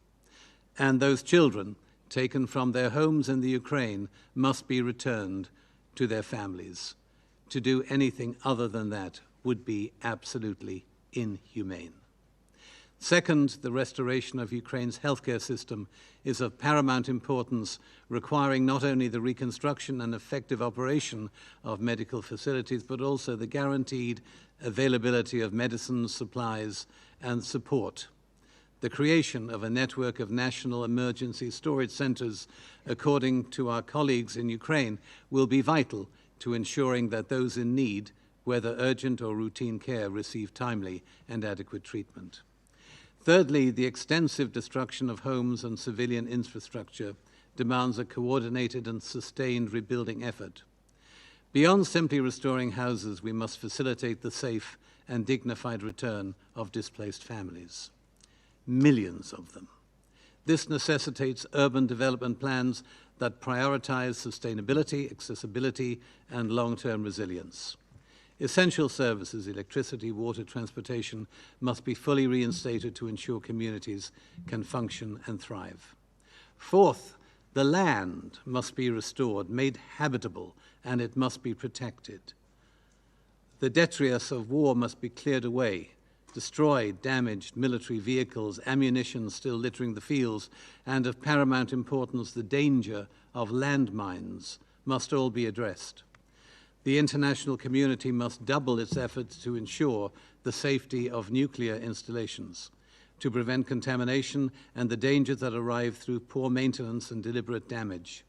And those children, taken from their homes in the Ukraine, must be returned to their families. To do anything other than that would be absolutely inhumane. Second, the restoration of Ukraine's healthcare system is of paramount importance, requiring not only the reconstruction and effective operation of medical facilities, but also the guaranteed availability of medicines, supplies, and support. The creation of a network of national emergency storage centers, according to our colleagues in Ukraine, will be vital to ensuring that those in need, whether urgent or routine care, receive timely and adequate treatment. Thirdly, the extensive destruction of homes and civilian infrastructure demands a coordinated and sustained rebuilding effort. Beyond simply restoring houses, we must facilitate the safe and dignified return of displaced families. Millions of them. This necessitates urban development plans that prioritize sustainability, accessibility, and long-term resilience. Essential services, electricity, water, transportation, must be fully reinstated to ensure communities can function and thrive. Fourth, the land must be restored, made habitable, and it must be protected. The detritus of war must be cleared away, destroyed, damaged military vehicles, ammunition still littering the fields, and of paramount importance, the danger of landmines must all be addressed. The international community must double its efforts to ensure the safety of nuclear installations, to prevent contamination and the dangers that arrive through poor maintenance and deliberate damage.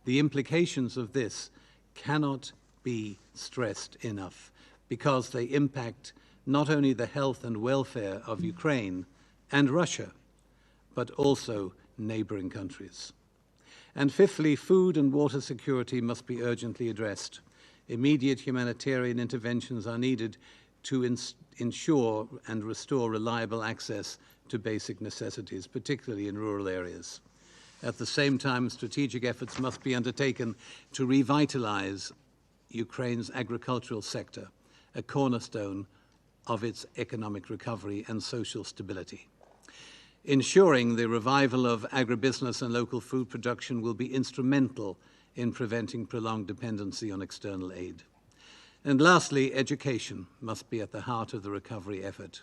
The implications of this cannot be stressed enough because they impact not only the health and welfare of Ukraine and Russia, but also neighboring countries. And fifthly, food and water security must be urgently addressed. Immediate humanitarian interventions are needed to ensure and restore reliable access to basic necessities, particularly in rural areas. At the same time, strategic efforts must be undertaken to revitalize Ukraine's agricultural sector, a cornerstone of its economic recovery and social stability. Ensuring the revival of agribusiness and local food production will be instrumental in preventing prolonged dependency on external aid. And lastly, education must be at the heart of the recovery effort.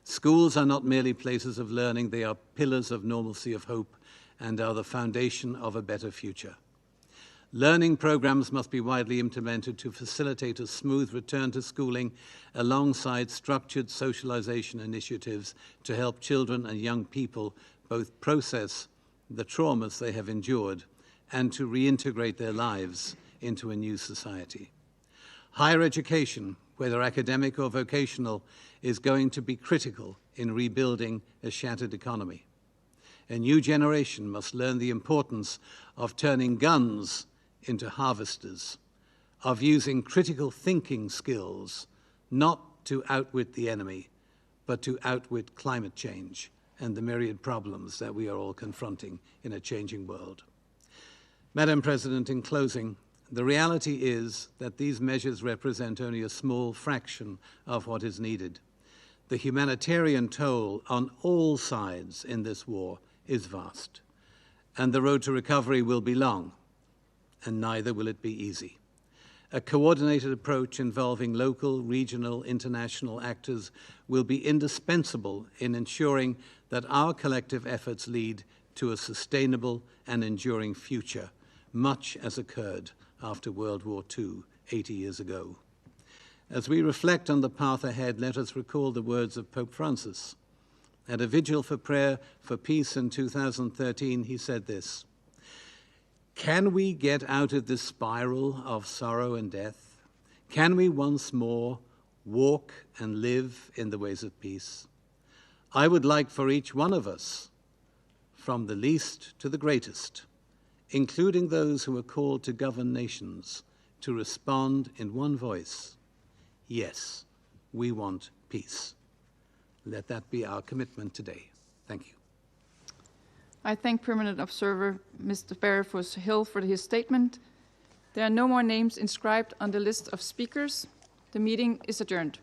Schools are not merely places of learning, they are pillars of normalcy, of hope, and are the foundation of a better future. Learning programs must be widely implemented to facilitate a smooth return to schooling alongside structured socialization initiatives to help children and young people both process the traumas they have endured and to reintegrate their lives into a new society. Higher education, whether academic or vocational, is going to be critical in rebuilding a shattered economy. A new generation must learn the importance of turning guns into harvesters, of using critical thinking skills, not to outwit the enemy, but to outwit climate change and the myriad problems that we are all confronting in a changing world. Madam President, in closing, the reality is that these measures represent only a small fraction of what is needed. The humanitarian toll on all sides in this war is vast, and the road to recovery will be long, and neither will it be easy. A coordinated approach involving local, regional, international actors will be indispensable in ensuring that our collective efforts lead to a sustainable and enduring future, much as occurred after World War II 80 years ago. As we reflect on the path ahead, let us recall the words of Pope Francis. At a vigil for prayer for peace in 2013, he said this: "Can we get out of this spiral of sorrow and death? Can we once more walk and live in the ways of peace? I would like for each one of us, from the least to the greatest, including those who are called to govern nations, to respond in one voice: yes, we want peace." Let that be our commitment today. Thank you. I thank Permanent Observer Mr. Barefus Hill for his statement. There are no more names inscribed on the list of speakers. The meeting is adjourned.